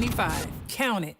25. Count it.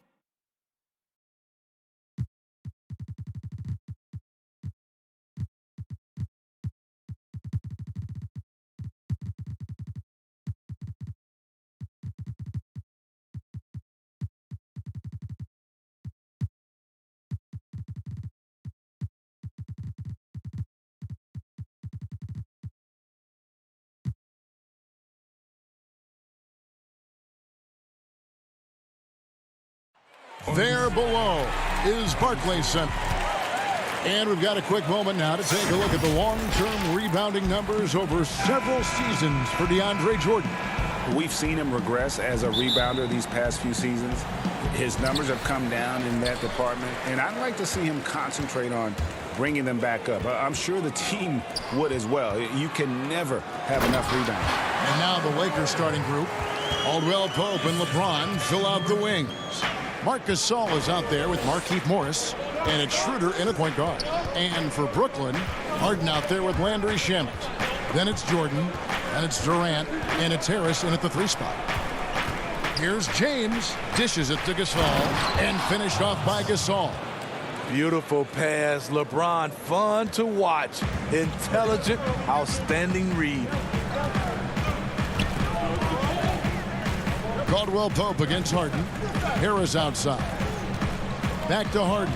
There below is Barclays Center. And we've got a quick moment now to take a look at the long-term rebounding numbers over several seasons for DeAndre Jordan. We've seen him regress as a rebounder these past few seasons. His numbers have come down in that department, and I'd like to see him concentrate on bringing them back up. I'm sure the team would as well. You can never have enough rebounds. And now the Lakers starting group. Caldwell Pope and LeBron fill out the wings. Marc Gasol is out there with Markieff Morris, and it's Schroeder in a point guard. And for Brooklyn, Harden out there with Landry Shamet. Then it's Jordan, and it's Durant, and it's Harris in at the 3 spot. Here's James, dishes it to Gasol, and finished off by Gasol. Beautiful pass, LeBron, fun to watch. Intelligent, outstanding read. Caldwell Pope against Harden. Harris outside. Back to Harden.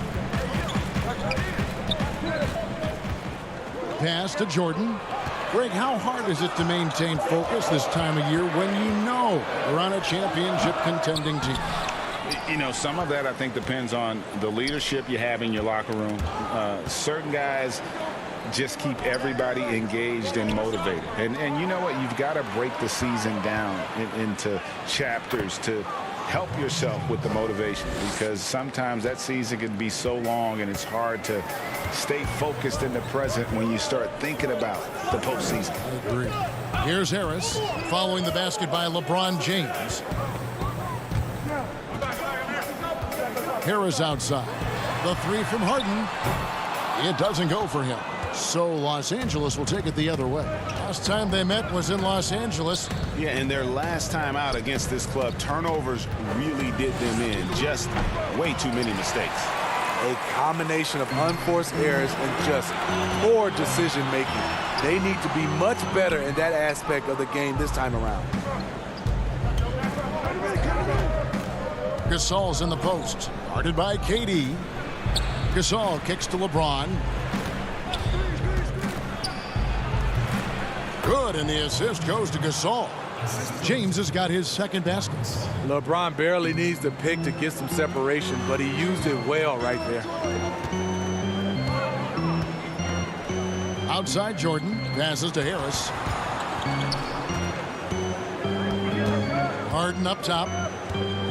Pass to Jordan. Greg, how hard is it to maintain focus this time of year when you know we're on a championship contending team? You know, some of that I think depends on the leadership you have in your locker room. Certain guys just keep everybody engaged and motivated. And you know what? You've got to break the season down into chapters to help yourself with the motivation, because sometimes that season can be so long and it's hard to stay focused in the present when you start thinking about the postseason. I agree. Here's Harris following the basket by LeBron James. Harris outside. The 3 from Harden. It doesn't go for him. So Los Angeles will take it the other way. Last time they met was in Los Angeles. Yeah, and their last time out against this club, turnovers really did them in. Just way too many mistakes. A combination of unforced errors and just poor decision-making. They need to be much better in that aspect of the game this time around. Gasol's in the post. Guarded by KD. Gasol kicks to LeBron. Good, and the assist goes to Gasol. James has got his second basket. LeBron barely needs the pick to get some separation, but he used it well right there. Outside Jordan, passes to Harris. Harden up top.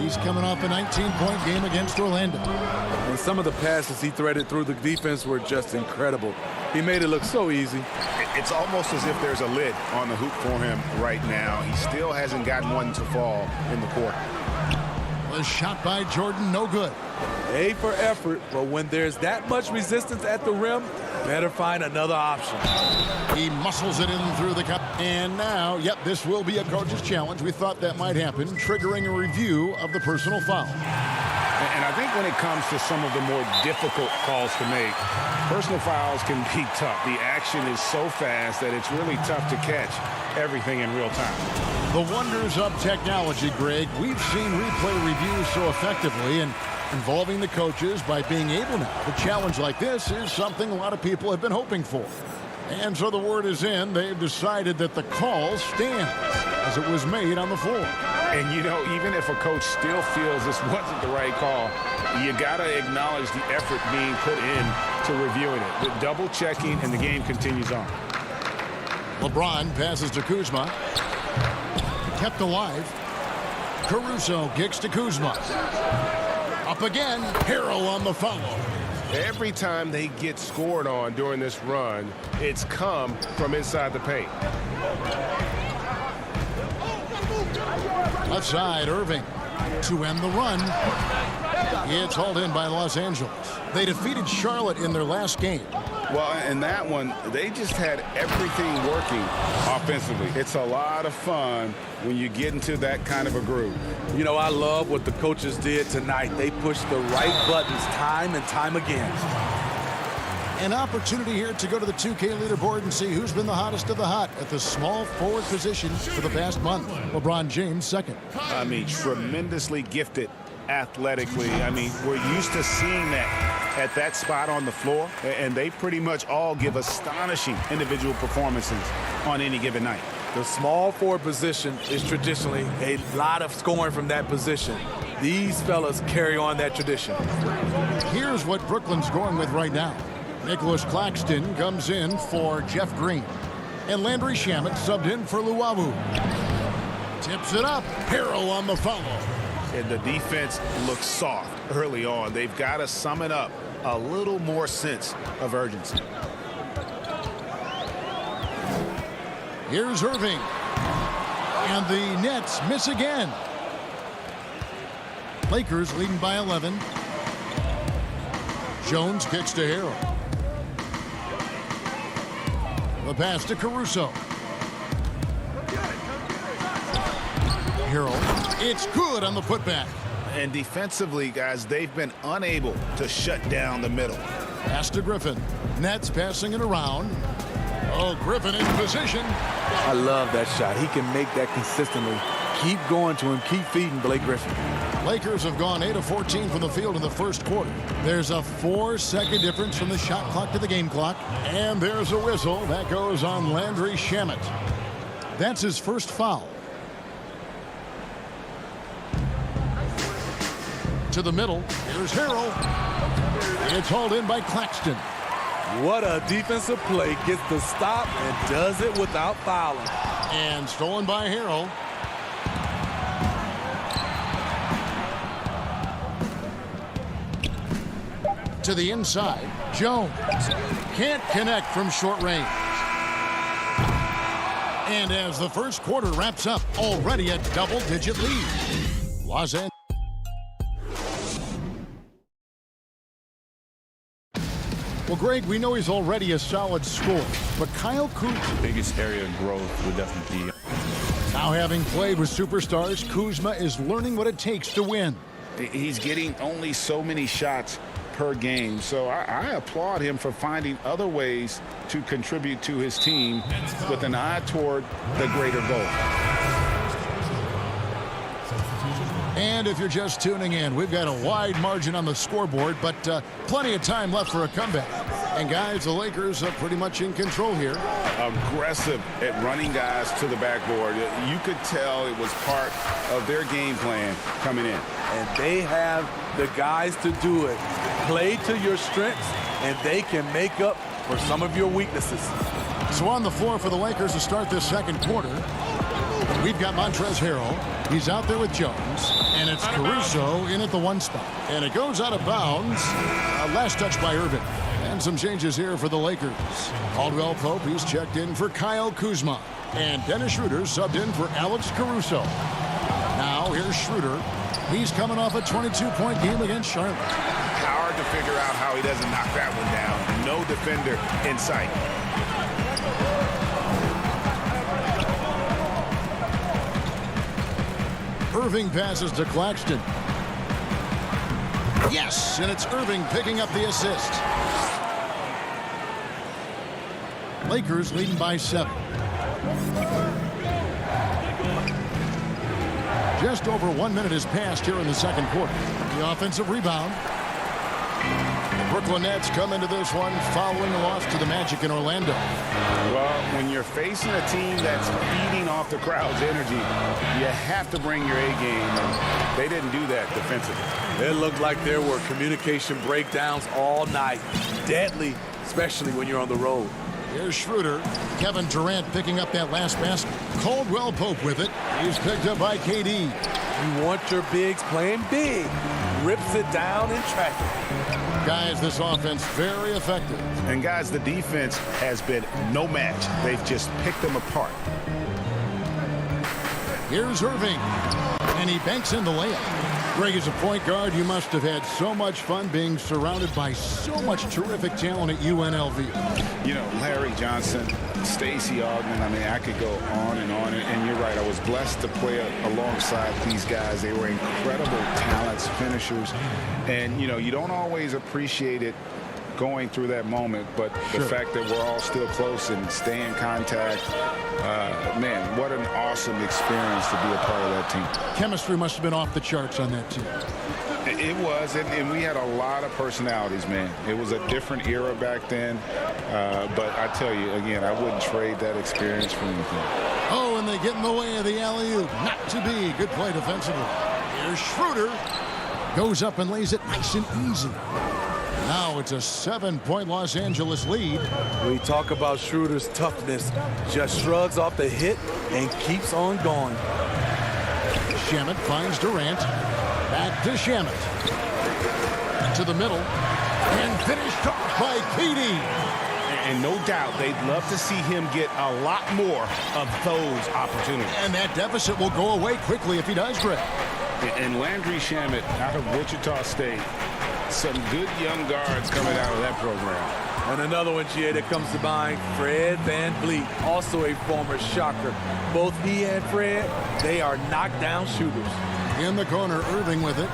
He's coming off a 19-point game against Orlando. And some of the passes he threaded through the defense were just incredible. He made it look so easy. It's almost as if there's a lid on the hoop for him right now. He still hasn't gotten one to fall in the court. Was shot by Jordan, no good. A for effort, but when there's that much resistance at the rim, better find another option. He muscles it in through the cup. And now, yep, this will be a coach's challenge. We thought that might happen, triggering a review of the personal foul. And I think when it comes to some of the more difficult calls to make, personal fouls can be tough. The action is so fast that it's really tough to catch everything in real time. The wonders of technology, Greg. We've seen replay reviews so effectively, and involving the coaches by being able now to challenge like this is something a lot of people have been hoping for. And so the word is in. They've decided that the call stands as it was made on the floor. And, you know, even if a coach still feels this wasn't the right call, you got to acknowledge the effort being put in to reviewing it. The double checking, and the game continues on. LeBron passes to Kuzma. Kept alive. Caruso kicks to Kuzma. Up again. Harrell on the follow. Every time they get scored on during this run, it's come from inside the paint. Left side, Irving to end the run. It's hauled in by Los Angeles. They defeated Charlotte in their last game. Well, in that one, they just had everything working offensively. It's a lot of fun when you get into that kind of a groove. You know, I love what the coaches did tonight. They pushed the right buttons time and time again. An opportunity here to go to the 2K leaderboard and see who's been the hottest of the hot at the small forward position for the past month. LeBron James second. I mean, tremendously gifted athletically. I mean, we're used to seeing that at that spot on the floor, and they pretty much all give astonishing individual performances on any given night. The small forward position is traditionally a lot of scoring from that position. These fellas carry on that tradition. Here's what Brooklyn's going with right now. Nicholas Claxton comes in for Jeff Green. And Landry Shamet subbed in for Luavu. Tips it up. Harrell on the follow. And the defense looks soft early on. They've got to sum it up. A little more sense of urgency. Here's Irving. And the Nets miss again. Lakers leading by 11. Jones kicks to Harrell. The pass to Caruso. Harrell. It's good on the putback. And defensively, guys, they've been unable to shut down the middle. Pass to Griffin. Nets passing it around. Oh, Griffin in position. I love that shot. He can make that consistently. Keep going to him. Keep feeding Blake Griffin. Lakers have gone 8 of 14 from the field in the first quarter. There's a 4-second difference from the shot clock to the game clock. And there's a whistle that goes on Landry Shamet. That's his first foul. To the middle. Here's Harrell. It's hauled in by Claxton. What a defensive play. Gets the stop and does it without fouling. And stolen by Harrell. To the inside. Jones can't connect from short range. And as the first quarter wraps up, already a double-digit lead. Los Angeles. Well, Greg, we know he's already a solid scorer, but Kyle Kuzma, biggest area of growth would definitely be. Now having played with superstars, Kuzma is learning what it takes to win. He's getting only so many shots per game, so I applaud him for finding other ways to contribute to his team with an eye toward the greater goal. And if you're just tuning in, we've got a wide margin on the scoreboard, but plenty of time left for a comeback. And guys, the Lakers are pretty much in control here. Aggressive at running guys to the backboard. You could tell it was part of their game plan coming in. And they have the guys to do it. Play to your strengths, and they can make up for some of your weaknesses. So on the floor for the Lakers to start this second quarter, we've got Montrezl Harrell. He's out there with Jones. And it's Caruso in at the one spot. And it goes out of bounds. Last touch by Irving. And some changes here for the Lakers. Caldwell Pope, he's checked in for Kyle Kuzma. And Dennis Schroeder subbed in for Alex Caruso. Now here's Schroeder. He's coming off a 22-point game against Charlotte. Hard to figure out how he doesn't knock that one down. No defender in sight. Irving passes to Claxton. Yes, and it's Irving picking up the assist. Lakers leading by 7. Just over 1 minute has passed here in the second quarter. The offensive rebound. The Brooklyn Nets come into this one following a loss to the Magic in Orlando. Well, when you're facing a team that's feeding off the crowd's energy, you have to bring your A game, and they didn't do that defensively. It looked like there were communication breakdowns all night. Deadly, especially when you're on the road. Here's Schroeder. Kevin Durant picking up that last basket. Caldwell Pope with it. He's picked up by KD. You want your bigs playing big. Rips it down in traffic. Guys, this offense very effective. And guys, the defense has been no match. They've just picked them apart. Here's Irving. And he banks in the layup. Greg, as a point guard, you must have had so much fun being surrounded by so much terrific talent at UNLV. You know, Larry Johnson, Stacey Augmon, I mean, I could go on. And you're right, I was blessed to play alongside these guys. They were incredible talents, finishers. And, you know, you don't always appreciate it going through that moment, but the fact that we're all still close and stay in contact, man, what an awesome experience to be a part of that team. Chemistry must have been off the charts on that team. It was, and we had a lot of personalities, man. It was a different era back then, but I tell you, again, I wouldn't trade that experience for anything. Oh, and they get in the way of the alley-oop. Not to be. Good play defensively. Here's Schroeder. Goes up and lays it nice and easy. Now it's a 7-point Los Angeles lead. We talk about Schroeder's toughness. Just shrugs off the hit and keeps on going. Shamet finds Durant. Back to Shamet. To the middle. And finished off by KD. And no doubt they'd love to see him get a lot more of those opportunities. And that deficit will go away quickly if he does, Greg. And Landry Shamet out of Wichita State. Some good young guards coming out of that program. And another one, GA, that comes to mind, Fred VanVleet, also a former Shocker. Both he and Fred, they are knockdown shooters. In the corner, Irving with it.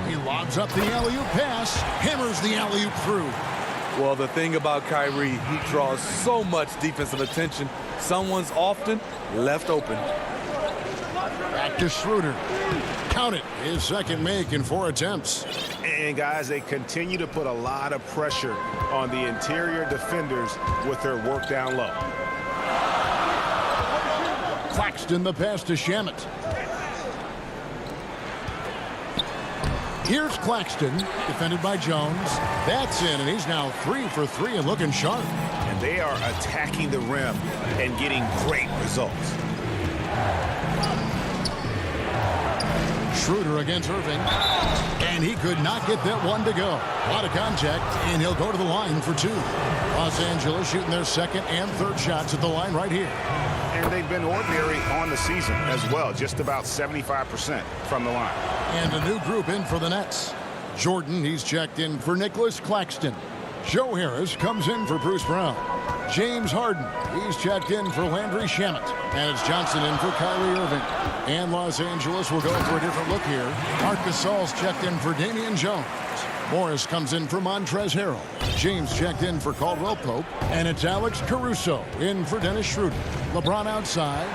He lobs up the alley-oop pass, hammers the alley-oop through. Well, the thing about Kyrie, he draws so much defensive attention. Someone's often left open. Back to Schroeder. Count it. His second make in 4 attempts. And, guys, they continue to put a lot of pressure on the interior defenders with their work down low. Claxton the pass to Shamet. Here's Claxton, defended by Jones. That's in, and he's now 3 for 3 and looking sharp. And they are attacking the rim and getting great results. Schroeder against Irving. And he could not get that one to go. A lot of contact, and he'll go to the line for 2. Los Angeles shooting their second and third shots at the line right here. And they've been ordinary on the season as well, just about 75% from the line. And a new group in for the Nets. Jordan, he's checked in for Nicholas Claxton. Joe Harris comes in for Bruce Brown. James Harden, he's checked in for Landry Shamet. And it's Johnson in for Kyrie Irving. And Los Angeles will go for a different look here. Marc Gasol's checked in for Damian Jones. Morris comes in for Montrezl Harrell. James checked in for Caldwell Pope. And it's Alex Caruso in for Dennis Schroeder. LeBron outside.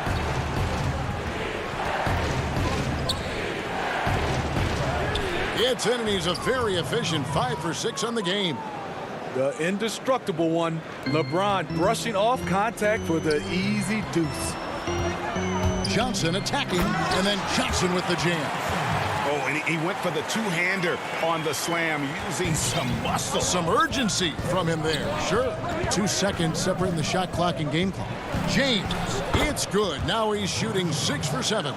It's in, and he's a very efficient 5 for 6 on the game. The indestructible one, LeBron brushing off contact for the easy deuce. Johnson attacking, and then Johnson with the jam. Oh, and he went for the two-hander on the slam, using some muscle. Some urgency from him there, sure. 2 seconds separating the shot clock and game clock. James, it's good. Now he's shooting 6 for 7.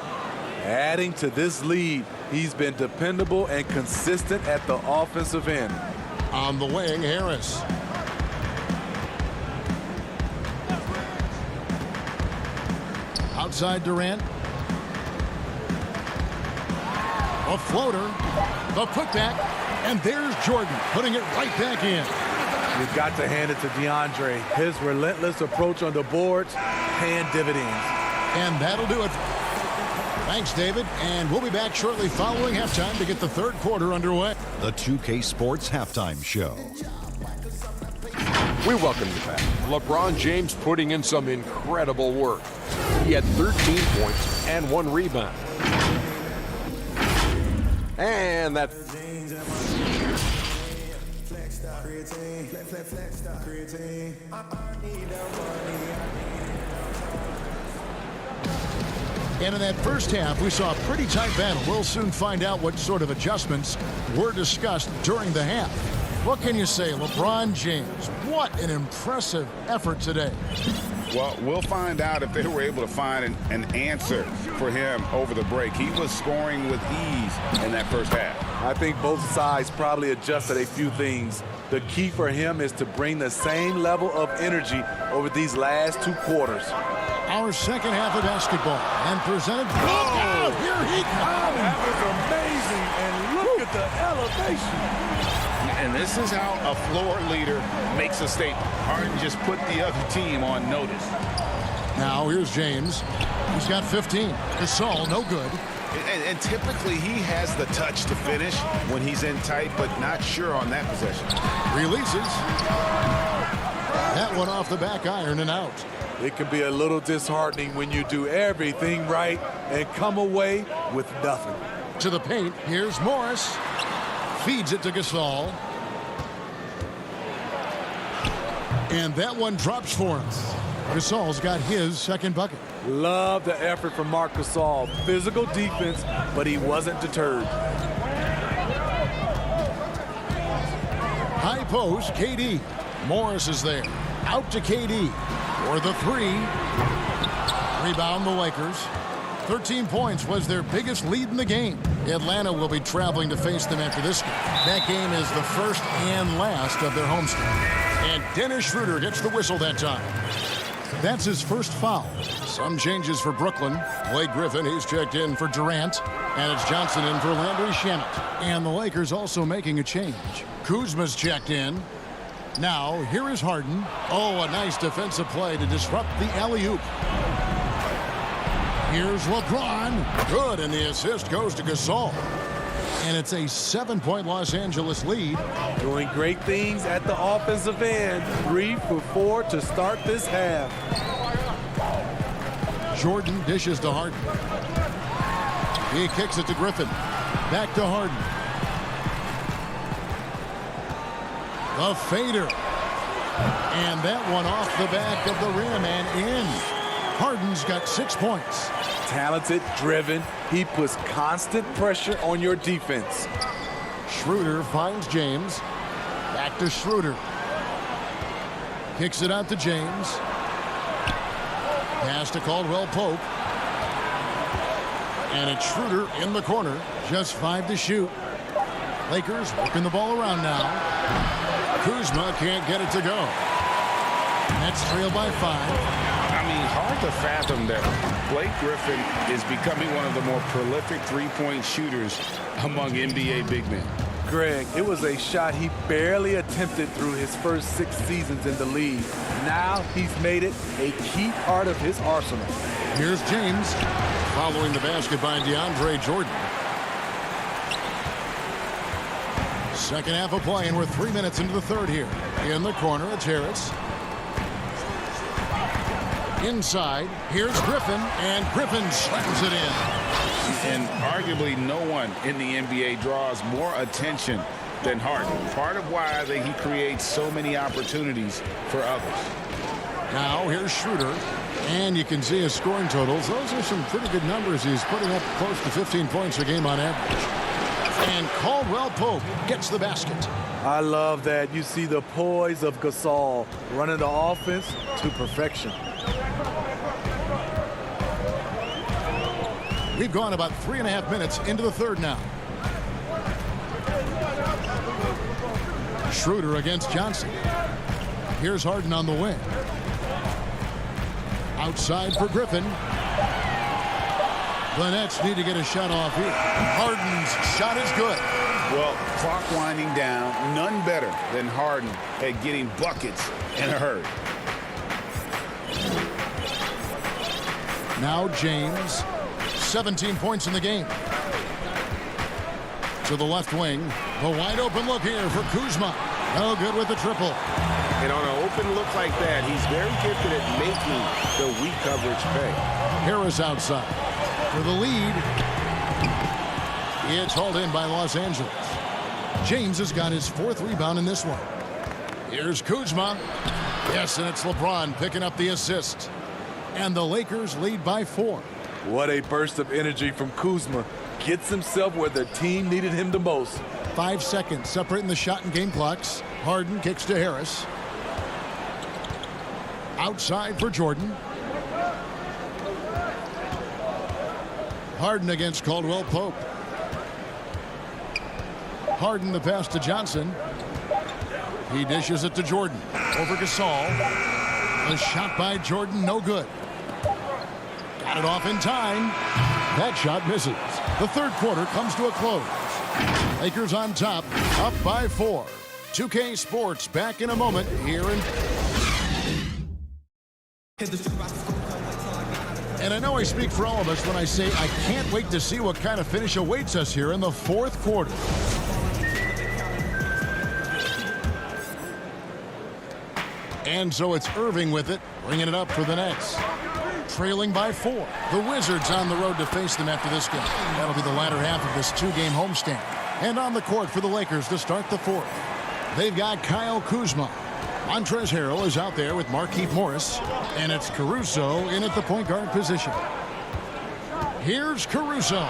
Adding to this lead, he's been dependable and consistent at the offensive end. On the wing, Harris. Outside Durant. A floater. The putback. And there's Jordan putting it right back in. You've got to hand it to DeAndre. His relentless approach on the boards, hand dividends. And that'll do it. Thanks, David. And we'll be back shortly following halftime to get the third quarter underway. The 2K Sports Halftime Show. We welcome you back. LeBron James putting in some incredible work. He had 13 points and 1 rebound. And that... And in that first half, we saw a pretty tight battle. We'll soon find out what sort of adjustments were discussed during the half. What can you say, LeBron James? What an impressive effort today. Well, we'll find out if they were able to find an answer for him over the break. He was scoring with ease in that first half. I think both sides probably adjusted a few things. The key for him is to bring the same level of energy over these last 2 quarters. Our second half of basketball and presented. Look out! Here he comes! That was amazing, and look at the elevation. And this is how a floor leader makes a statement. Harden just put the other team on notice. Now here's James. He's got 15. Gasol, no good. And typically he has the touch to finish when he's in tight, but not sure on that possession. Releases. That one off the back iron and out. It can be a little disheartening when you do everything right and come away with nothing. To the paint. Here's Morris. Feeds it to Gasol. And that one drops for him. Gasol's got his second bucket. Love the effort from Marc Gasol. Physical defense, but he wasn't deterred. High post, KD. Morris is there. Out to KD. For the three. Rebound the Lakers. 13 points was their biggest lead in the game. Atlanta will be traveling to face them after this game. That game is the first and last of their homestand. And Dennis Schroeder gets the whistle that time. That's his first foul. Some changes for Brooklyn. Blake Griffin, he's checked in for Durant. And it's Johnson in for Landry Shamet. And the Lakers also making a change. Kuzma's checked in. Now, here is Harden. Oh, a nice defensive play to disrupt the alley-oop. Here's LeBron. Good, and the assist goes to Gasol. And it's a 7-point Los Angeles lead. Doing great things at the offensive end. 3 for 4 to start this half. Jordan dishes to Harden. He kicks it to Griffin. Back to Harden. The fader. And that one off the back of the rim and in. Harden's got 6 points. Talented, driven. He puts constant pressure on your defense. Schroeder finds James. Back to Schroeder. Kicks it out to James. Pass to Caldwell Pope. And it's Schroeder in the corner. Just 5 to shoot. Lakers working the ball around now. Kuzma can't get it to go. Nets trail by 5. I mean, hard to fathom that Blake Griffin is becoming one of the more prolific three-point shooters among NBA big men. Greg, it was a shot he barely attempted through his first 6 seasons in the league. Now he's made it a key part of his arsenal. Here's James following the basket by DeAndre Jordan. Second half of play, and we're 3 minutes into the third here. In the corner, it's Harris. Inside, here's Griffin, and Griffin slams it in. And arguably no one in the NBA draws more attention than Harden. Part of why he creates so many opportunities for others. Now here's Schroeder, and you can see his scoring totals. Those are some pretty good numbers. He's putting up close to 15 points a game on average. And Caldwell Pope gets the basket. I love that. You see the poise of Gasol running the offense to perfection. We've gone about 3.5 minutes into the third now. Schroeder against Johnson. Here's Harden on the wing. Outside for Griffin. The Nets need to get a shot off here. Harden's shot is good. Well, clock winding down, none better than Harden at getting buckets in a hurry. Now James. 17 points in the game. To the left wing. The wide open look here for Kuzma. No good with the triple. And on an open look like that, he's very gifted at making the weak coverage pay. Harris outside. For the lead. It's hauled in by Los Angeles. James has got his 4th rebound in this one. Here's Kuzma. Yes, and it's LeBron picking up the assist. And the Lakers lead by 4. What a burst of energy from Kuzma. Gets himself where the team needed him the most. 5 seconds separating the shot and game clocks. Harden kicks to Harris. Outside for Jordan. Harden against Caldwell Pope. Harden the pass to Johnson. He dishes it to Jordan. Over Gasol. A shot by Jordan, no good. Got it off in time. That shot misses. The third quarter comes to a close. Lakers on top, up by 4. 2K Sports back in a moment here in... And I know I speak for all of us when I say I can't wait to see what kind of finish awaits us here in the fourth quarter. And so it's Irving with it, bringing it up for the Nets. Trailing by 4. The Wizards on the road to face them after this game. That'll be the latter half of this 2-game homestand. And on the court for the Lakers to start the fourth. They've got Kyle Kuzma. Montrezl Harrell is out there with Markieff Morris. And it's Caruso in at the point guard position. Here's Caruso.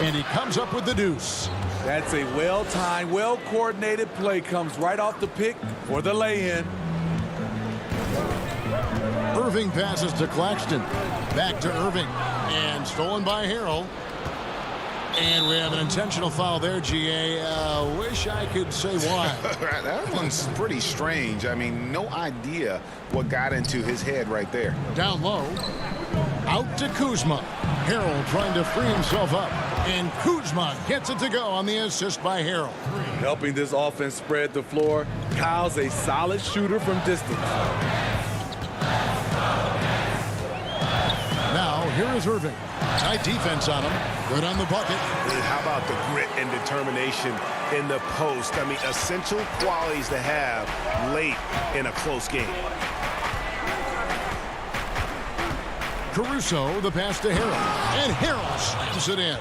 And he comes up with the deuce. That's a well-timed, well-coordinated play. Comes right off the pick for the lay-in. Irving passes to Claxton. Back to Irving. And stolen by Harrell. And we have an intentional foul there, GA. Wish I could say why. That one's pretty strange. I mean, no idea what got into his head right there. Down low. Out to Kuzma. Harrell trying to free himself up. And Kuzma gets it to go on the assist by Harrell. Helping this offense spread the floor. Kyle's a solid shooter from distance. Now, here is Irving. Tight defense on him. Good on the bucket. And how about the grit and determination in the post? I mean, essential qualities to have late in a close game. Caruso, the pass to Harrell. And Harrell slams it in.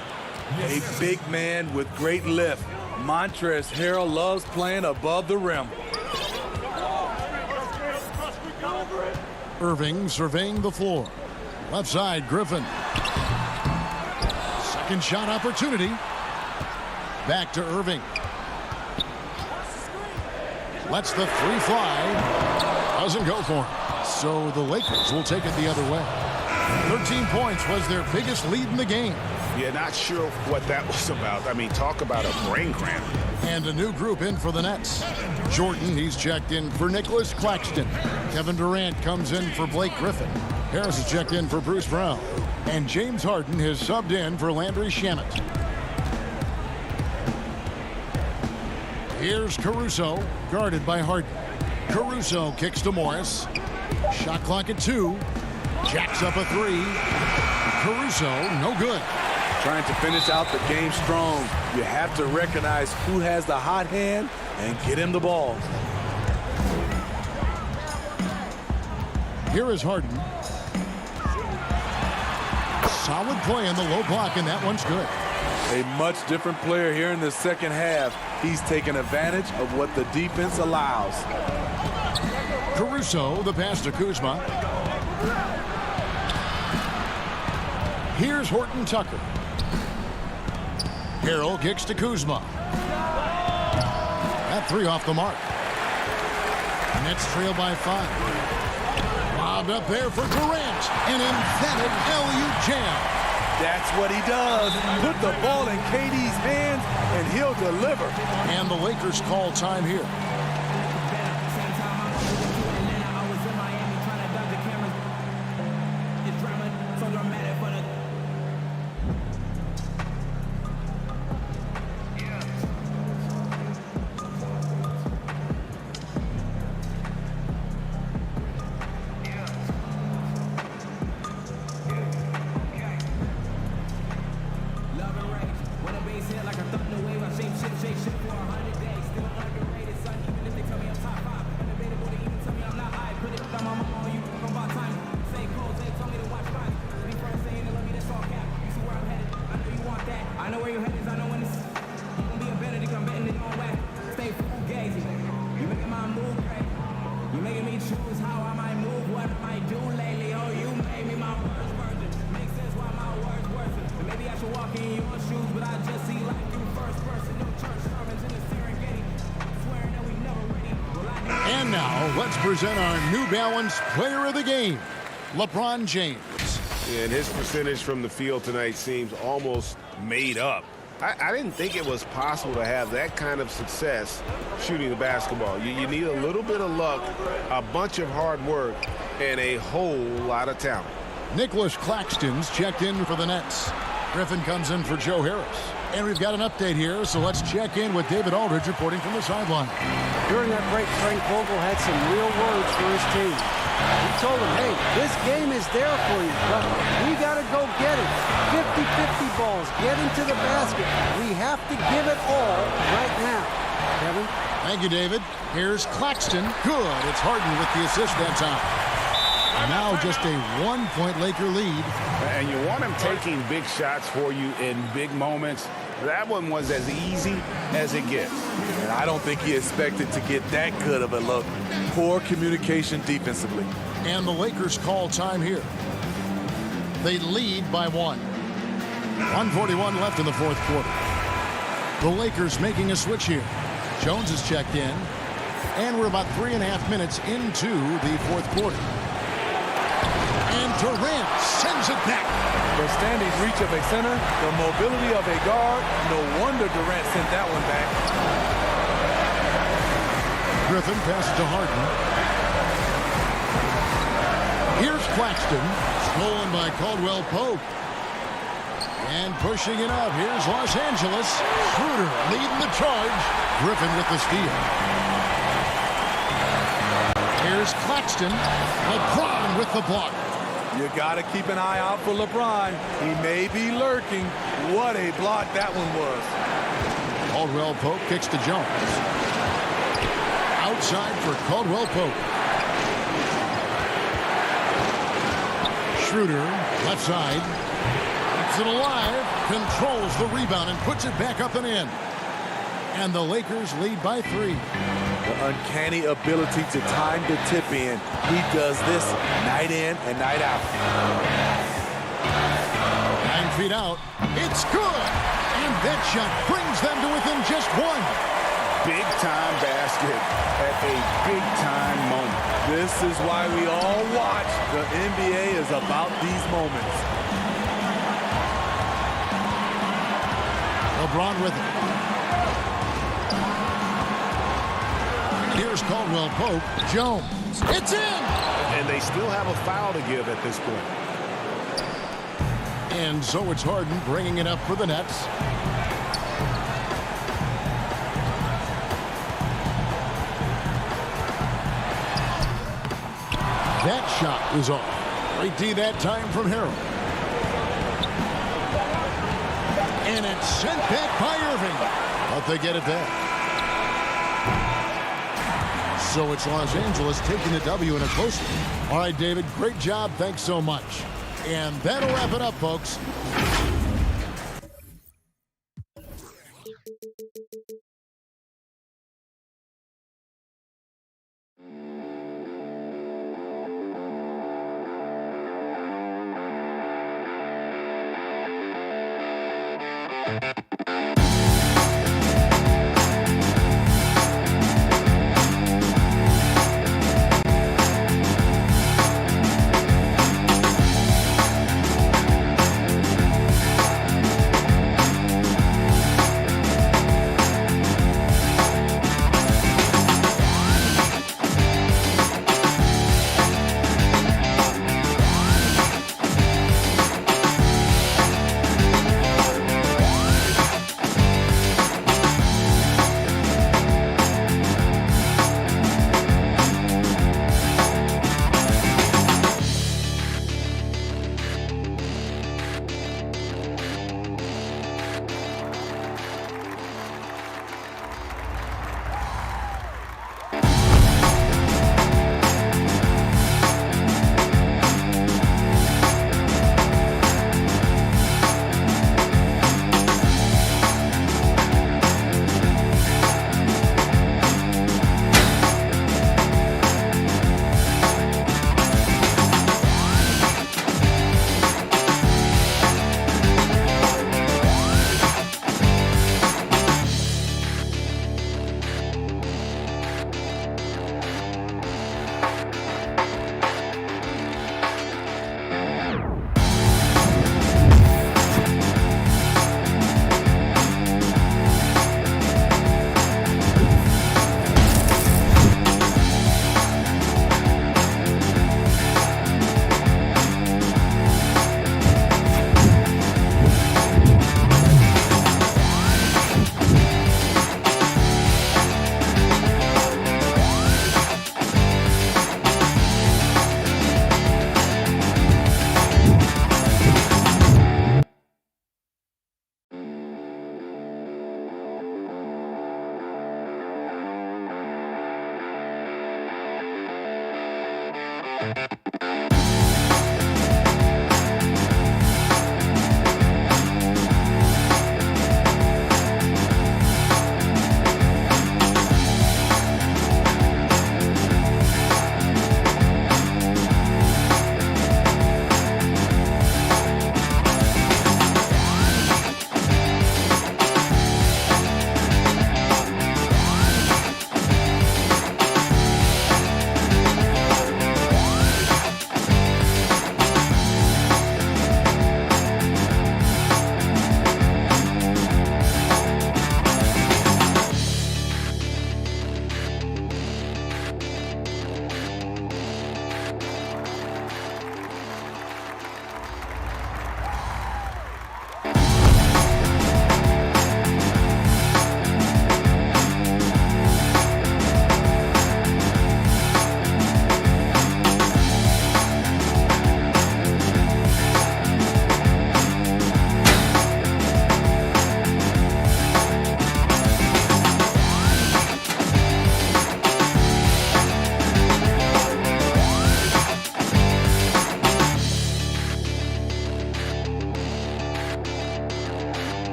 A big man with great lift. Montrezl Harrell loves playing above the rim. Irving surveying the floor. Left side, Griffin. Second shot opportunity. Back to Irving. Lets the three fly. Doesn't go for him. So the Lakers will take it the other way. 13 points was their biggest lead in the game. Yeah, not sure what that was about. I mean, talk about a brain cramp. And a new group in for the Nets. Jordan, he's checked in for Nicholas Claxton. Kevin Durant comes in for Blake Griffin. Harris is checked in for Bruce Brown. And James Harden has subbed in for Landry Shamet. Here's Caruso, guarded by Harden. Caruso kicks to Morris. Shot clock at 2. Jacks up a 3. Caruso, no good. Trying to finish out the game strong. You have to recognize who has the hot hand and get him the ball. Here is Harden. Solid play in the low block, and that one's good. A much different player here in the second half. He's taken advantage of what the defense allows. Caruso, the pass to Kuzma. Here's Horton Tucker. Harrell kicks to Kuzma. That 3 off the mark. Nets trail by 5. Lobbed up there for Durant. An emphatic LU jam. That's what he does. Put the ball in KD's hands, and he'll deliver. And the Lakers call time here. And now, let's present our New Balance Player of the Game, LeBron James. And his percentage from the field tonight seems almost made up. I didn't think it was possible to have that kind of success shooting the basketball. You need a little bit of luck, a bunch of hard work, and a whole lot of talent. Nicholas Claxton's checked in for the Nets. Griffin comes in for Joe Harris. And we've got an update here, so let's check in with David Aldridge reporting from the sideline. During that break, Frank Vogel had some real words for his team. He told them, hey, this game is there for you, but we got to go get it. 50-50 balls, get into the basket. We have to give it all right now. Kevin? Thank you, David. Here's Claxton. Good. It's Harden with the assist that time. Now just a 1-point Laker lead. And you want him taking big shots for you in big moments. That one was as easy as it gets. And I don't think he expected to get that good of a look. Poor communication defensively. And the Lakers call time here. They lead by 1. 1:41 left in the fourth quarter. The Lakers making a switch here. Jones is checked in. And we're about 3.5 minutes into the fourth quarter. And Durant sends it back. The standing reach of a center, the mobility of a guard. No wonder Durant sent that one back. Griffin passes to Harden. Here's Claxton. Stolen by Caldwell Pope. And pushing it up. Here's Los Angeles. Schroeder leading the charge. Griffin with the steal. Here's Claxton. LeBron with the block. You got to keep an eye out for LeBron. He may be lurking. What a block that one was. Caldwell Pope kicks to Jones. Outside for Caldwell Pope. Schroeder, left side. Keeps it alive. Controls the rebound and puts it back up and in. And the Lakers lead by 3. The uncanny ability to time the tip in. He does this night in and night out. 9 feet out. It's good. And that shot brings them to within just 1. Big-time basket at a big-time moment. This is why we all watch. The NBA is about these moments. LeBron with it. Here's Caldwell Pope. Jones. It's in! And they still have a foul to give at this point. And so it's Harden bringing it up for the Nets. That shot is off. Great D that time from Harold. And it's sent back by Irving. But they get it back. So it's Los Angeles taking the W in a close one. All right, David, great job. Thanks so much. And that'll wrap it up, folks.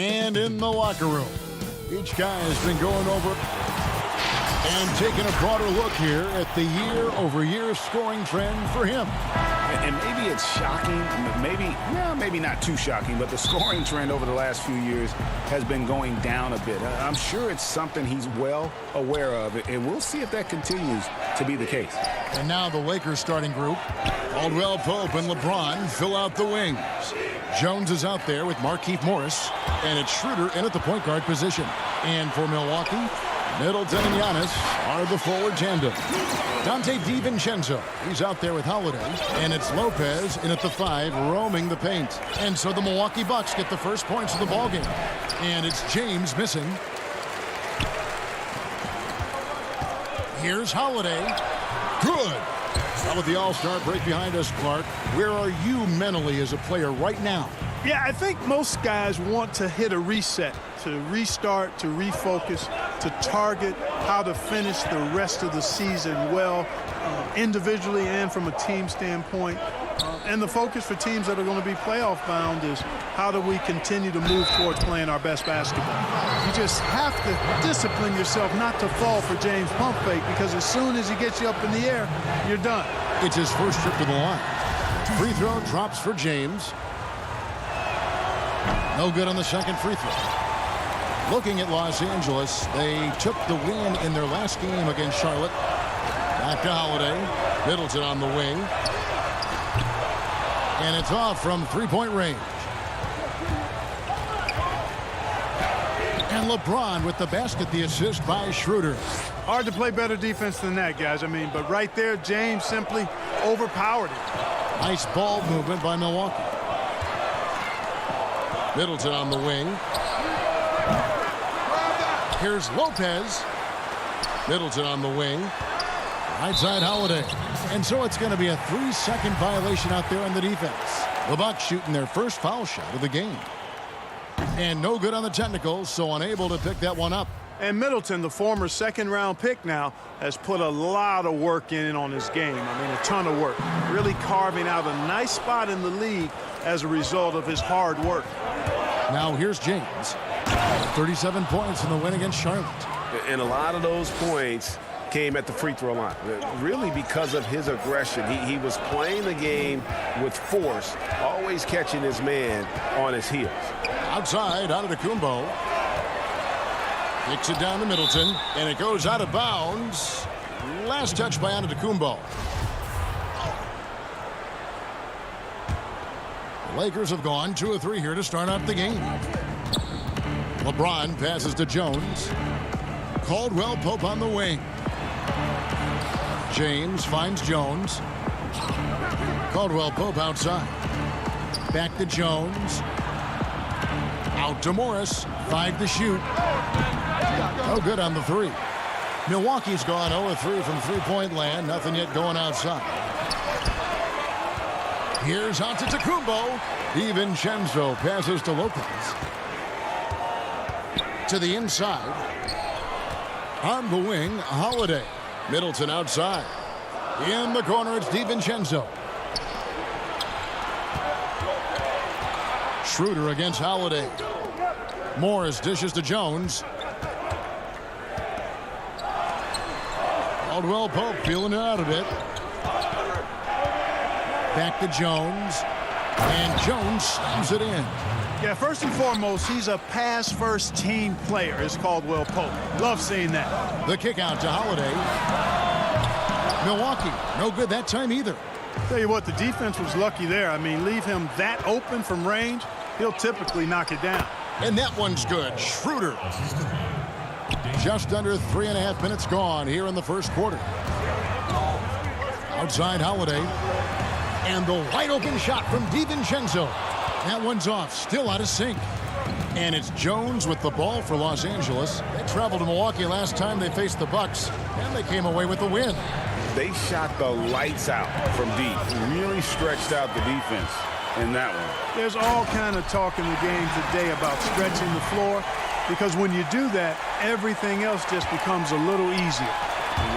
And in the locker room, each guy has been going over and taking a broader look here at the year-over-year scoring trend for him. And maybe it's shocking, maybe not too shocking, but the scoring trend over the last few years has been going down a bit. I'm sure it's something he's well aware of, and we'll see if that continues to be the case. And now the Lakers starting group. Caldwell Pope and LeBron fill out the wings. Jones is out there with Markieff Morris, and it's Schroeder in at the point guard position. And for Milwaukee, Middleton and Giannis are the forward tandem. Dante DiVincenzo, he's out there with Holiday, and it's Lopez in at the 5, roaming the paint. And so the Milwaukee Bucks get the first points of the ballgame. And it's James missing. Here's Holiday. Good. Now with the All-Star break behind us, Clark, where are you mentally as a player right now? Yeah, I think most guys want to hit a reset, to restart, to refocus, to target how to finish the rest of the season well, individually and from a team standpoint. And the focus for teams that are going to be playoff bound is how do we continue to move towards playing our best basketball. You just have to discipline yourself not to fall for James pump fake, because as soon as he gets you up in the air, you're done. It's his first trip to the line. Free throw drops for James. No good on the second free throw. Looking at Los Angeles, they took the win in their last game against Charlotte. Back to Holiday. Middleton on the wing. And it's off from three-point range. And LeBron with the basket, the assist by Schroeder. Hard to play better defense than that, guys. But right there, James simply overpowered it. Nice ball movement by Milwaukee. Middleton on the wing. Here's Lopez. Middleton on the wing. Right side Holiday. And so it's going to be a 3-second violation out there on the defense. The Bucks shooting their first foul shot of the game. And no good on the technicals, so unable to pick that one up. And Middleton, the former second-round pick now, has put a lot of work in on his game. A ton of work. Really carving out a nice spot in the league as a result of his hard work. Now here's James. 37 points in the win against Charlotte. And a lot of those points came at the free throw line, really because of his aggression. He was playing the game with force, always catching his man on his heels. Outside, Antetokounmpo. Kicks it down to Middleton, and it goes out of bounds. Last touch by Antetokounmpo. The Lakers have gone 2 of 3 here to start out the game. LeBron passes to Jones. Caldwell Pope on the wing. James finds Jones. Caldwell Pope outside. Back to Jones. Out to Morris. 5 to shoot. No good on the 3. Milwaukee's gone 0 of 3 from three-point land. Nothing yet going outside. Here's Antetokounmpo. DiVincenzo passes to Lopez. To the inside. On the wing, Holiday. Middleton outside. In the corner, it's DiVincenzo. Schroeder against Holiday. Morris dishes to Jones. Caldwell Pope feeling it out a bit. Back to Jones. And Jones slams it in. Yeah, first and foremost, he's a pass-first team player, is Caldwell Pope. Love seeing that. The kick out to Holiday. Milwaukee, no good that time either. Tell you what, the defense was lucky there. Leave him that open from range, he'll typically knock it down. And that one's good. Schroeder. Just under 3.5 minutes gone here in the first quarter. Outside Holiday. And the wide open shot from DiVincenzo. That one's off, still out of sync. And it's Jones with the ball for Los Angeles. They traveled to Milwaukee last time they faced the Bucks, and they came away with the win. They shot the lights out from deep. Really stretched out the defense in that one. There's all kind of talk in the game today about stretching the floor, because when you do that, everything else just becomes a little easier.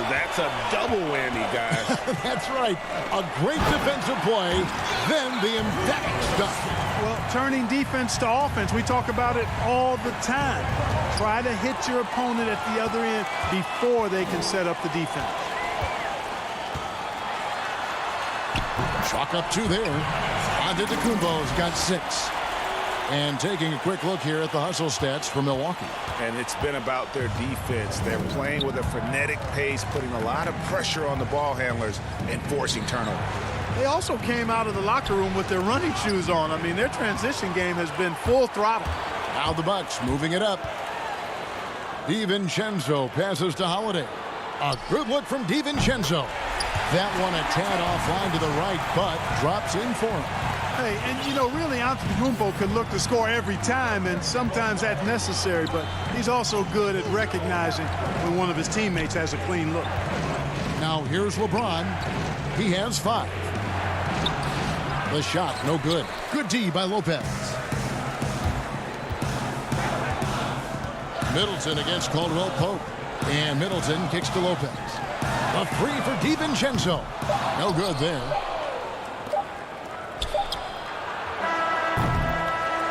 That's a double whammy, guys. That's right. A great defensive play, then the emphatic stuff. Well, turning defense to offense, we talk about it all the time. Try to hit your opponent at the other end before they can set up the defense. Chalk up 2 there. Antetokounmpo's got 6. And taking a quick look here at the hustle stats for Milwaukee. And it's been about their defense. They're playing with a frenetic pace, putting a lot of pressure on the ball handlers and forcing turnovers. They also came out of the locker room with their running shoes on. I mean, their transition game has been full throttle. Now the Bucks moving it up. DiVincenzo passes to Holiday. A good look from DiVincenzo. That one a tad offline to the right, but drops in for him. Hey, and you know, really, Antetokounmpo can look to score every time, and sometimes that's necessary, but he's also good at recognizing when one of his teammates has a clean look. Now here's LeBron. He has 5. The shot, no good. Good D by Lopez. Middleton against Caldwell Pope. And Middleton kicks to Lopez. A 3 for DiVincenzo. No good there.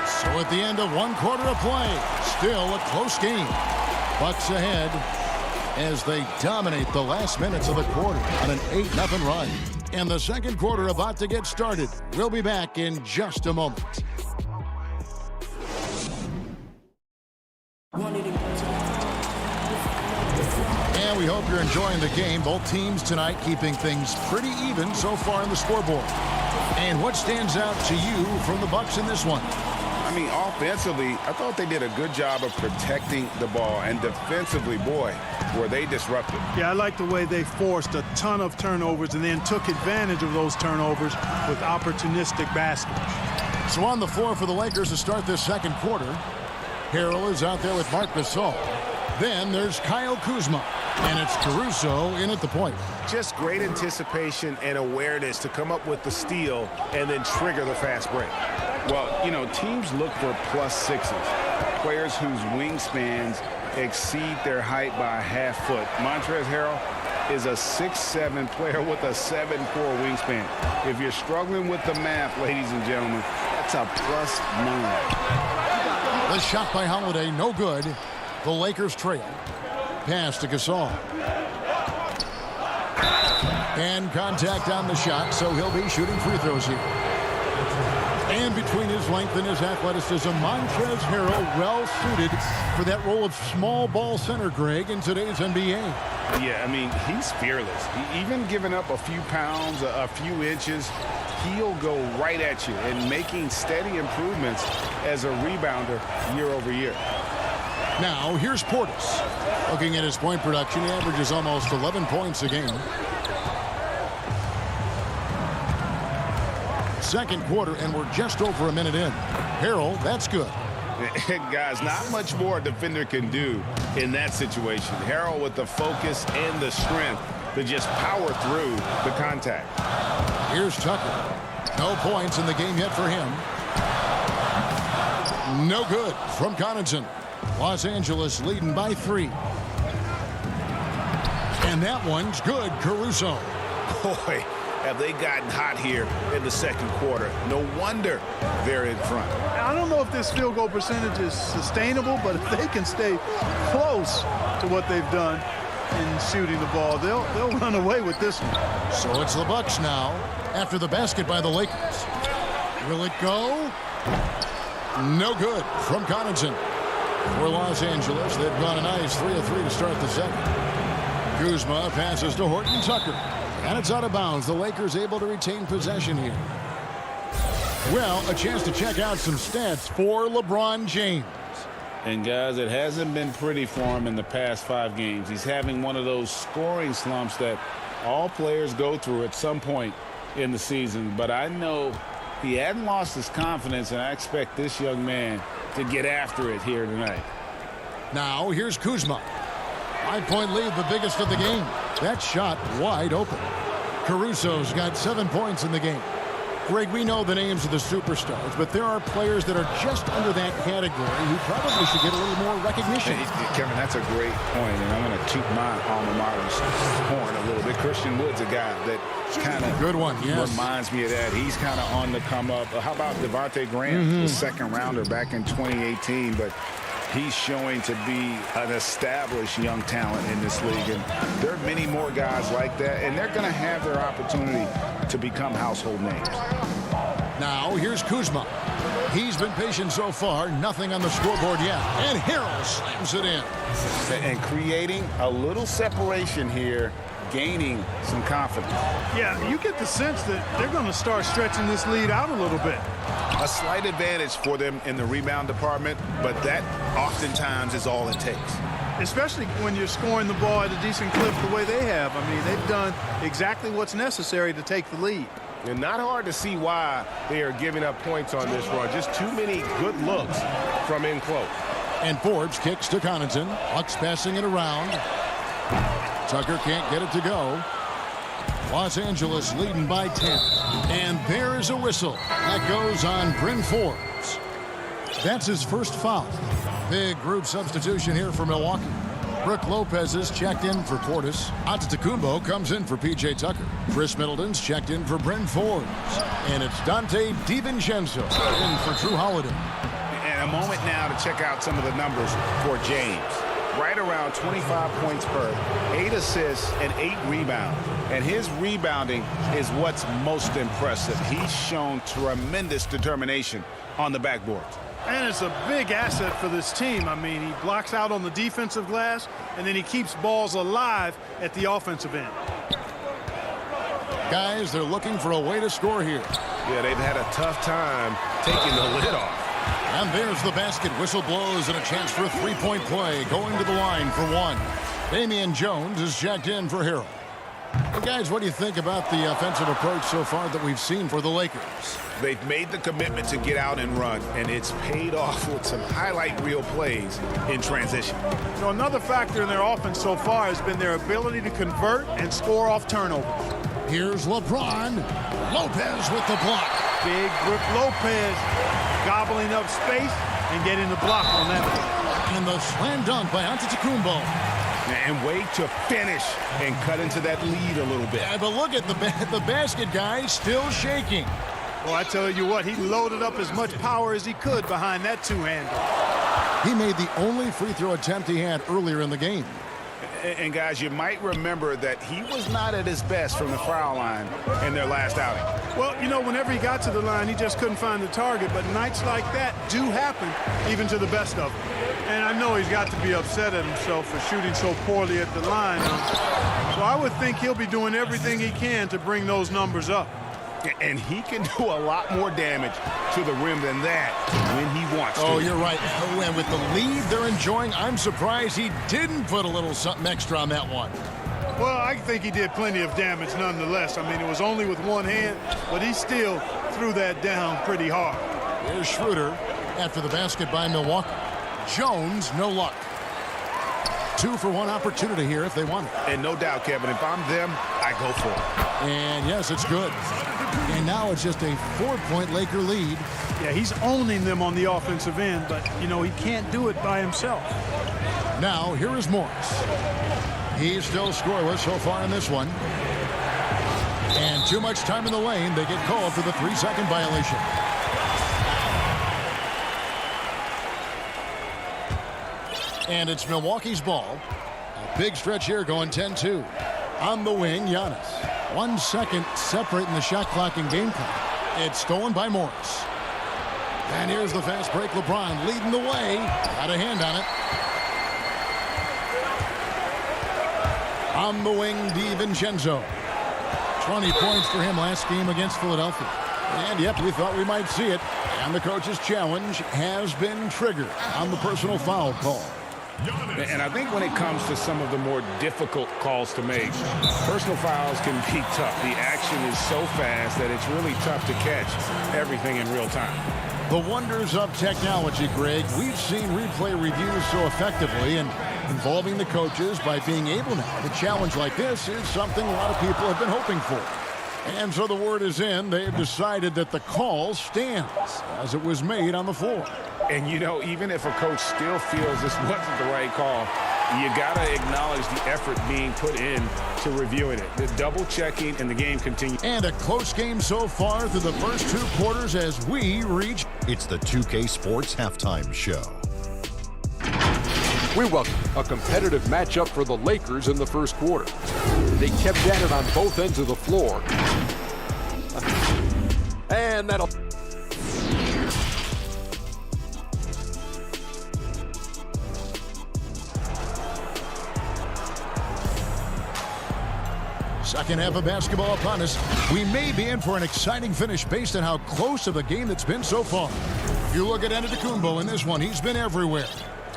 So at the end of 1 quarter of play, still a close game. Bucks ahead as they dominate the last minutes of the quarter on an 8-0 run. And the second quarter about to get started. We'll be back in just a moment. And we hope you're enjoying the game. Both teams tonight keeping things pretty even so far in the scoreboard. And what stands out to you from the Bucks in this one? I mean, offensively, I thought they did a good job of protecting the ball. And defensively, boy, were they disruptive. Yeah, I like the way they forced a ton of turnovers and then took advantage of those turnovers with opportunistic baskets. So on the floor for the Lakers to start this second quarter, Harrell is out there with Marc Gasol. Then there's Kyle Kuzma, and it's Caruso in at the point. Just great anticipation and awareness to come up with the steal and then trigger the fast break. Well, you know, teams look for +6s, players whose wingspans exceed their height by a half foot. Montrezl Harrell is a 6'7" player with a 7'4" wingspan. If you're struggling with the math, ladies and gentlemen, that's a +9. The shot by Holiday, no good. The Lakers trail. Pass to Gasol. And contact on the shot, so he'll be shooting free throws here. And between his length and his athleticism, Montrezl Harrell well-suited for that role of small ball center, Greg, in today's NBA. Yeah, I mean, he's fearless. Even giving up a few pounds, a few inches, he'll go right at you and making steady improvements as a rebounder year over year. Now, here's Portis. Looking at his point production, he averages almost 11 points a game. Second quarter, and we're just over a minute in. Harrell, that's good. Guys, not much more a defender can do in that situation. Harrell with the focus and the strength to just power through the contact. Here's Tucker. No points in the game yet for him. No good from Connaughton. Los Angeles leading by 3. And that one's good, Caruso. Boy, have they gotten hot here in the second quarter. No wonder they're in front. I don't know if this field goal percentage is sustainable, but if they can stay close to what they've done in shooting the ball, they'll run away with this one. So it's the Bucks now after the basket by the Lakers. Will it go? No good from Connaughton. For Los Angeles, they've gone a nice 3 of 3 to start the second. Kuzma passes to Horton Tucker. And it's out of bounds. The Lakers able to retain possession here. Well, a chance to check out some stats for LeBron James. And guys, it hasn't been pretty for him in the past 5 games. He's having one of those scoring slumps that all players go through at some point in the season. But I know he hadn't lost his confidence, and I expect this young man to get after it here tonight. Now, here's Kuzma. 5-point lead, the biggest of the game. That shot wide open. Caruso's got 7 points in the game. Greg, we know the names of the superstars, but there are players that are just under that category who probably should get a little more recognition. Kevin, that's a great point, and I'm going to toot my alma mater's horn a little bit. Christian Wood's a guy that kind of good one, yes. reminds me of that. He's kind of on the come up. How about Devontae Graham, the second rounder back in 2018, but he's showing to be an established young talent in this league. And there are many more guys like that, and they're going to have their opportunity to become household names. Now, here's Kuzma. He's been patient so far. Nothing on the scoreboard yet. And Harrell slams it in. And creating a little separation here, gaining some confidence. Yeah, you get the sense that they're going to start stretching this lead out a little bit. A slight advantage for them in the rebound department, but that oftentimes is all it takes. Especially when you're scoring the ball at a decent clip the way they have. I mean, they've done exactly what's necessary to take the lead. And not hard to see why they are giving up points on this run. Just too many good looks from in close. And Forbes kicks to Connaughton. Bucks passing it around. Tucker can't get it to go. Los Angeles leading by 10. And there's a whistle. That goes on Bryn Forbes. That's his first foul. Big group substitution here for Milwaukee. Brook Lopez is checked in for Portis. Antetokounmpo comes in for P.J. Tucker. Chris Middleton's checked in for Bryn Forbes. And it's Dante DiVincenzo in for Drew Holiday. And a moment now to check out some of the numbers for James. Right around 25 points per, 8 assists, and 8 rebounds. And his rebounding is what's most impressive. He's shown tremendous determination on the backboard. And it's a big asset for this team. I mean, he blocks out on the defensive glass, and then he keeps balls alive at the offensive end. Guys, they're looking for a way to score here. Yeah, they've had a tough time taking the lid off. And there's the basket. Whistle blows and a chance for a three-point play. Going to the line for one. Damian Jones is checked in for Harrell. Well, guys, what do you think about the offensive approach so far that we've seen for the Lakers? They've made the commitment to get out and run, and it's paid off with some highlight reel plays in transition. So another factor in their offense so far has been their ability to convert and score off turnovers. Here's LeBron. Lopez with the block. Big Brook Lopez gobbling up space and getting the block on that. And the slam dunk by Antetokounmpo. And wait to finish and cut into that lead a little bit. Yeah, but look at the basket guy still shaking. Well, I tell you what, he loaded up as much power as he could behind that two-hander. He made the only free throw attempt he had earlier in the game. And guys, you might remember that he was not at his best from the foul line in their last outing. Well, you know, whenever he got to the line, he just couldn't find the target. But nights like that do happen, even to the best of them. And I know he's got to be upset at himself for shooting so poorly at the line. So I would think he'll be doing everything he can to bring those numbers up. And he can do a lot more damage to the rim than that when he wants to. Oh, you're right. And with the lead they're enjoying, I'm surprised he didn't put a little something extra on that one. Well, I think he did plenty of damage nonetheless. I mean, it was only with one hand, but he still threw that down pretty hard. Here's Schroeder after the basket by Milwaukee. Jones, no luck. 2 for 1 opportunity here if they want it. And no doubt, Kevin, if I'm them, I go for it. And yes, it's good. And now it's just a 4-point Laker lead. Yeah, he's owning them on the offensive end, but, you know, he can't do it by himself. Now, here is Morris. He's still scoreless so far in this one. And too much time in the lane. They get called for the 3-second violation. And it's Milwaukee's ball. A big stretch here going 10-2. On the wing, Giannis. 1 second separating the shot clock and game clock. It's stolen by Morris. And here's the fast break. LeBron leading the way. Got a hand on it. On the wing, DiVincenzo. 20 points for him last game against Philadelphia. And yep, we thought we might see it. And the coach's challenge has been triggered on the personal foul call. And I think when it comes to some of the more difficult calls to make, personal fouls can be tough. The action is so fast that it's really tough to catch everything in real time. The wonders of technology, Greg. We've seen replay reviews so effectively, and involving the coaches by being able now to challenge like this is something a lot of people have been hoping for. And so the word is in. They've decided that the call stands as it was made on the floor. And, you know, even if a coach still feels this wasn't the right call, you got to acknowledge the effort being put in to reviewing it. The double checking and the game continues. And a close game so far through the first 2 quarters as we reach. It's the 2K Sports Halftime Show. We welcome a competitive matchup for the Lakers in the first quarter. They kept at it on both ends of the floor. And that'll... Second half of basketball upon us. We may be in for an exciting finish based on how close of a game it's been so far. If you look at Antetokounmpo in this one, he's been everywhere.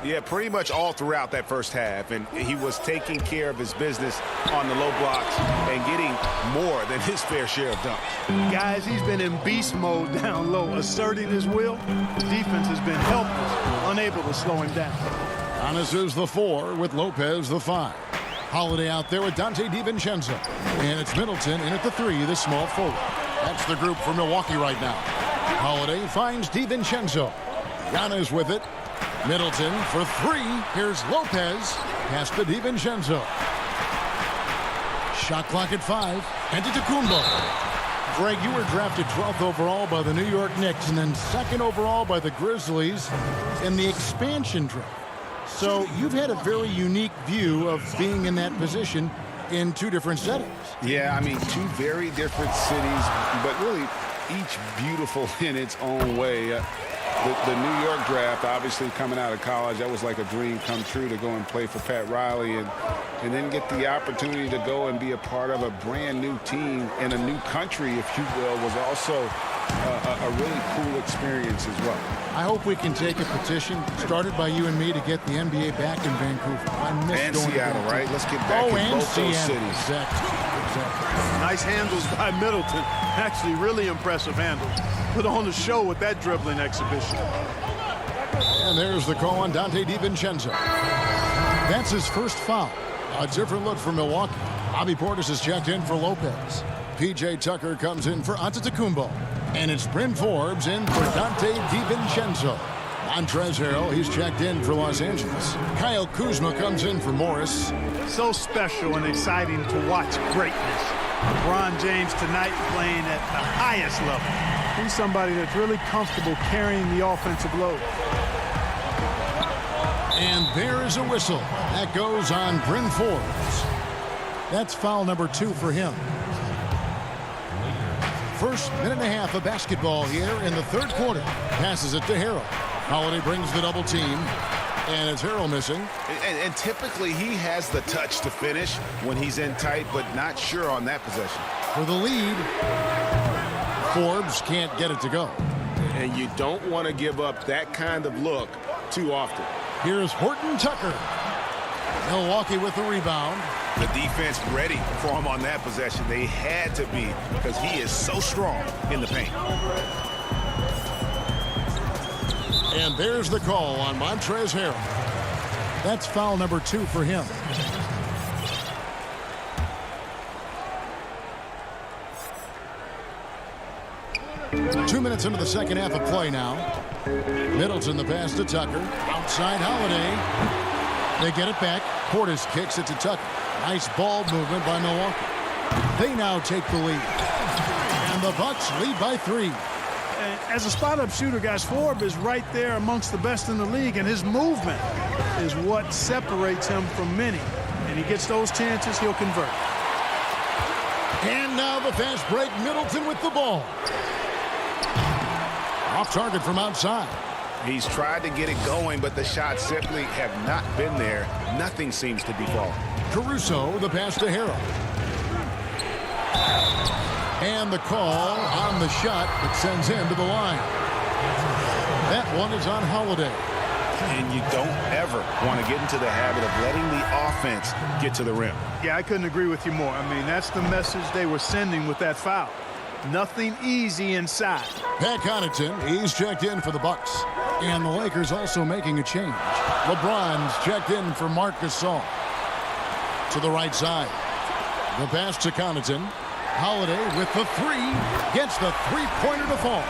Yeah, pretty much all throughout that first half, and he was taking care of his business on the low blocks and getting more than his fair share of dunks. Guys, he's been in beast mode down low, asserting his will. The defense has been helpless, unable to slow him down. Giannis is the 4 with Lopez the 5. Holiday out there with Dante DiVincenzo. And it's Middleton in at the 3, the small forward. That's the group for Milwaukee right now. Holiday finds DiVincenzo. Giannis with it. Middleton for 3. Here's Lopez. Pass to DiVincenzo. Shot clock at 5. Antetokounmpo. Greg, you were drafted 12th overall by the New York Knicks and then 2nd overall by the Grizzlies in the expansion draft. So you've had a very unique view of being in that position in 2 different settings. Yeah, I mean, 2 very different cities, but really each beautiful in its own way. The New York draft, obviously coming out of college, that was like a dream come true to go and play for Pat Riley and then get the opportunity to go and be a part of a brand new team in a new country, if you will, was also a really cool experience as well. I hope we can take a petition started by you and me to get the NBA back in Vancouver. I miss and going Seattle, to right? Let's get back in both Seattle. those cities. Exactly. Nice handles by Middleton. Actually, really impressive handles. Put on the show with that dribbling exhibition. And there's the call on Dante DiVincenzo. That's his first foul. A different look for Milwaukee. Bobby Portis is checked in for Lopez. P.J. Tucker comes in for Antetokounmpo. And it's Bryn Forbes in for Dante DiVincenzo. Montrezl Harrell, he's checked in for Los Angeles. Kyle Kuzma comes in for Morris. So special and exciting to watch greatness. LeBron James tonight playing at the highest level. He's somebody that's really comfortable carrying the offensive load. And there is a whistle. That goes on Bryn Forbes. That's foul number 2 for him. First minute and a half of basketball here in the third quarter. Passes it to Harrell. Holiday brings the double team. And it's Harrell missing. And typically he has the touch to finish when he's in tight, but not sure on that possession. For the lead, Forbes can't get it to go. And you don't want to give up that kind of look too often. Here's Horton Tucker. Milwaukee with the rebound. The defense ready for him on that possession. They had to be because he is so strong in the paint. And there's the call on Montrezl Harrell. That's foul number 2 for him. Two minutes into the second half of play now. Middleton the pass to Tucker. Outside Holiday. They get it back. Portis kicks it to Tucker. Nice ball movement by Milwaukee. They now take the lead. And the Bucks lead by 3. As a spot-up shooter, guys, Forbes is right there amongst the best in the league, and his movement is what separates him from many. And he gets those chances, he'll convert. And now the fast break. Middleton with the ball. Off target from outside. He's tried to get it going, but the shots simply have not been there. Nothing seems to be falling. Caruso, the pass to Harrell. And the call on the shot that sends him to the line. That one is on Holiday. And you don't ever want to get into the habit of letting the offense get to the rim. Yeah, I couldn't agree with you more. I mean, that's the message they were sending with that foul. Nothing easy inside. Pat Connaughton, he's checked in for the Bucks. And the Lakers also making a change. LeBron's checked in for Marc Gasol. To the right side. The pass to Connaughton. Holiday with the three. Gets the three-pointer to fall.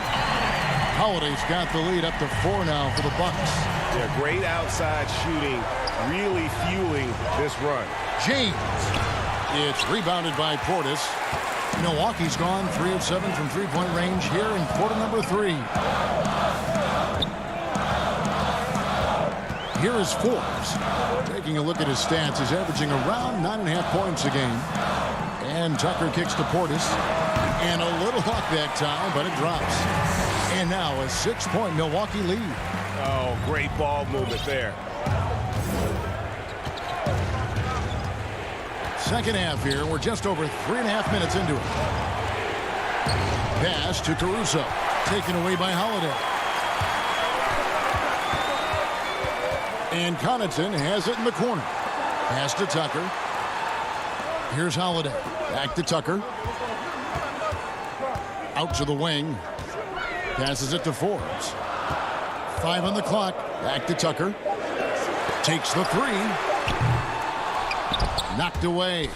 Holiday's got the lead up to 4 now for the Bucks. Yeah, great outside shooting, really fueling this run. James. It's rebounded by Portis. Milwaukee's gone 3 of 7 from three-point range here in quarter number 3. Here is Forbes. Taking a look at his stats, he's averaging around 9.5 points a game. And Tucker kicks to Portis. And a little luck that time, but it drops. And now a 6-point Milwaukee lead. Oh, great ball movement there. Second half here. We're just over 3.5 minutes into it. Pass to Caruso. Taken away by Holiday. And Connaughton has it in the corner. Pass to Tucker. Here's Holiday. Back to Tucker. Out to the wing. Passes it to Forbes. 5 on the clock. Back to Tucker. Takes the three. Knocked away.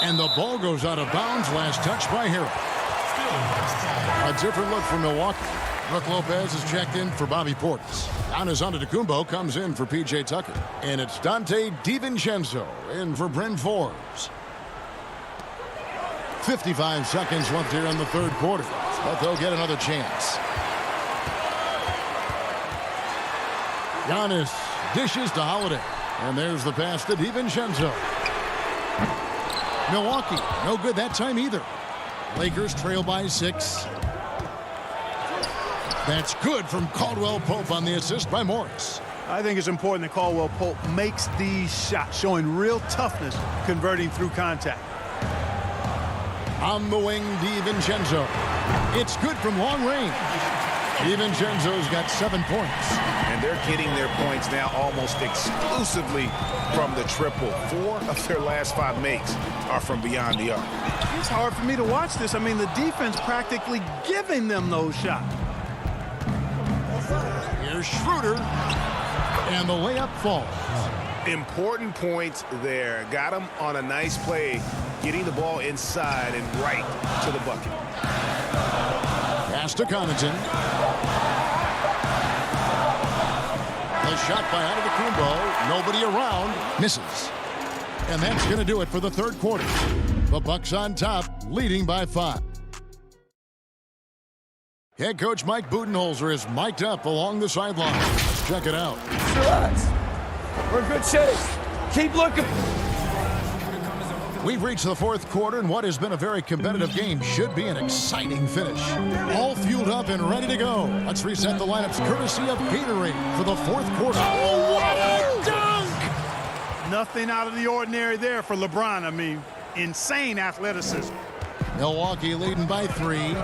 And the ball goes out of bounds. Last touch by Harrell. A different look for Milwaukee. Brook Lopez is checked in for Bobby Portis. Giannis Antetokounmpo comes in for P.J. Tucker. And it's Dante DiVincenzo in for Bryn Forbes. 55 seconds left here in the third quarter. But they'll get another chance. Giannis dishes to Holiday. And there's the pass to DiVincenzo. Milwaukee, no good that time either. Lakers trail by 6. That's good from Caldwell Pope on the assist by Morris. I think it's important that Caldwell Pope makes these shots, showing real toughness, converting through contact. On the wing, DiVincenzo. It's good from long range. DiVincenzo's got 7 points. And they're getting their points now almost exclusively from the triple. 4 of their last 5 makes are from beyond the arc. It's hard for me to watch this. I mean, the defense practically giving them those shots. Here's Schroeder. And the layup falls. Important points there. Got him on a nice play, getting the ball inside and right to the bucket. Pass to Connaughton. The shot by Antetokounmpo. Nobody around. Misses. And that's going to do it for the third quarter. The Bucks on top, leading by 5. Head coach Mike Budenholzer is mic'd up along the sideline. Let's check it out. Relax. We're in good shape. Keep looking. We've reached the fourth quarter, and what has been a very competitive game should be an exciting finish. All fueled up and ready to go. Let's reset the lineups courtesy of Gatorade for the fourth quarter. Oh, what a dunk! Nothing out of the ordinary there for LeBron. I mean, insane athleticism. Milwaukee leading by 3.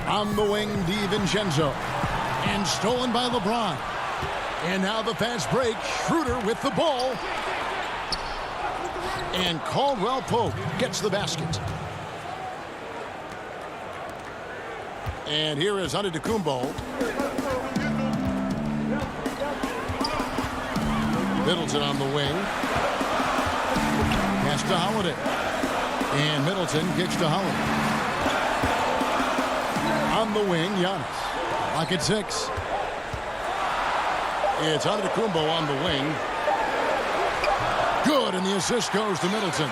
On the wing, DiVincenzo. And stolen by LeBron. And now the fast break. Schroeder with the ball. And Caldwell Pope gets the basket. And here is Antetokounmpo. Middleton on the wing. Pass to Holiday. And Middleton kicks to Holiday. On the wing, Giannis. Lock at 6. It's Antetokounmpo on the wing. Good, and the assist goes to Middleton.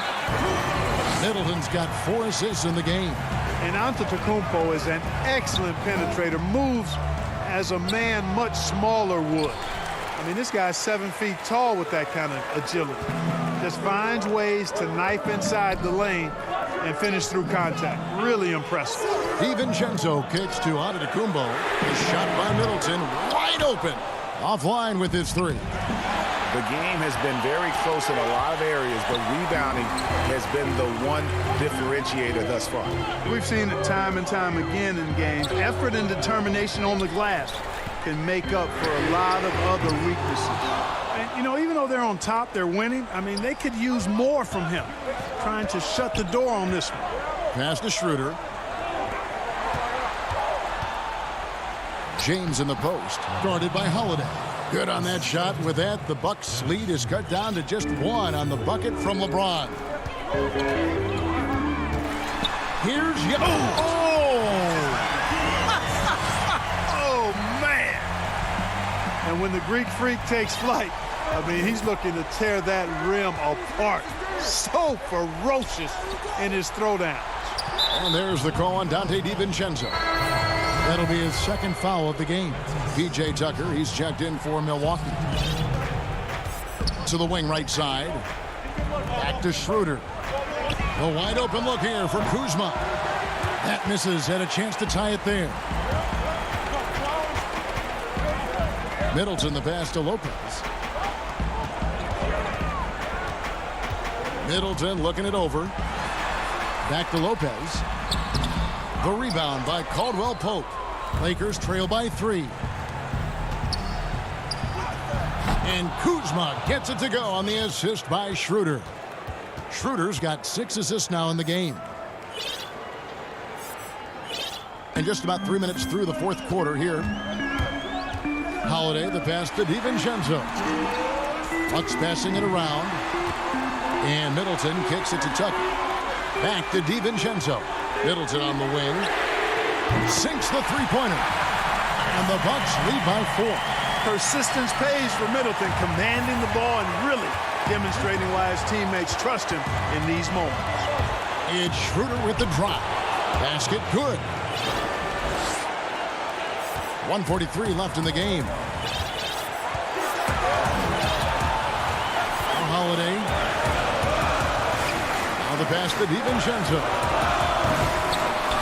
Middleton's got 4 assists in the game. And Antetokounmpo is an excellent penetrator. Moves as a man much smaller would. I mean, this guy's 7 feet tall with that kind of agility. Just finds ways to knife inside the lane and finish through contact. Really impressive. DiVincenzo kicks to Antetokounmpo. A shot by Middleton, wide open. Offline with his 3. The game has been very close in a lot of areas, but rebounding has been the one differentiator thus far. We've seen it time and time again in games. Effort and determination on the glass can make up for a lot of other weaknesses. And, you know, even though they're on top, they're winning. I mean, they could use more from him. Trying to shut the door on this one. Pass to Schroeder. James in the post, guarded by Holiday. Good on that shot. With that, the Bucks' lead is cut down to just 1 on the bucket from LeBron. Here's oh! Oh, man. And when the Greek Freak takes flight, I mean, he's looking to tear that rim apart. So ferocious in his throwdowns. And there's the call on Dante DiVincenzo. That'll be his second foul of the game. P.J. Tucker, he's checked in for Milwaukee. To the wing right side. Back to Schroeder. A wide open look here for Kuzma. That misses. Had a chance to tie it there. Middleton the pass to Lopez. Middleton looking it over. Back to Lopez. The rebound by Caldwell Pope. Lakers trail by 3. And Kuzma gets it to go on the assist by Schroeder. Schroeder's got 6 assists now in the game. And just about 3 minutes through the fourth quarter here. Holiday the pass to DiVincenzo. Bucks passing it around. And Middleton kicks it to Tucker. Back to DiVincenzo. Middleton on the wing. Sinks the three-pointer. And the Bucks lead by 4. Persistence pays for Middleton, commanding the ball and really demonstrating why his teammates trust him in these moments. It's Schroeder with the drop. Basket good. 1:43 left in the game. Holiday. Now the pass to DiVincenzo.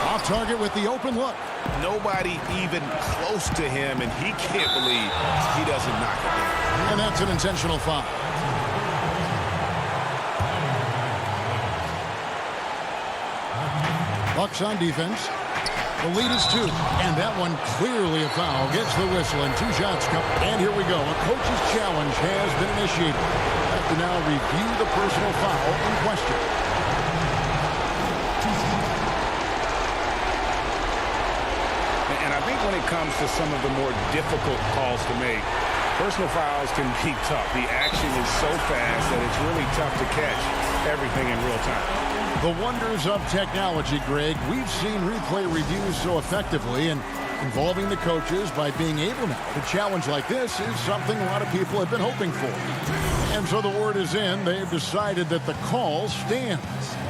Off target with the open look. Nobody even close to him, and he can't believe he doesn't knock it down. And that's an intentional foul. Bucks on defense. The lead is 2, and that one clearly a foul. Gets the whistle, and 2 shots come. And here we go. A coach's challenge has been initiated. Have to now review the personal foul in question. And I think when it comes to some of the more difficult calls to make, personal fouls can be tough. The action is so fast that it's really tough to catch everything in real time. The wonders of technology, Greg. We've seen replay reviews so effectively, and involving the coaches by being able now to challenge like this is something a lot of people have been hoping for. And so the word is in. They've decided that the call stands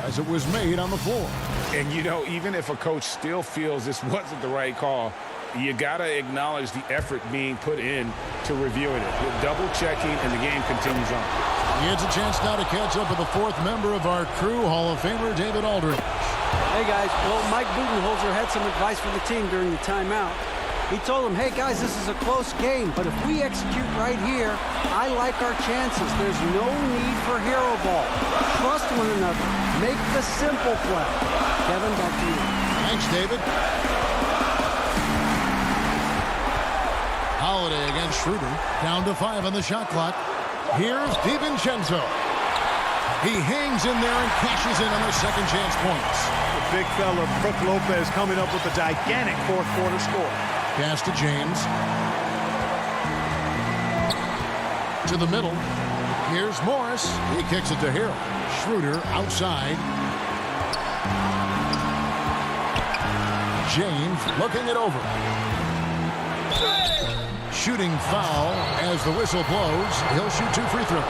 as it was made on the floor. And, you know, even if a coach still feels this wasn't the right call, you got to acknowledge the effort being put in to reviewing it. Double checking, and the game continues on. He has a chance now to catch up with the 4th member of our crew, Hall of Famer David Aldridge. Hey, guys. Well, Mike Budenholzer had some advice for the team during the timeout. He told them, hey, guys, this is a close game, but if we execute right here, I like our chances. There's no need for hero ball. Trust one another. Make the simple play. Kevin, back to you. Thanks, David. Holiday against Schroeder. Down to 5 on the shot clock. Here's DiVincenzo. He hangs in there and cashes in on their second chance points. The big fella, Brook Lopez, coming up with a gigantic fourth quarter score. Pass to James. To the middle. Here's Morris. He kicks it to Harrell. Schroeder outside. James looking it over. Shooting foul as the whistle blows. He'll shoot 2 free throws.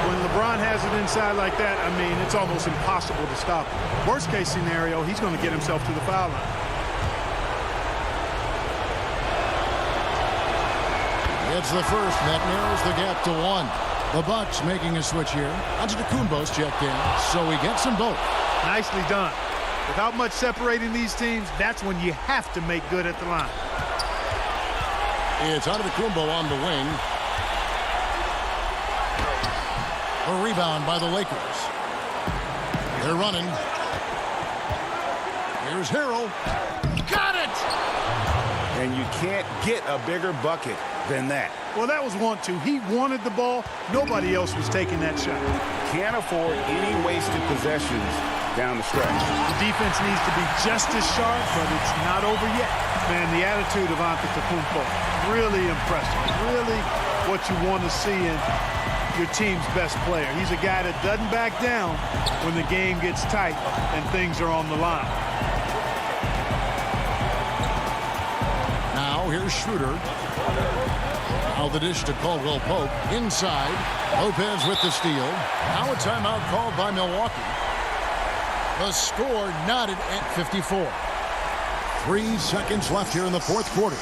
When LeBron has it inside like that, I mean, it's almost impossible to stop him. Worst case scenario, he's going to get himself to the foul line. It's the first. That narrows the gap to 1. The Bucks making a switch here. Antetokounmpo's checked in, so he gets them both. Nicely done. Without much separating these teams, that's when you have to make good at the line. It's Antetokounmpo on the wing. A rebound by the Lakers. They're running. Here's Harrell. Got it! And you can't get a bigger bucket than that. Well, that was 1-2. He wanted the ball. Nobody else was taking that shot. Can't afford any wasted possessions down the stretch. The defense needs to be just as sharp, but it's not over yet. Man, the attitude of Antetokounmpo, really impressive. Really what you want to see in your team's best player. He's a guy that doesn't back down when the game gets tight and things are on the line. Now here's Schroeder. Now the dish to Caldwell Pope. Inside. Lopez with the steal. Now a timeout called by Milwaukee. The score knotted at 54. 3 seconds left here in the fourth quarter.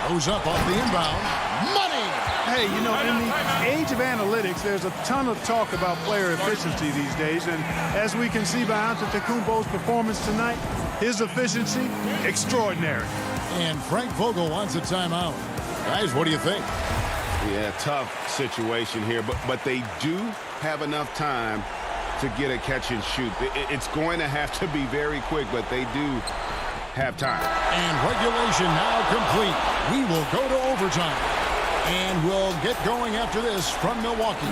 Goes up off the inbound. Money! Hey, you know, in the age of analytics, there's a ton of talk about player efficiency these days. And as we can see by Antetokounmpo's performance tonight, his efficiency, extraordinary. And Frank Vogel wants a timeout. Guys, what do you think? Yeah, tough situation here, but they do have enough time to get a catch and shoot. It's going to have to be very quick, but they do have time. And regulation now complete. We will go to overtime. And we'll get going after this from Milwaukee.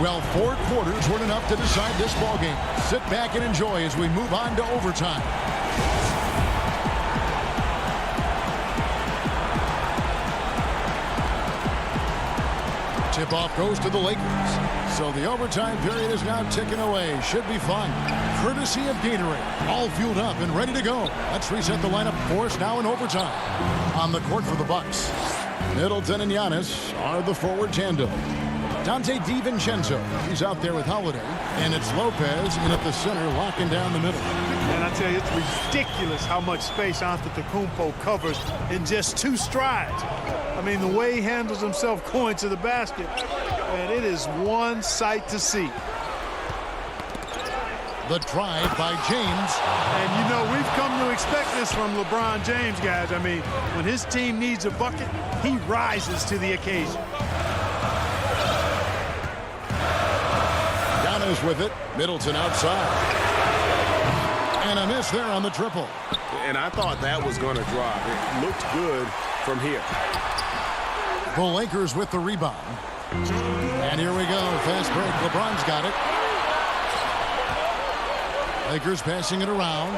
Well, 4 quarters weren't enough to decide this ballgame. Sit back and enjoy as we move on to overtime. Tip-off goes to the Lakers. So the overtime period is now ticking away. Should be fun. Courtesy of Gatorade. All fueled up and ready to go. Let's reset the lineup for us now in overtime. On the court for the Bucks, Middleton and Giannis are the forward tandem. Dante DiVincenzo, he's out there with Holiday. And it's Lopez in at the center, locking down the middle. And I tell you, it's ridiculous how much space Antetokounmpo covers in just 2 strides. I mean, the way he handles himself going to the basket, and it is one sight to see. The drive by James. And, you know, we've come to expect this from LeBron James, guys. I mean, when his team needs a bucket, he rises to the occasion. Giannis with it. Middleton outside. And a miss there on the triple. And I thought that was going to drop. It looked good from here. The Lakers with the rebound. And here we go. Fast break. LeBron's got it. Lakers passing it around.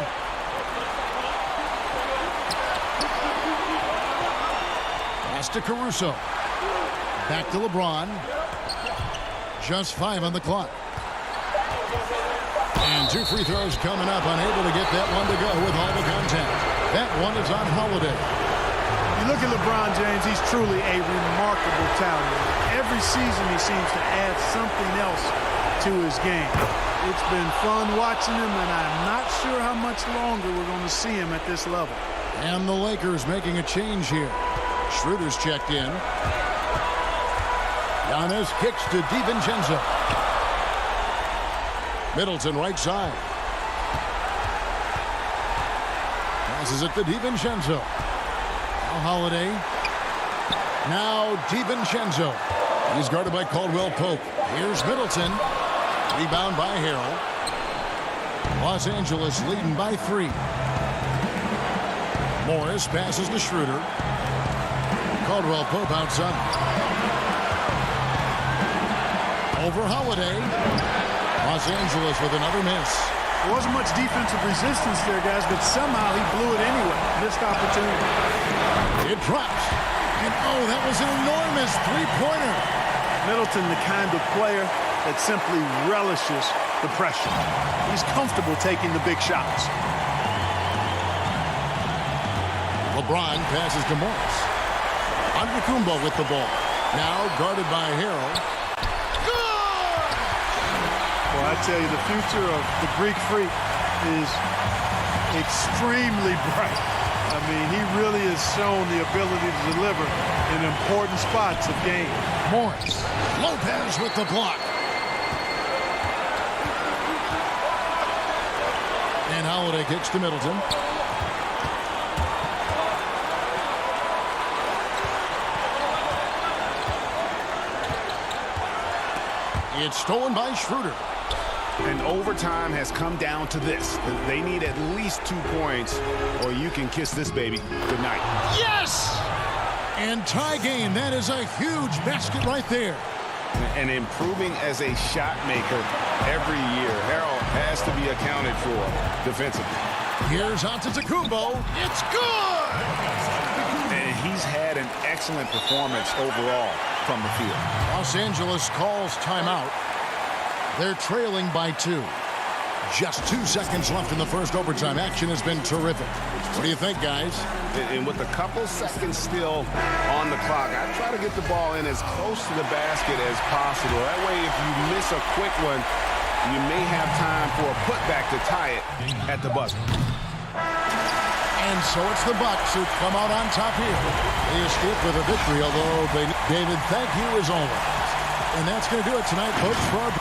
Pass to Caruso. Back to LeBron. Just 5 on the clock. And 2 free throws coming up. Unable to get that one to go with all the contact. That one is on Holiday. You look at LeBron James, he's truly a remarkable talent. Every season he seems to add something else to his game. It's been fun watching him, and I'm not sure how much longer we're going to see him at this level. And the Lakers making a change here. Schroeder's checked in. Giannis kicks to DiVincenzo. Middleton right side. Passes it to DiVincenzo. Now Holiday. Now DiVincenzo. He's guarded by Caldwell Pope. Here's Middleton. Rebound by Harrell. Los Angeles leading by 3. Morris passes to Schroeder. Caldwell Pope outside. Over Holiday. Los Angeles with another miss. There wasn't much defensive resistance there, guys, but somehow he blew it anyway. Missed opportunity. It drops. And oh, that was an enormous three-pointer. Middleton, the kind of player that simply relishes the pressure. He's comfortable taking the big shots. LeBron passes to Morris. Antetokounmpo with the ball. Now guarded by Harrell. Well, I tell you, the future of the Greek Freak is extremely bright. I mean, he really has shown the ability to deliver in important spots of game. Morris. Lopez with the block. And And Holiday kicks to Middleton. It's stolen by Schroeder. And overtime has come down to this. They need at least 2 points, or you can kiss this baby goodnight. Yes! And tie game. That is a huge basket right there. And improving as a shot maker every year. Harold has to be accounted for defensively. Here's Antetokounmpo. It's good! And he's had an excellent performance overall from the field. Los Angeles calls timeout. They're trailing by 2. Just 2 seconds left in the first overtime. Action has been terrific. What do you think, guys? And with a couple seconds still on the clock, I try to get the ball in as close to the basket as possible. That way, if you miss a quick one, you may have time for a putback to tie it at the buzzer. And so it's the Bucks who come out on top here. They escape with a victory, although David, thank you as always. And that's going to do it tonight, folks, for our...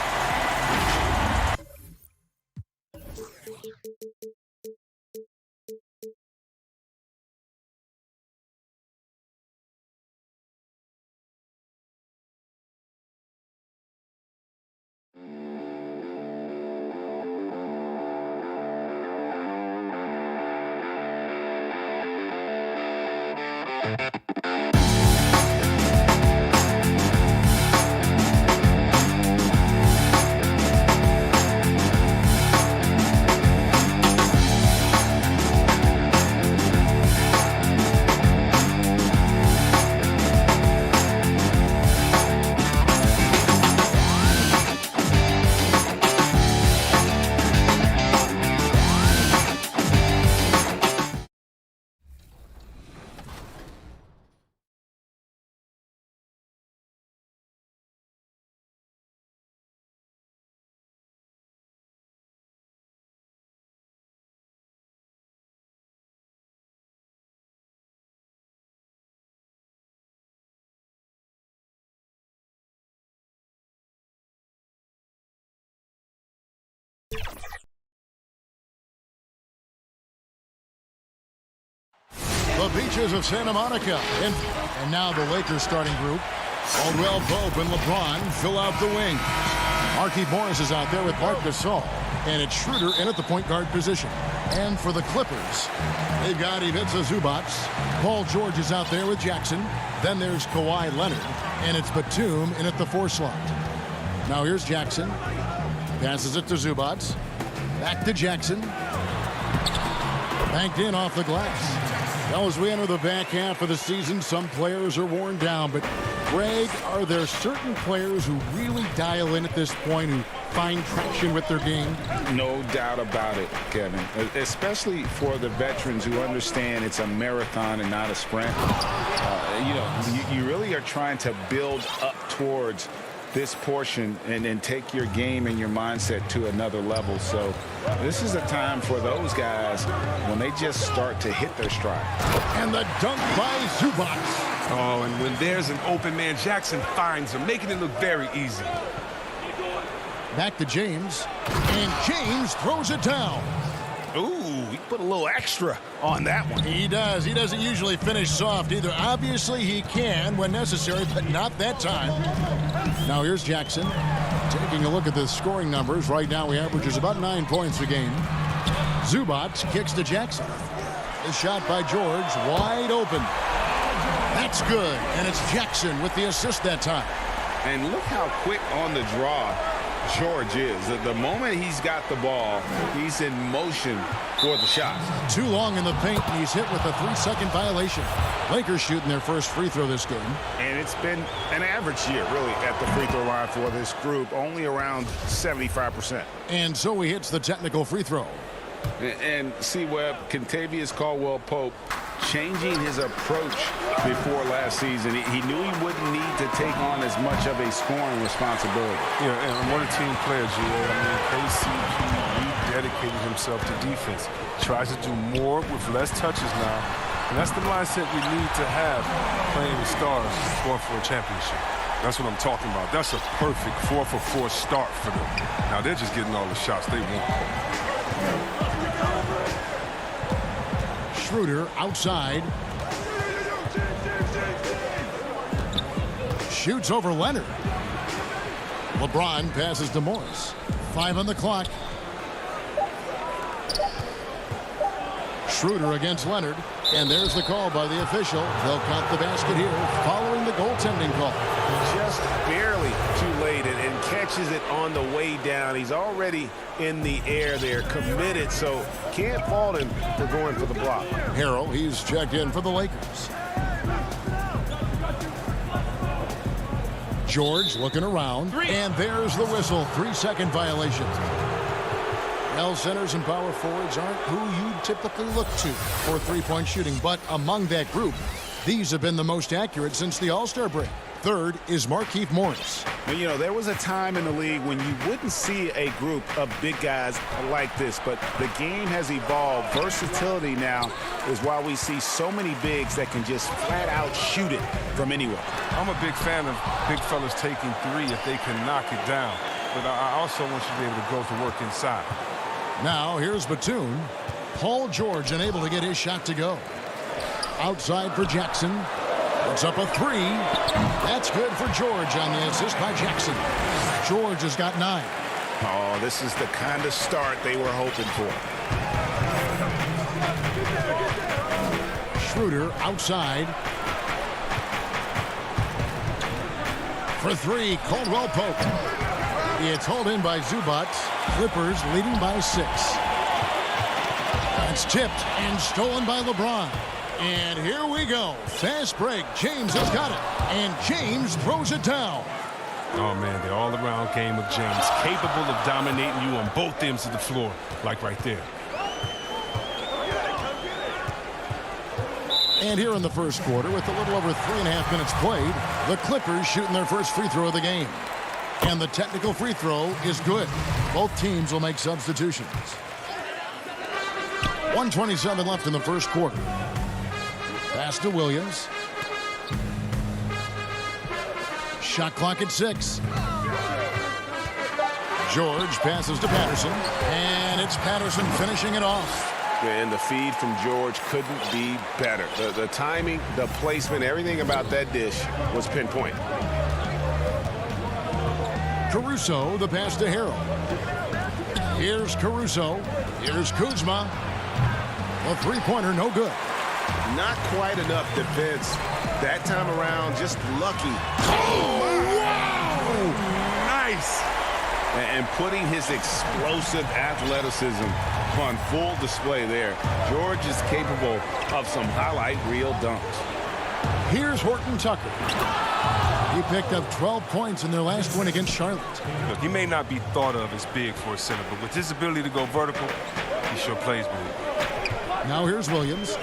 The beaches of Santa Monica. And now the Lakers starting group. Caldwell Pope and LeBron fill out the wings. Markieff Morris is out there with Marc Gasol. And it's Schroeder in at the point guard position. And for the Clippers, they've got Ivica Zubac. Paul George is out there with Jackson. Then there's Kawhi Leonard. And it's Batum in at the 4 slot. Now here's Jackson. Passes it to Zubac. Back to Jackson. Banked in off the glass. Now as we enter the back half of the season, some players are worn down. But, Greg, are there certain players who really dial in at this point, who find traction with their game? No doubt about it, Kevin. Especially for the veterans who understand it's a marathon and not a sprint. You really are trying to build up towards this portion and take your game and your mindset to another level. So this is a time for those guys when they just start to hit their stride. And the dunk by Zubac. Oh, and when there's an open man, Jackson finds him, making it look very easy. Back to James. And James throws it down. Ooh, he put a little extra on that one. He does. He doesn't usually finish soft either. Obviously, he can when necessary, but not that time. Now here's Jackson. Taking a look at the scoring numbers. Right now, he averages about 9 points a game. Zubac kicks to Jackson. The shot by George, wide open. That's good, and it's Jackson with the assist that time. And look how quick on the draw George is. The moment he's got the ball, he's in motion for the shot. Too long in the paint, and he's hit with a 3-second violation. Lakers shooting their first free throw this game. And it's been an average year, really, at the free throw line for this group, only around 75%. And so he hits the technical free throw. And see, Webb, Kentavious Caldwell-Pope changing his approach before last season. He knew he wouldn't need to take on as much of a scoring responsibility. Yeah, and what a team player, G.A. I mean, KCP rededicated himself to defense. Tries to do more with less touches now. And that's the mindset we need to have playing the Stars going for a championship. That's what I'm talking about. That's a perfect 4-for-4 start for them. Now they're just getting all the shots they want. Schroeder outside. Shoots over Leonard. LeBron passes to Morris. 5 on the clock. Schroeder against Leonard. And there's the call by the official. They'll count the basket here following the goaltending call. Just barely too late and catches it on the way down. He's already in the air there, committed, so can't fault him for going for the block. Harrell, he's checked in for the Lakers. George looking around, and there's the whistle. 3-second violation. Well, centers and power forwards aren't who you typically look to for three-point shooting, but among that group, these have been the most accurate since the All-Star break. Third is Markieff Morris. Well, you know, there was a time in the league when you wouldn't see a group of big guys like this, but the game has evolved. Versatility now is why we see so many bigs that can just flat out shoot it from anywhere. I'm a big fan of big fellas taking three if they can knock it down. But I also want you to be able to go to work inside. Now here's Batum. Paul George unable to get his shot to go. Outside for Jackson. Puts up a 3. That's good for George on the assist by Jackson. George has got 9. Oh, this is the kind of start they were hoping for. Schroeder outside. For 3, Caldwell Pope. It's hauled in by Zubac. Clippers leading by 6. It's tipped and stolen by LeBron. And here we go. Fast break. James has got it. And James throws it down. Oh, man, the all-around game of James. Capable of dominating you on both ends of the floor, like right there. And here in the first quarter, with a little over 3.5 minutes played, the Clippers shooting their first free throw of the game. And the technical free throw is good. Both teams will make substitutions. 1:27 left in the first quarter. Pass to Williams. Shot clock at 6. George passes to Patterson. And it's Patterson finishing it off. And the feed from George couldn't be better. The timing, the placement, everything about that dish was pinpoint. Caruso, the pass to Harrell. Here's Caruso. Here's Kuzma. A three-pointer, no good. Not quite enough defense that time around, just lucky. Oh, wow! Nice! And putting his explosive athleticism on full display there. George is capable of some highlight reel dunks. Here's Horton Tucker. He picked up 12 points in their last win against Charlotte. Look, he may not be thought of as big for a center, but with his ability to go vertical, he sure plays big. Now here's Williams.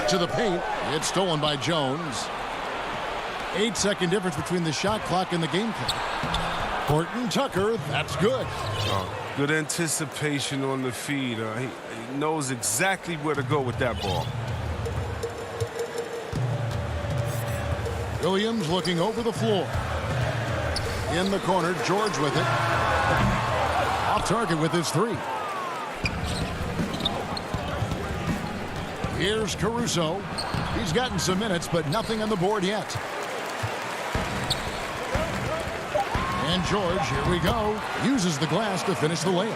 To the paint. It's stolen by Jones. 8-second difference between the shot clock and the game clock. Horton Tucker, that's good. Good anticipation on the feed. He knows exactly where to go with that ball. Williams looking over the floor. In the corner, George with it. Off target with his 3. Here's Caruso. He's gotten some minutes, but nothing on the board yet. And George, here we go, uses the glass to finish the layup.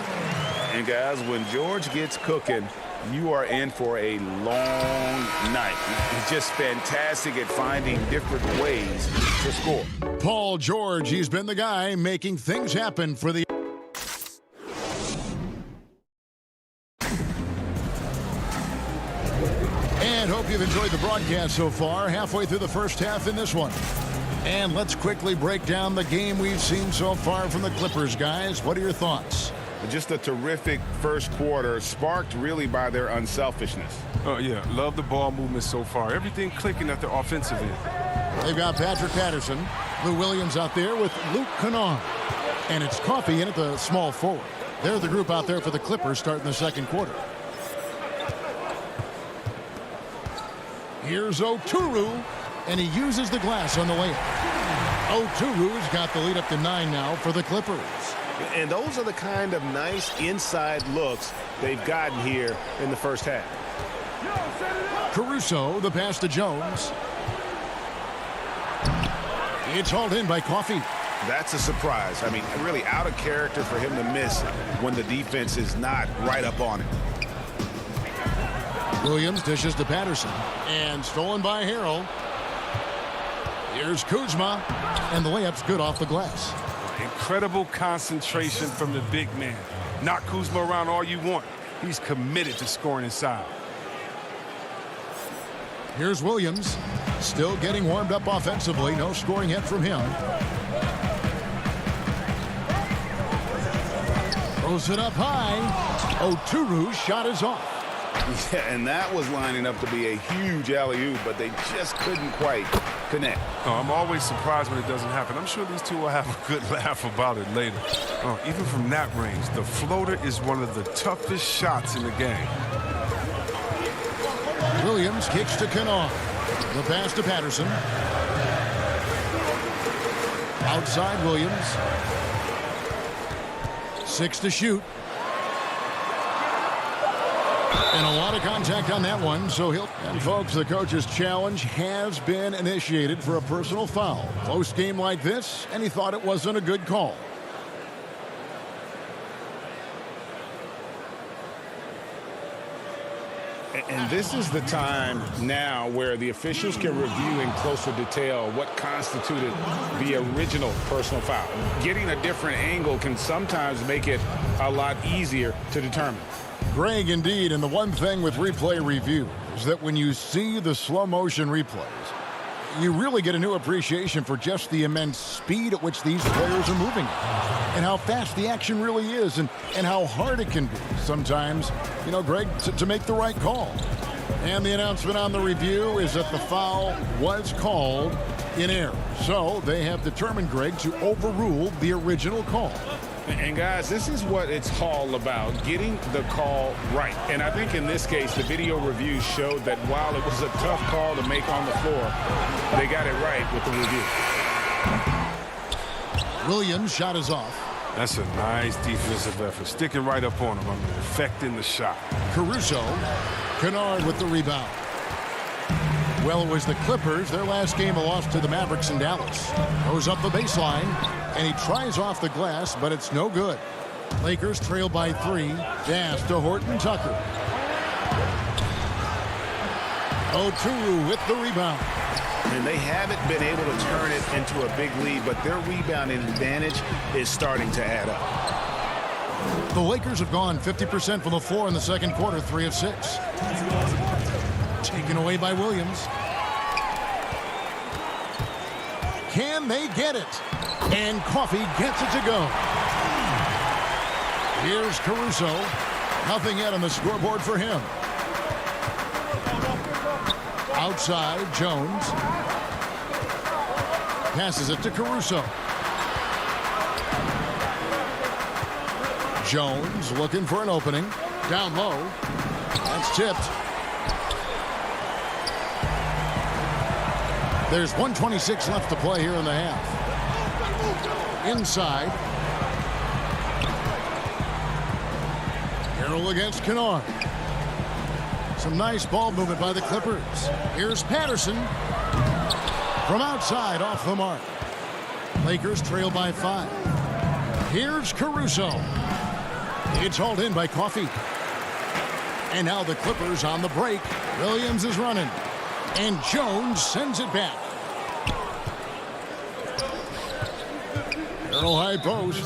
And guys, when George gets cooking, you are in for a long night. He's just fantastic at finding different ways to score. Paul George, he's been the guy making things happen for the... And hope you've enjoyed the broadcast so far. Halfway through the first half in this one. And let's quickly break down the game we've seen so far from the Clippers, guys. What are your thoughts? Just a terrific first quarter, sparked really by their unselfishness. Oh, yeah. Love the ball movement so far. Everything clicking at the offensive end. They've got Patrick Patterson, Lou Williams out there with Luke Kennard. And it's Coffey in at the small forward. They're the group out there for the Clippers starting the second quarter. Here's Oturu, and he uses the glass on the layup. Oturu's got the lead up to 9 now for the Clippers. And those are the kind of nice inside looks they've gotten here in the first half. Caruso, the pass to Jones. It's hauled in by Coffey. That's a surprise. I mean, really out of character for him to miss when the defense is not right up on him. Williams dishes to Patterson. And stolen by Harrell. Here's Kuzma. And the layup's good off the glass. Incredible concentration from the big man. Knock Kuzma around all you want. He's committed to scoring inside. Here's Williams. Still getting warmed up offensively. No scoring hit from him. Throws it up high. Oturu's shot is off. Yeah, and that was lining up to be a huge alley-oop, but they just couldn't quite connect. Oh, I'm always surprised when it doesn't happen. I'm sure these two will have a good laugh about it later. Oh, even from that range, the floater is one of the toughest shots in the game. Williams kicks to Kennard. The pass to Patterson. Outside Williams. 6 to shoot. And a lot of contact on that one, so he'll... And folks, the coach's challenge has been initiated for a personal foul. Close game like this, and he thought it wasn't a good call. And this is the time now where the officials can review in closer detail what constituted the original personal foul. Getting a different angle can sometimes make it a lot easier to determine. Greg, indeed, and the one thing with replay review is that when you see the slow motion replays, you really get a new appreciation for just the immense speed at which these players are moving and how fast the action really is and how hard it can be sometimes, you know, Greg, to make the right call. And the announcement on the review is that the foul was called in error. So they have determined, Greg, to overrule the original call. And guys, this is what it's all about, getting the call right. And I think in this case, the video review showed that while it was a tough call to make on the floor, they got it right with the review. Williams' shot is off. That's a nice defensive effort. Sticking right up on him. I mean, affecting the shot. Caruso, Kennard with the rebound. Well, it was the Clippers. Their last game, a loss to the Mavericks in Dallas. Goes up the baseline, and he tries off the glass, but it's no good. Lakers trail by 3. Pass to Horton Tucker. Oturu with the rebound. And they haven't been able to turn it into a big lead, but their rebounding advantage is starting to add up. The Lakers have gone 50% from the floor in the second quarter, 3 of 6. Taken away by Williams. Can they get it? And Coffey gets it to go. Here's Caruso. Nothing yet on the scoreboard for him. Outside, Jones. Passes it to Caruso. Jones looking for an opening. Down low. That's tipped. There's 1:26 left to play here in the half. Inside. Harrell against Kennard. Some nice ball movement by the Clippers. Here's Patterson. From outside, off the mark. Lakers trail by 5. Here's Caruso. It's hauled in by Coffey. And now the Clippers on the break. Williams is running. And Jones sends it back. Harrell high post.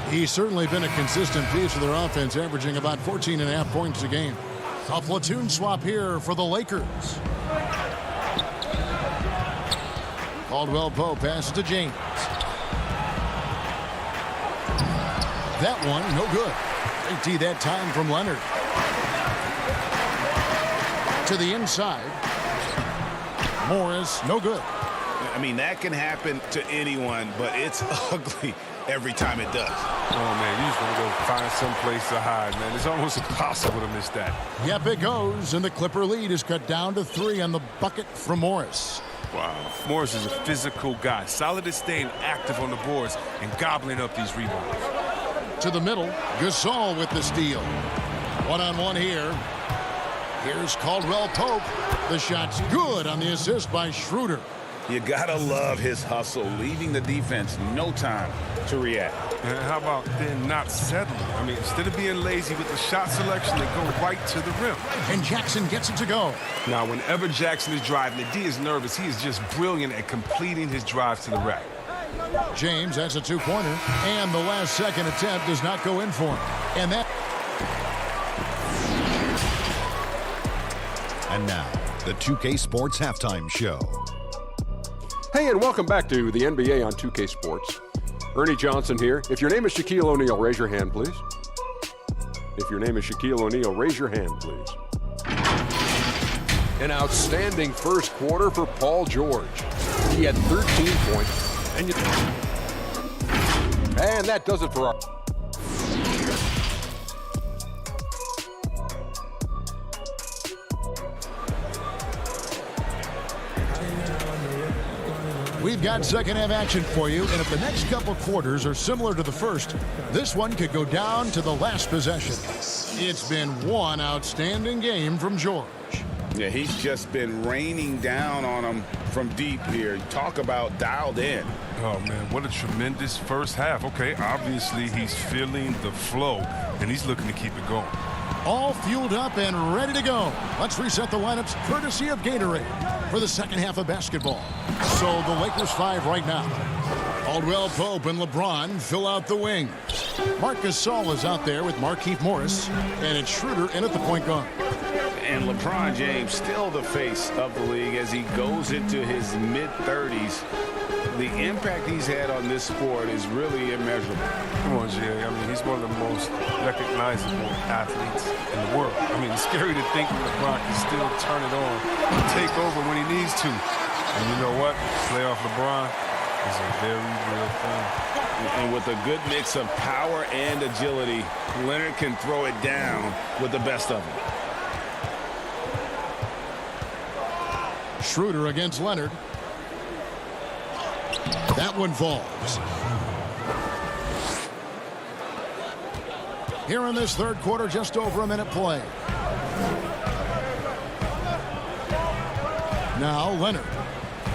He's certainly been a consistent piece of their offense, averaging about 14.5 points a game. A platoon swap here for the Lakers. Caldwell Pope passes to James. That one, no good. Great D that time from Leonard. To the inside. Morris, no good. I mean, that can happen to anyone, but it's ugly every time it does. Oh, man, you just want to go find some place to hide, man. It's almost impossible to miss that. Yep, it goes, and the Clipper lead is cut down to 3 on the bucket from Morris. Wow. Morris is a physical guy, solid at staying active on the boards and gobbling up these rebounds. To the middle, Gasol with the steal. One-on-one here. Here's Caldwell Pope. The shot's good on the assist by Schroeder. You gotta love his hustle, leaving the defense no time to react. And how about then not settling? I mean, instead of being lazy with the shot selection, they go right to the rim. And Jackson gets it to go. Now, whenever Jackson is driving, the D is nervous. He is just brilliant at completing his drive to the rack. James has a two-pointer, and the last second attempt does not go in for him. And that. And now, the 2K Sports Halftime Show. Hey, and welcome back to the NBA on 2K Sports. Ernie Johnson here. If your name is Shaquille O'Neal, raise your hand, please. If your name is Shaquille O'Neal, raise your hand, please. An outstanding first quarter for Paul George. He had 13 points. And that does it for our... We've got second half action for you, and if the next couple quarters are similar to the first, this one could go down to the last possession. It's been one outstanding game from George. Yeah, he's just been raining down on him from deep here. Talk about dialed in. Oh, man, what a tremendous first half. Okay, obviously he's feeling the flow, and he's looking to keep it going. All fueled up and ready to go. Let's reset the lineups courtesy of Gatorade for the second half of basketball. So the Lakers 5 right now. Caldwell Pope and LeBron fill out the wings. Marc Gasol is out there with Markieff Morris, and it's Schroeder in at the point guard. And LeBron James still the face of the league as he goes into his mid-30s. The impact he's had on this sport is really immeasurable. Come on, Jerry. I mean, he's one of the most recognizable athletes in the world. I mean, it's scary to think LeBron can still turn it on and take over when he needs to. And you know what? Playoff LeBron is a very real thing. And with a good mix of power and agility, Leonard can throw it down with the best of them. Schroeder against Leonard. That one falls. Here in this third quarter, just over a minute play. Now Leonard.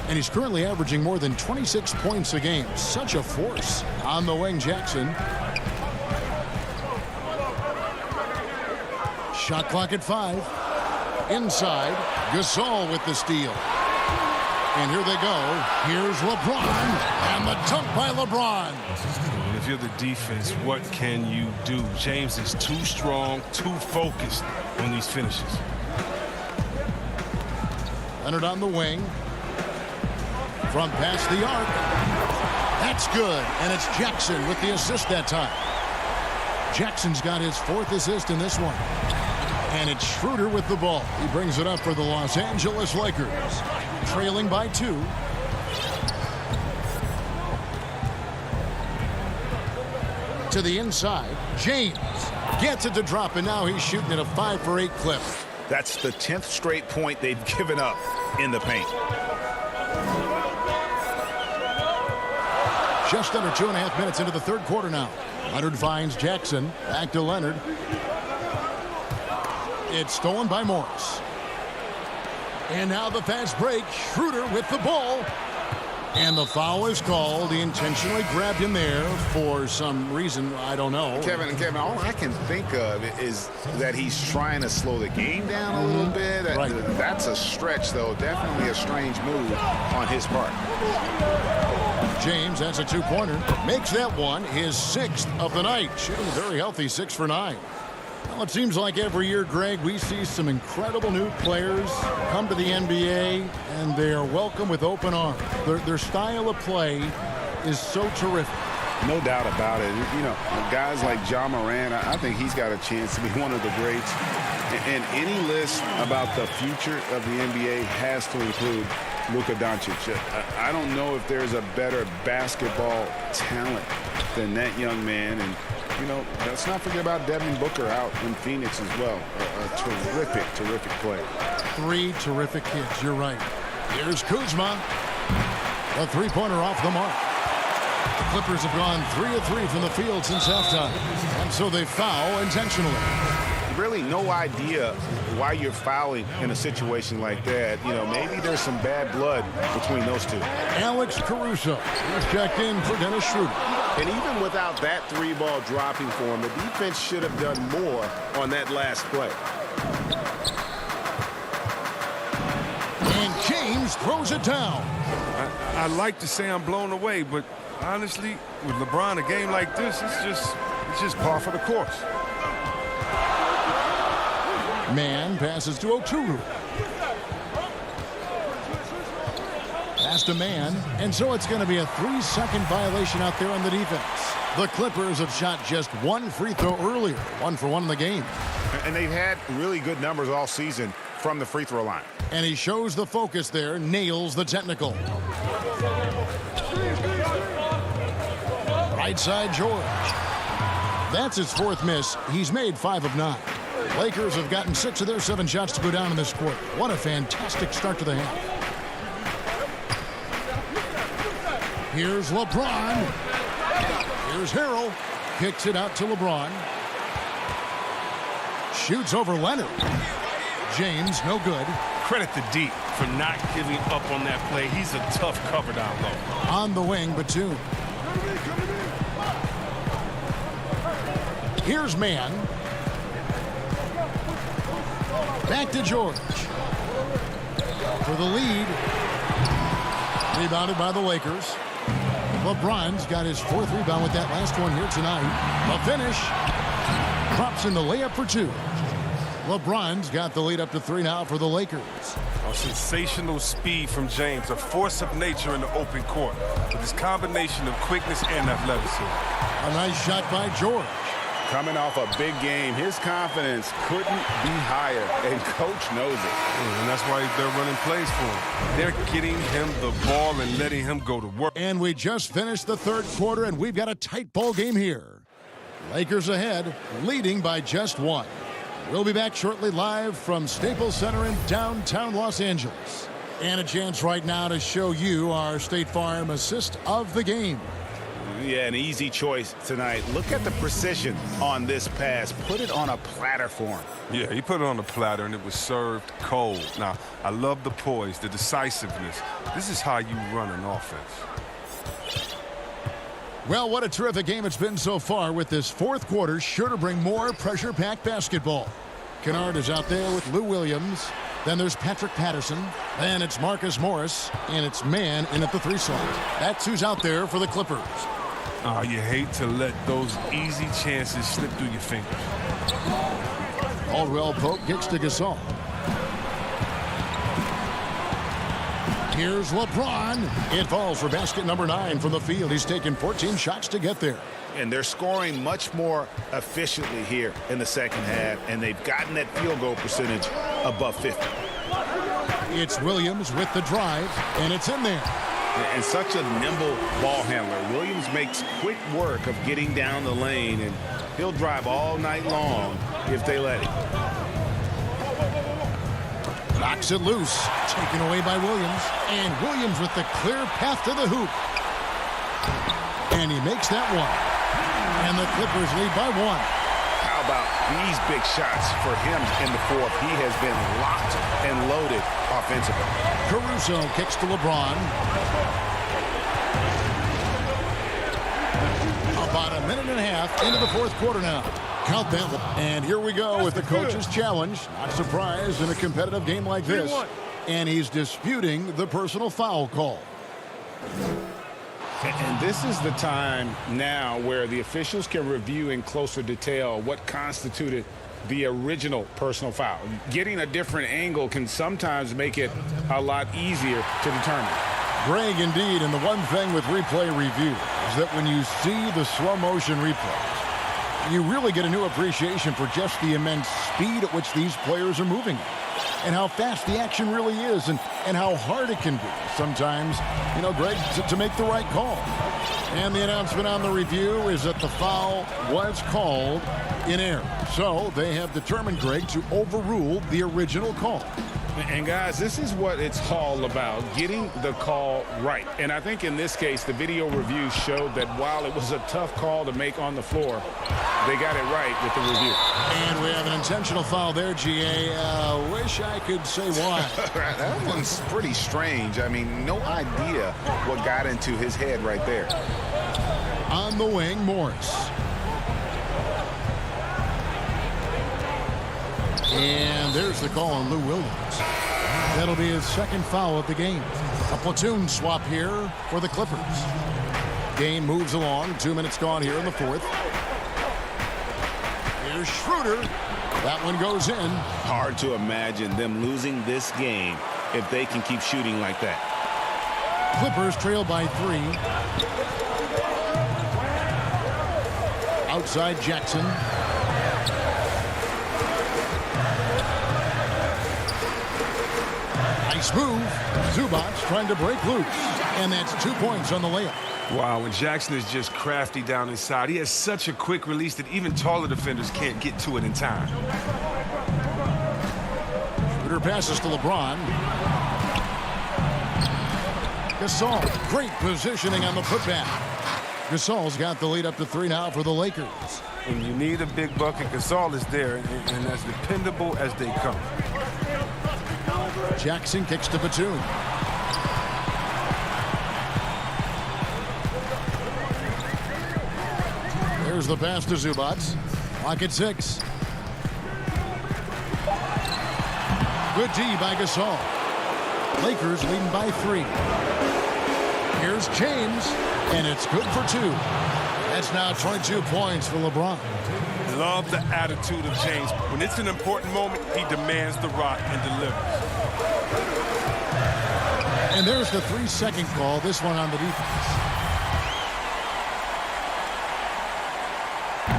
And he's currently averaging more than 26 points a game. Such a force. On the wing, Jackson. Shot clock at 5. Inside, Gasol with the steal. And here they go. Here's LeBron. And the dunk by LeBron. And if you're the defense, what can you do? James is too strong, too focused on these finishes. Leonard on the wing. From past the arc. That's good. And it's Jackson with the assist that time. Jackson's got his 4th assist in this one. And it's Schroeder with the ball. He brings it up for the Los Angeles Lakers. Trailing by 2. To the inside. James gets it to drop, and now he's shooting at a 5 for 8 clip. That's the 10th straight point they've given up in the paint. Just under 2.5 minutes into the third quarter now. Leonard finds Jackson. Back to Leonard. It's stolen by Morris. And now the fast break. Schroeder with the ball. And the foul is called. He intentionally grabbed him there for some reason. I don't know. Kevin, all I can think of is that he's trying to slow the game down a little bit. Right. That's a stretch, though. Definitely a strange move on his part. James, that's a 2-pointer. Makes that one his 6th of the night. Shooting a very healthy 6 for 9. Well, it seems like every year, Greg, we see some incredible new players come to the NBA, and they are welcome with open arms. Their style of play is so terrific. No doubt about it. You know, guys like Ja Morant, I think he's got a chance to be one of the greats. And any list about the future of the NBA has to include Luka Doncic. I don't know if there's a better basketball talent than that young man. And, you know, let's not forget about Devin Booker out in Phoenix as well. A terrific, terrific play. 3 terrific hits. You're right. Here's Kuzma. A 3-pointer off the mark. The Clippers have gone 3 of 3 from the field since halftime. And so they foul intentionally. really no idea why you're fouling in a situation like that. You know, maybe there's some bad blood between those two. Alex Caruso is checked in for Dennis Schroeder. And even without that 3-ball dropping for him, the defense should have done more on that last play. And James throws it down. I like to say I'm blown away, but honestly, with LeBron, a game like this, it's just par for the course. Man passes to Oturu. Pass to Man, and so it's going to be a 3-second violation out there on the defense. The Clippers have shot just one free throw earlier, 1 for 1 in the game. And they've had really good numbers all season from the free throw line. And he shows the focus there, nails the technical. Right side, George. That's his 4th miss. He's made 5 of 9. Lakers have gotten 6 of their 7 shots to go down in this quarter. What a fantastic start to the half. Here's LeBron. Here's Harrell. Kicks it out to LeBron. Shoots over Leonard. James, no good. Credit to D for not giving up on that play. He's a tough cover down low. On the wing, Batum. Here's Man. Back to George. For the lead. Rebounded by the Lakers. LeBron's got his 4th rebound with that last one here tonight. The finish. Drops in the layup for 2. LeBron's got the lead up to 3 now for the Lakers. A sensational speed from James, a force of nature in the open court with his combination of quickness and athleticism. A nice shot by George. Coming off a big game, his confidence couldn't be higher, and coach knows it. And that's why they're running plays for him. They're getting him the ball and letting him go to work. And we just finished the 3rd quarter, and we've got a tight ball game here. Lakers ahead, leading by just 1. We'll be back shortly live from Staples Center in downtown Los Angeles. And a chance right now to show you our State Farm assist of the game. Yeah, an easy choice tonight. Look at the precision on this pass. Put it on a platter for him. Yeah, he put it on a platter, and it was served cold. Now, I love the poise, the decisiveness. This is how you run an offense. Well, what a terrific game it's been so far, with this 4th quarter sure to bring more pressure-packed basketball. Kennard is out there with Lou Williams. Then there's Patrick Patterson. Then it's Marcus Morris. And it's Man in at the 3 slot. That's who's out there for the Clippers. You hate to let those easy chances slip through your fingers. Caldwell Pope kicks to Gasol. Here's LeBron. It falls for basket number 9 from the field. He's taken 14 shots to get there. And they're scoring much more efficiently here in the second half, and they've gotten that field goal percentage above 50. It's Williams with the drive, and it's in there. And such a nimble ball handler. Williams makes quick work of getting down the lane, and he'll drive all night long if they let him. Knocks it loose. Taken away by Williams. And Williams with the clear path to the hoop. And he makes that one. And the Clippers lead by 1. How about these big shots for him in the 4th? He has been locked and loaded offensively. Caruso kicks to LeBron. About a minute and a half into the 4th quarter now. Count that. And here we go with the coach's challenge. Not surprised in a competitive game like this. And he's disputing the personal foul call. And this is the time now where the officials can review in closer detail what constituted the original personal foul. Getting a different angle can sometimes make it a lot easier to determine. Greg, indeed, and the one thing with replay review is that when you see the slow motion replays, you really get a new appreciation for just the immense speed at which these players are moving and how fast the action really is and how hard it can be sometimes, you know, Greg, to make the right call. And the announcement on the review is that the foul was called in error. So they have determined, Greg, to overrule the original call. And guys, this is what it's all about, getting the call right. And I think in this case, the video review showed that while it was a tough call to make on the floor, they got it right with the review. And we have an intentional foul there, GA. Wish I could say why. That one's pretty strange. I mean, no idea what got into his head right there. On the wing, Morris. And there's the call on Lou Williams. That'll be his second foul of the game. A platoon swap here for the Clippers. Game moves along. 2 minutes gone here in the fourth. Here's Schroeder. That one goes in. Hard to imagine them losing this game if they can keep shooting like that. Clippers trail by 3. Outside Jackson. Nice move. Zubac trying to break loose. And that's 2 points on the layup. Wow, and Jackson is just crafty down inside. He has such a quick release that even taller defenders can't get to it in time. Schroeder passes to LeBron. Gasol, great positioning on the putback. Gasol's got the lead up to 3 now for the Lakers. When you need a big bucket, Gasol is there, and as dependable as they come. Jackson kicks to Batum. There's the pass to Zubac. Clock at 6. Good D by Gasol. Lakers leading by 3. Here's James, and it's good for 2. That's now 22 points for LeBron. Love the attitude of James. When it's an important moment, he demands the rock and delivers. And there's the 3-second call, this one on the defense.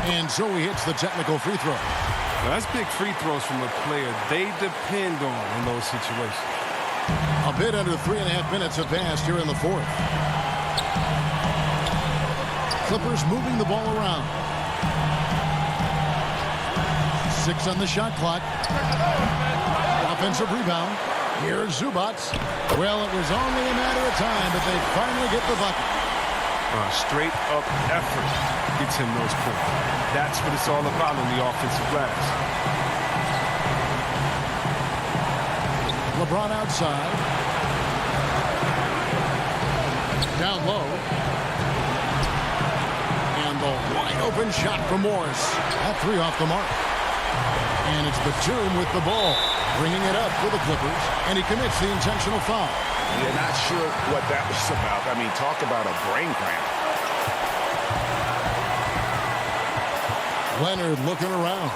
And so he hits the technical free throw. Now that's big free throws from a player they depend on in those situations. A bit under 3.5 minutes have passed here in the fourth. Clippers moving the ball around. 6 on the shot clock. Offensive rebound. Here's Zubac. Well, it was only a matter of time, but they finally get the bucket. Straight up effort gets him those points. That's what it's all about on the offensive glass. LeBron outside. Down low. And the wide open shot from Morris. That 3 off the mark. And it's Batum with the ball, bringing it up for the Clippers, and he commits the intentional foul. You're not sure what that was about. I mean, talk about a brain cramp. Leonard looking around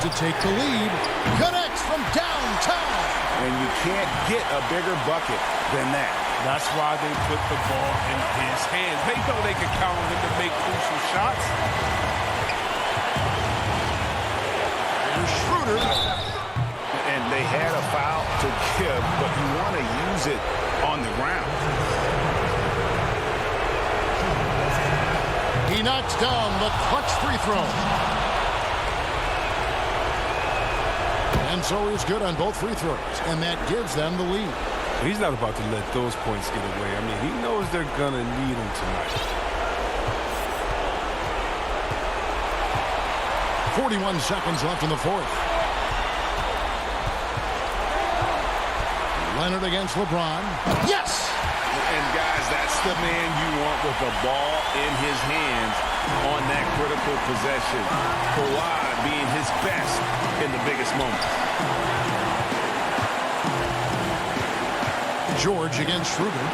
to take the lead. Connects from downtown. And you can't get a bigger bucket than that. That's why they put the ball in his hands. They know they can count on him to make crucial shots. Here's Schroeder. And they had a foul to give, but you want to use it on the ground. He knocks down the clutch free throw. And so he's good on both free throws, and that gives them the lead. He's not about to let those points get away. I mean, he knows they're going to need him tonight. 41 seconds left in the fourth. Leonard against LeBron. Yes! And guys, that's the man you want with the ball in his hands on that critical possession. Kawhi being his best in the biggest moments. George against Schroeder.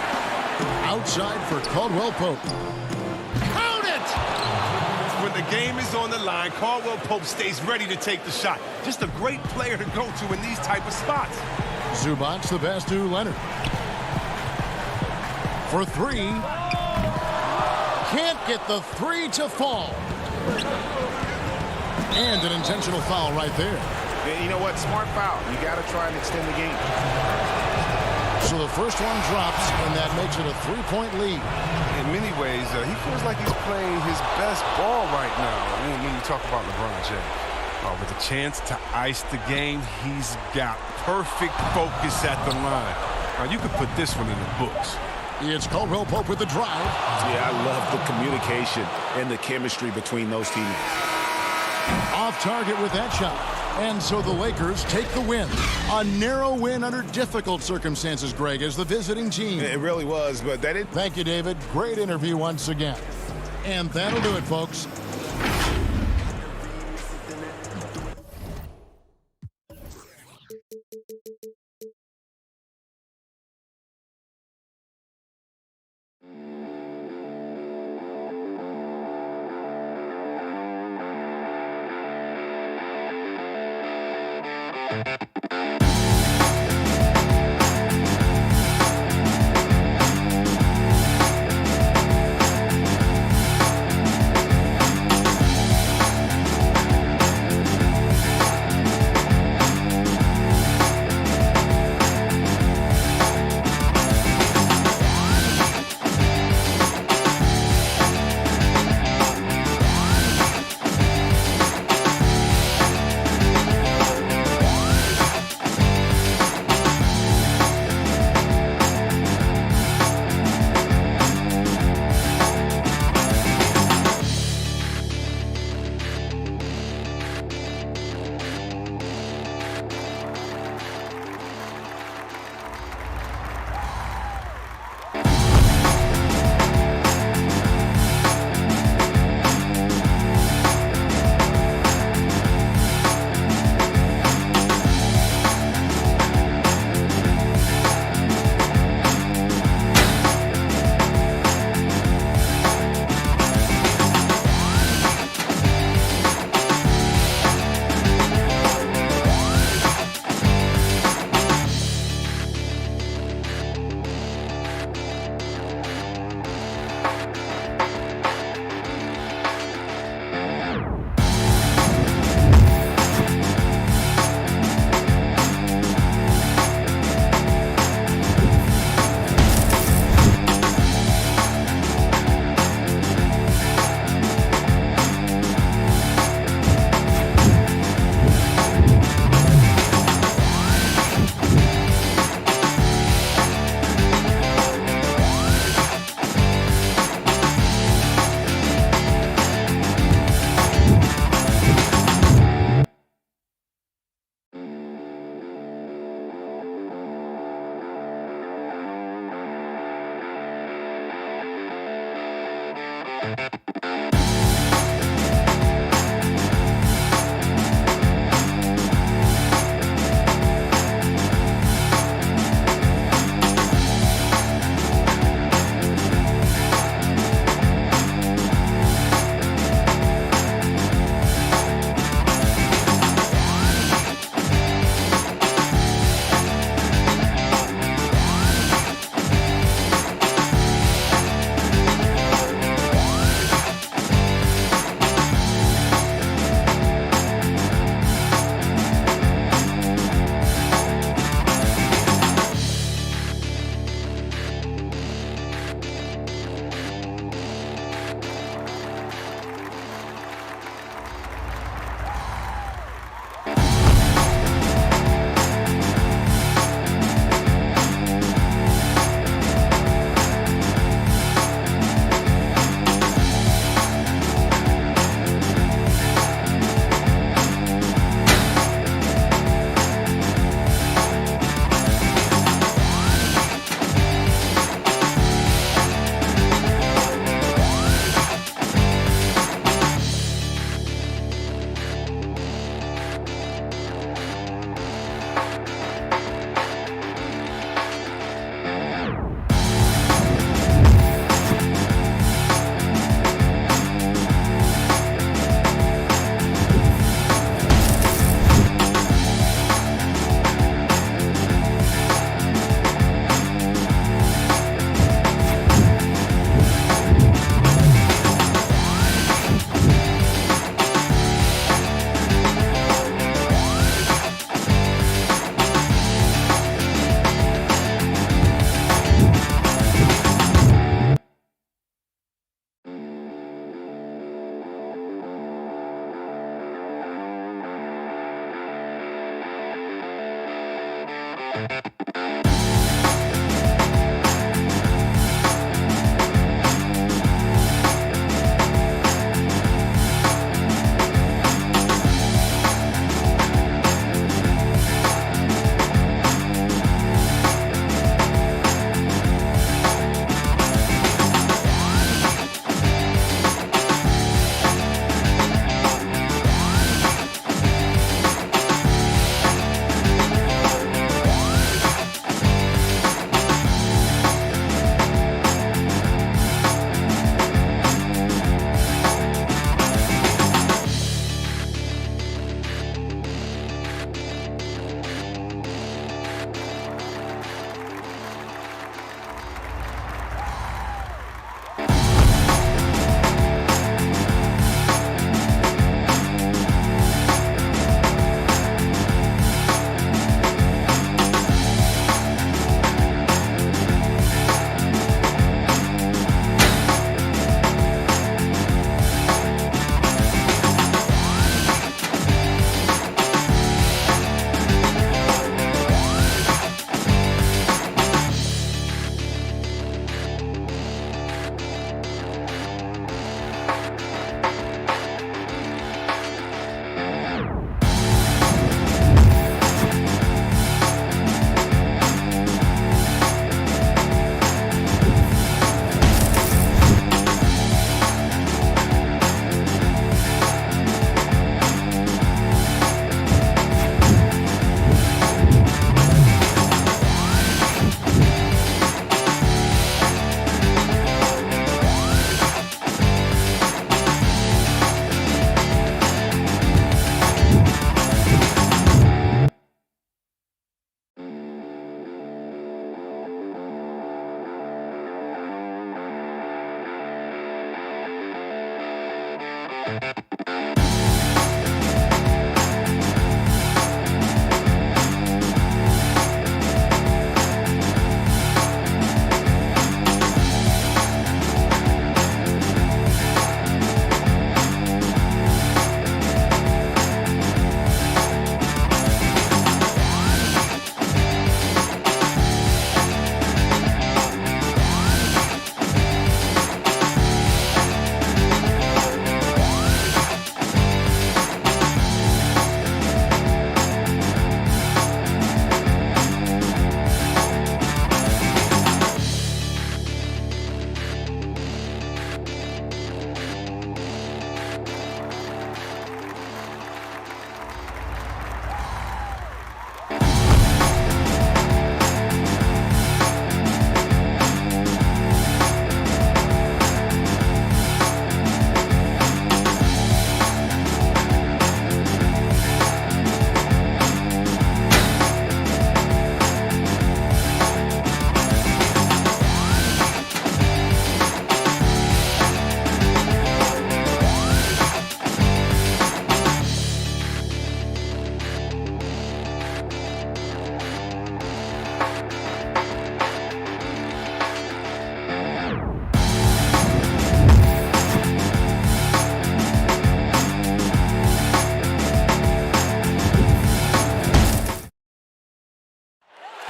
Outside for Caldwell Pope. Count it! When the game is on the line, Caldwell Pope stays ready to take the shot. Just a great player to go to in these type of spots. Zubac the pass to Leonard. For 3. Can't get the 3 to fall. And an intentional foul right there. You know what? Smart foul. You got to try and extend the game. So the first one drops, and that makes it a 3-point lead. In many ways, he feels like he's playing his best ball right now when you talk about LeBron James. With a chance to ice the game, he's got perfect focus at the line. Now, you could put this one in the books. It's Caldwell Pope with the drive. Yeah, I love the communication and the chemistry between those teammates. Off target with that shot. And so the Lakers take the win. A narrow win under difficult circumstances, Greg, as the visiting team. It really was, but that is... Thank you, David. Great interview once again. And that'll do it, folks.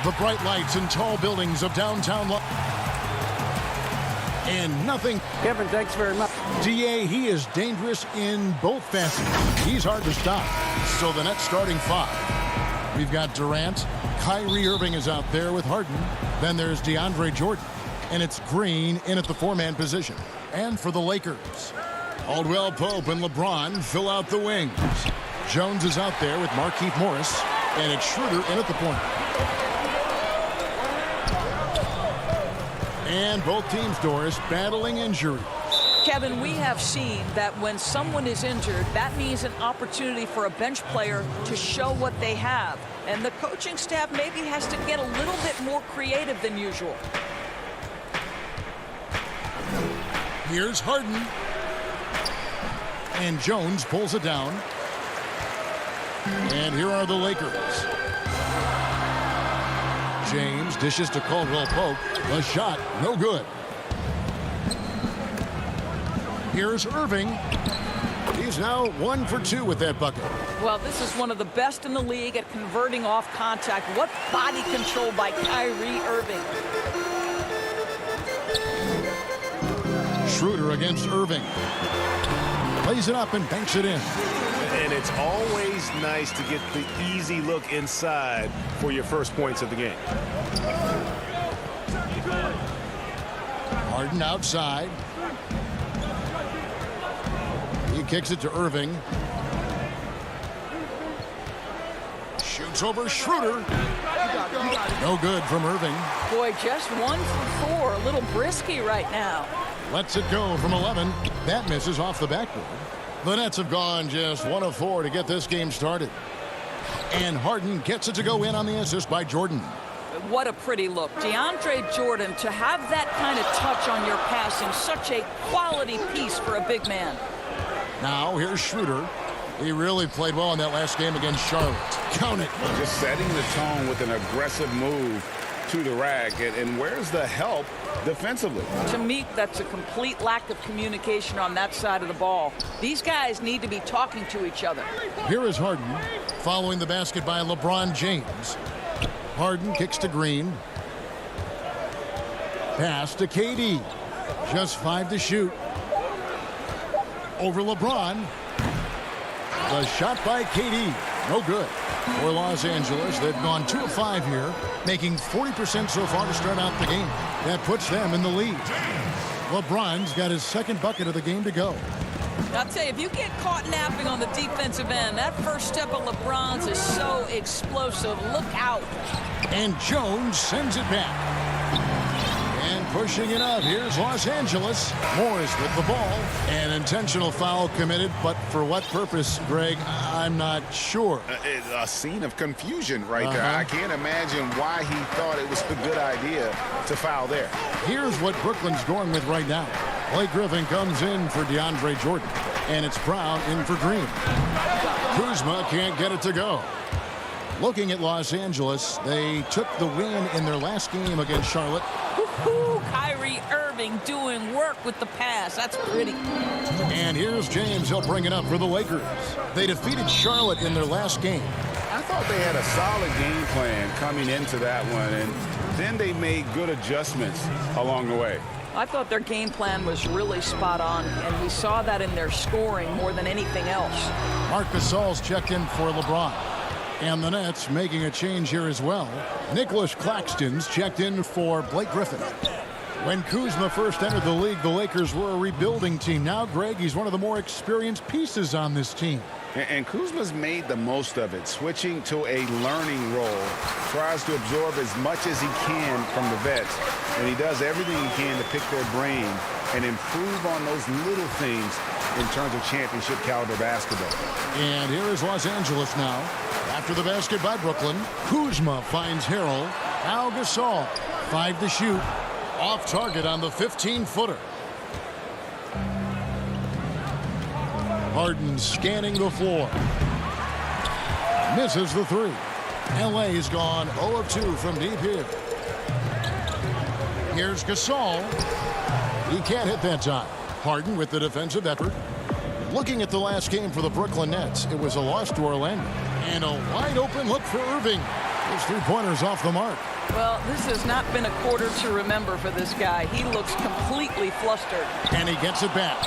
The bright lights and tall buildings of downtown and nothing. Kevin, thanks very much. DA, he is dangerous in both facets. He's hard to stop. So the next starting five. We've got Durant. Kyrie Irving is out there with Harden. Then there's DeAndre Jordan. And it's Green in at the four-man position. And for the Lakers, Caldwell Pope and LeBron fill out the wings. Jones is out there with Markieff Morris. And it's Schroeder in at the point. And both teams, Doris, battling injuries. Kevin, we have seen that when someone is injured, that means an opportunity for a bench player to show what they have. And the coaching staff maybe has to get a little bit more creative than usual. Here's Harden. And Jones pulls it down. And here are the Lakers. James dishes to Caldwell Pope. A shot, no good. Here's Irving. He's now 1 for 2 with that bucket. Well, this is one of the best in the league at converting off contact. What body control by Kyrie Irving. Schroeder against Irving. Plays it up and banks it in. And it's always nice to get the easy look inside for your first points of the game. Harden outside. He kicks it to Irving. Shoots over Schroeder. No good from Irving. Boy, just 1 for 4. A little brisky right now. Lets it go from 11. That misses off the backboard. The Nets have gone just 1 of 4 to get this game started. And Harden gets it to go in on the assist by Jordan. What a pretty look. DeAndre Jordan, to have that kind of touch on your passing, such a quality piece for a big man. Now here's Schroeder. He really played well in that last game against Charlotte. Count it. Just setting the tone with an aggressive move to the rack. And where's the help defensively? To me, that's a complete lack of communication on that side of the ball. These guys need to be talking to each other. Here is Harden following the basket by LeBron James. Harden kicks to Green. Pass to KD. Just 5 to shoot. Over LeBron. The shot by KD. No good. For Los Angeles, they've gone 2 of 5 here, making 40% so far to start out the game. That puts them in the lead. LeBron's got his second bucket of the game to go. I'll tell you, if you get caught napping on the defensive end, that first step of LeBron's is so explosive. Look out. And Jones sends it back. And pushing it up, here's Los Angeles. Morris with the ball. An intentional foul committed, but for what purpose, Greg, I'm not sure. A scene of confusion right there. I can't imagine why he thought it was a good idea to foul there. Here's what Brooklyn's going with right now. Blake Griffin comes in for DeAndre Jordan, and it's Brown in for Green. Kuzma can't get it to go. Looking at Los Angeles, they took the win in their last game against Charlotte. Kyrie Irving doing work with the pass. That's pretty. And here's James. He'll bring it up for the Lakers. They defeated Charlotte in their last game. I thought they had a solid game plan coming into that one, and then they made good adjustments along the way. I thought their game plan was really spot on, and we saw that in their scoring more than anything else. Marc Gasol's checked in for LeBron. And the Nets making a change here as well. Nicholas Claxton's checked in for Blake Griffin. When Kuzma first entered the league, the Lakers were a rebuilding team. Now, Greg, he's one of the more experienced pieces on this team. And Kuzma's made the most of it, switching to a learning role. Tries to absorb as much as he can from the vets. And he does everything he can to pick their brain and improve on those little things in terms of championship caliber basketball. And here is Los Angeles now. After the basket by Brooklyn, Kuzma finds Harrell. Now Gasol, 5 to shoot. Off target on the 15-footer. Harden scanning the floor. Misses the 3. LA's gone 0 of 2 from deep here. Here's Gasol. He can't hit that time. Harden with the defensive effort. Looking at the last game for the Brooklyn Nets, it was a loss to Orlando. And a wide open look for Irving. His 3-pointers off the mark. Well, this has not been a quarter to remember for this guy. He looks completely flustered. And he gets it back.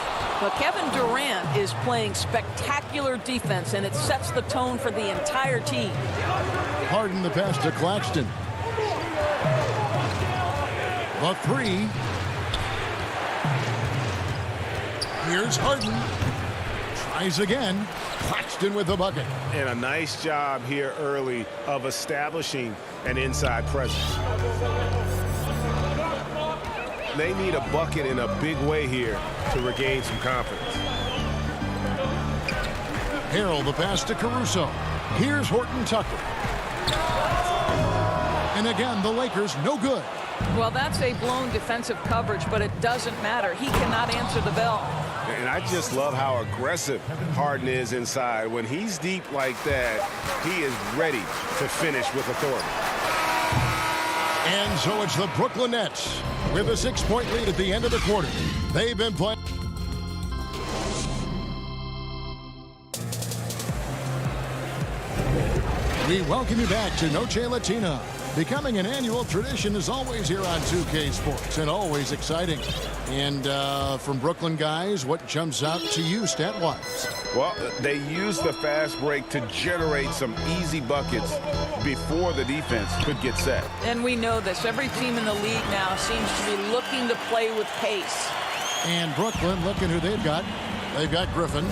But Kevin Durant is playing spectacular defense, and it sets the tone for the entire team. Harden the pass to Claxton. The 3. Here's Harden. Tries again. Claxton with the bucket. And a nice job here early of establishing an inside presence. They need a bucket in a big way here to regain some confidence. Harrell the pass to Caruso. Here's Horton Tucker. And again, the Lakers no good. Well, that's a blown defensive coverage, but it doesn't matter. He cannot answer the bell. And I just love how aggressive Harden is inside. When he's deep like that, he is ready to finish with authority. And so it's the Brooklyn Nets with a 6-point lead at the end of the quarter. They've been playing. We welcome you back to Noche Latina. Becoming an annual tradition is always here on 2K Sports and always exciting. And from Brooklyn guys, what jumps out to you stat-wise? Well, they use the fast break to generate some easy buckets before the defense could get set. And we know this. Every team in the league now seems to be looking to play with pace. And Brooklyn, looking who they've got. They've got Griffin.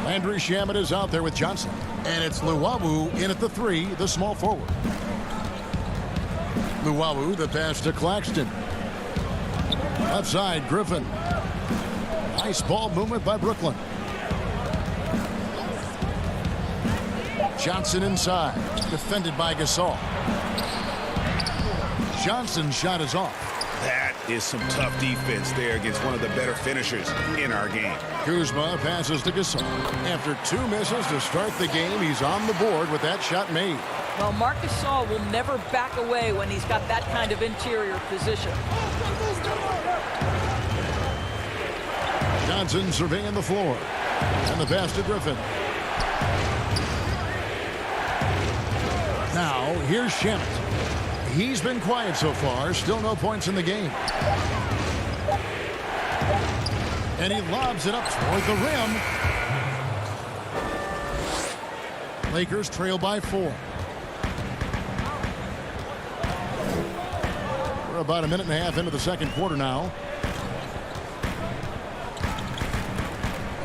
Landry Shamet is out there with Johnson. And it's Luwawu in at the 3, the small forward. Luwawu, the pass to Claxton. Left side, Griffin. Nice ball movement by Brooklyn. Johnson inside. Defended by Gasol. Johnson's shot is off. That is some tough defense there against one of the better finishers in our game. Kuzma passes to Gasol. After 2 misses to start the game, he's on the board with that shot made. Well, Marc Gasol will never back away when he's got that kind of interior position. Johnson surveying the floor. And the pass to Griffin. Now, here's Shamet. He's been quiet so far. Still no points in the game. And he lobs it up toward the rim. Lakers trail by 4. We're about a minute and a half into the second quarter now.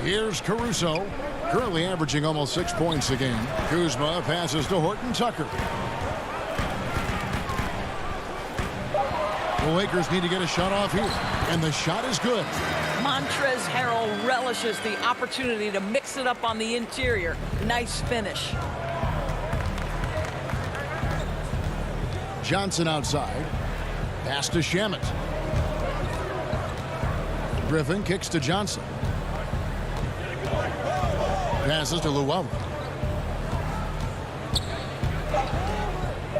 Here's Caruso, currently averaging almost 6 points a game. Kuzma passes to Horton Tucker. The Lakers need to get a shot off here, and the shot is good. Montrezl Harrell relishes the opportunity to mix it up on the interior. Nice finish. Johnson outside. Pass to Shamet. Griffin kicks to Johnson. Passes to Luwawu.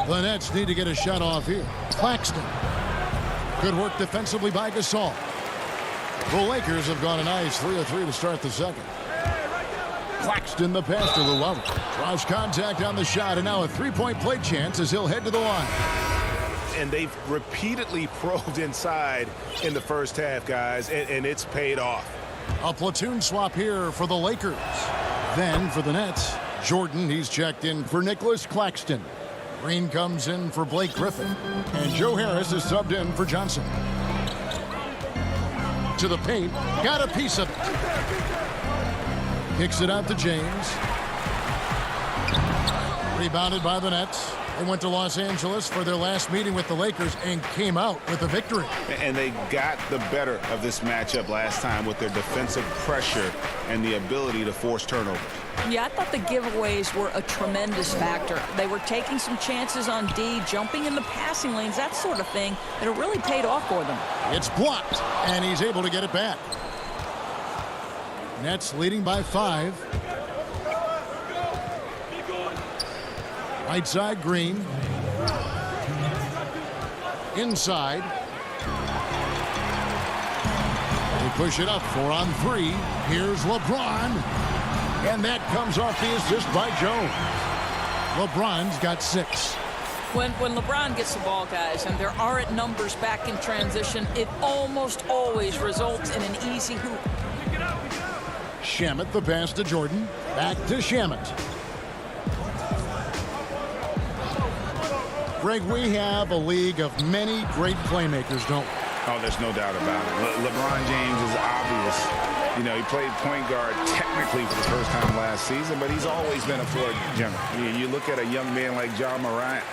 The Nets need to get a shot off here. Claxton. Good work defensively by Gasol. The Lakers have gone a nice 3 of 3 to start the second. Claxton the pass to Luwawu. Draws contact on the shot, and now a 3-point play chance as he'll head to the line. And they've repeatedly probed inside in the first half, guys, and it's paid off. A platoon swap here for the Lakers. Then for the Nets, Jordan, he's checked in for Nicholas Claxton. Green comes in for Blake Griffin. And Joe Harris is subbed in for Johnson. To the paint. Got a piece of it. Kicks it out to James. Rebounded by the Nets. They went to Los Angeles for their last meeting with the Lakers and came out with a victory. And they got the better of this matchup last time with their defensive pressure and the ability to force turnovers. Yeah, I thought the giveaways were a tremendous factor. They were taking some chances on D, jumping in the passing lanes, that sort of thing, and it really paid off for them. It's blocked, and he's able to get it back. Nets leading by 5. Right side, Green. Inside. They push it up 4 on 3. Here's LeBron. And that comes off the assist by Jones. LeBron's got 6. When LeBron gets the ball, guys, and there aren't numbers back in transition, it almost always results in an easy hoop. Shamet the pass to Jordan. Back to Shamet. Greg, we have a league of many great playmakers, don't we? Oh, there's no doubt about it. LeBron James is obvious. You know, he played point guard technically for the first time last season, but he's always been a floor general. You look at a young man like Ja Morant,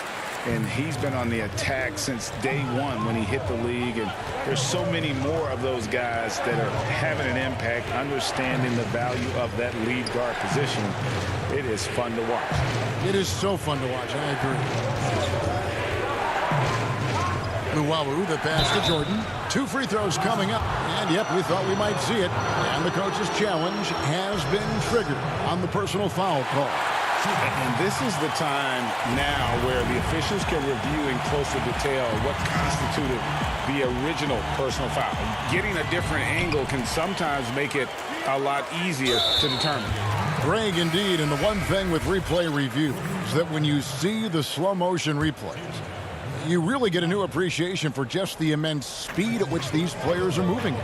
and he's been on the attack since day one when he hit the league. And there's so many more of those guys that are having an impact, understanding the value of that lead guard position. It is fun to watch. It is so fun to watch. I agree. Luwawu, the pass to Jordan. 2 free throws coming up. And, yep, we thought we might see it. And the coach's challenge has been triggered on the personal foul call. And this is the time now where the officials can review in closer detail what constituted the original personal foul. Getting a different angle can sometimes make it a lot easier to determine. Greg, indeed, and the one thing with replay review is that when you see the slow motion replays, you really get a new appreciation for just the immense speed at which these players are moving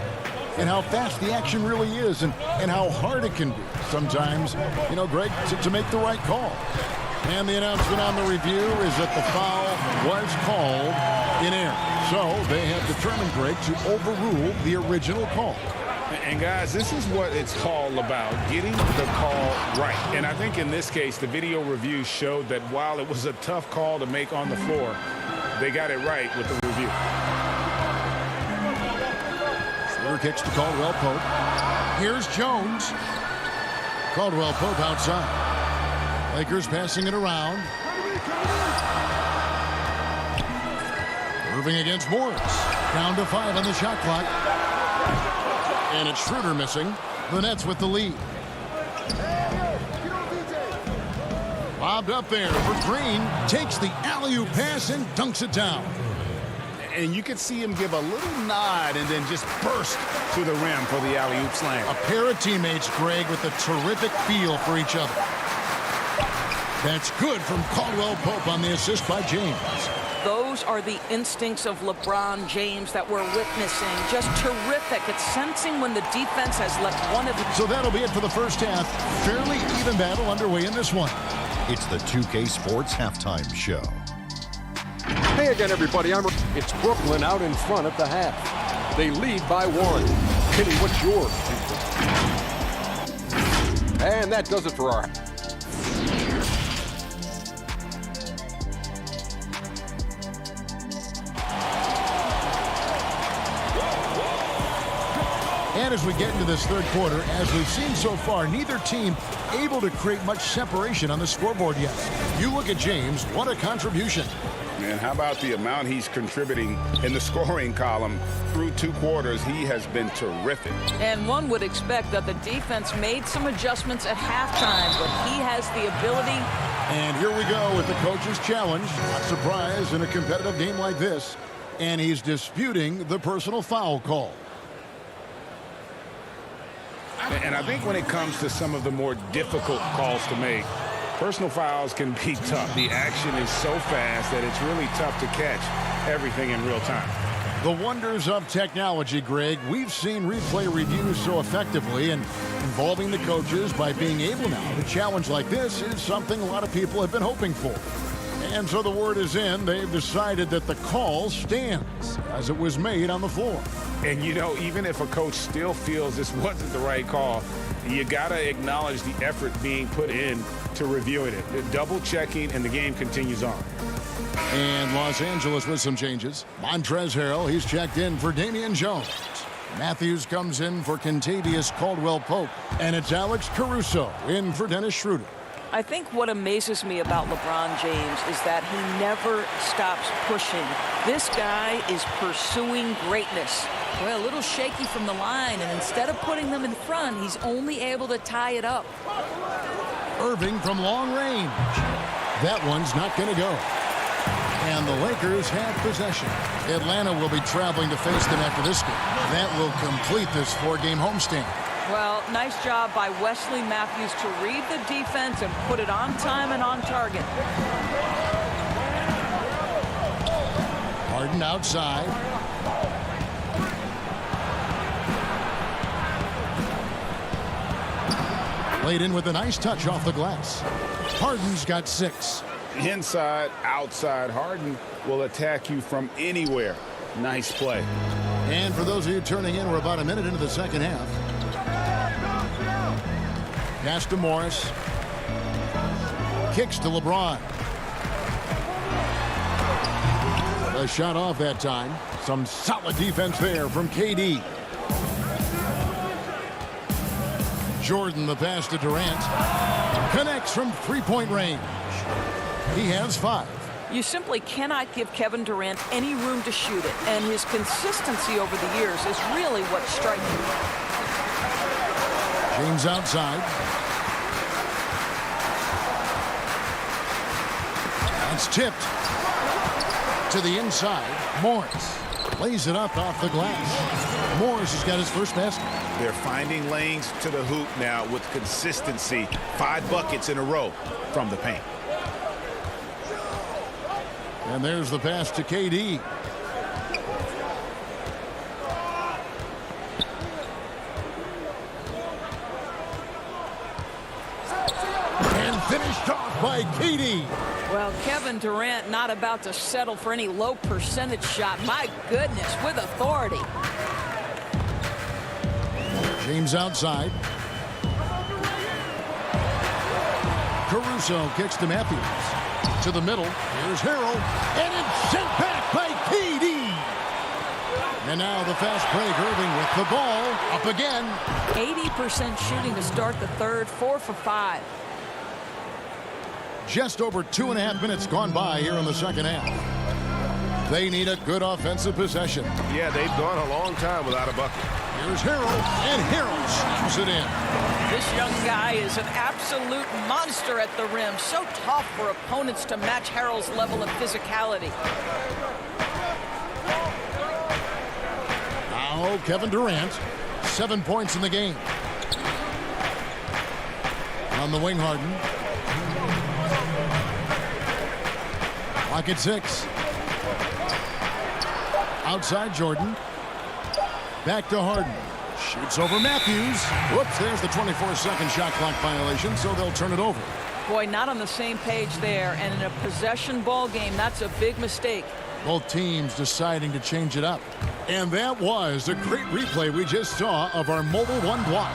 and how fast the action really is and how hard it can be sometimes, Greg, to make the right call. And the announcement on the review is that the foul was called in error. So they have determined, Greg, to overrule the original call. And guys, this is what it's all about, getting the call right. And I think in this case, the video review showed that while it was a tough call to make on the floor, they got it right with the review. Schroeder kicks to Caldwell Pope. Here's Jones. Caldwell Pope outside. Lakers passing it around. Irving against Morris. Down to 5 on the shot clock. And it's Schroeder missing. The Nets with the lead. Bobbed up there for Green. Takes the alley-oop pass and dunks it down. And you could see him give a little nod and then just burst to the rim for the alley-oop slam. A pair of teammates, Greg, with a terrific feel for each other. That's good from Caldwell Pope on the assist by James. Those are the instincts of LeBron James that we're witnessing. Just terrific at sensing when the defense has left one of them. So that'll be it for the first half. Fairly even battle underway in this one. It's the 2K Sports Halftime Show. Hey again, everybody. It's Brooklyn out in front at the half. They lead by 1. Kenny, what's yours? And that does it for our... And as we get into this third quarter, as we've seen so far, neither team able to create much separation on the scoreboard yet. You look at James, what a contribution. Man, how about the amount he's contributing in the scoring column? Through 2 quarters, he has been terrific. And one would expect that the defense made some adjustments at halftime, but he has the ability. And here we go with the coach's challenge. Not surprised in a competitive game like this. And he's disputing the personal foul call. And I think when it comes to some of the more difficult calls to make, personal fouls can be tough. The action is so fast that it's really tough to catch everything in real time. The wonders of technology, Greg. We've seen replay reviews so effectively, and involving the coaches by being able now to challenge like this is something a lot of people have been hoping for. And so the word is in. They've decided that the call stands as it was made on the floor. And, even if a coach still feels this wasn't the right call, you got to acknowledge the effort being put in to reviewing it. Double checking, and the game continues on. And Los Angeles with some changes. Montrezl Harrell, he's checked in for Damian Jones. Matthews comes in for Kentavious Caldwell-Pope. And it's Alex Caruso in for Dennis Schroeder. I think what amazes me about LeBron James is that he never stops pushing. This guy is pursuing greatness. Well, a little shaky from the line, and instead of putting them in front, he's only able to tie it up. Irving from long range. That one's not going to go. And the Lakers have possession. Atlanta will be traveling to face them after this game. That will complete this 4-game homestand. Well, nice job by Wesley Matthews to read the defense and put it on time and on target. Harden outside. Laid in with a nice touch off the glass. Harden's got 6. Inside, outside, Harden will attack you from anywhere. Nice play. And for those of you turning in, we're about a minute into the second half. Pass to Morris. Kicks to LeBron. A shot off that time. Some solid defense there from KD. Jordan, the pass to Durant. Connects from 3-point range. He has 5. You simply cannot give Kevin Durant any room to shoot it, and his consistency over the years is really what's striking. James outside. It's tipped to the inside. Morris. Lays it up off the glass. Morris has got his first basket. They're finding lanes to the hoop now with consistency. 5 buckets in a row from the paint. And there's the pass to KD. And finished off by KD. Well, Kevin Durant not about to settle for any low percentage shot. My goodness, with authority. James outside. Caruso kicks to Matthews. To the middle. Here's Harrell. And it's sent back by KD. And now the fast break. Irving with the ball. Up again. 80% shooting to start the third. 4 for 5. Just over 2.5 minutes gone by here in the second half. They need a good offensive possession. Yeah, they've gone a long time without a bucket. Here's Harrell, and Harrell slams it in. This young guy is an absolute monster at the rim. So tough for opponents to match Harrell's level of physicality. Now Kevin Durant, 7 points in the game. On the wing, Harden. Clock at 6. Outside Jordan. Back to Harden. Shoots over Matthews. Whoops, there's the 24-second shot clock violation, so they'll turn it over. Boy, not on the same page there. And in a possession ball game, that's a big mistake. Both teams deciding to change it up. And that was a great replay we just saw of our Mobile One block.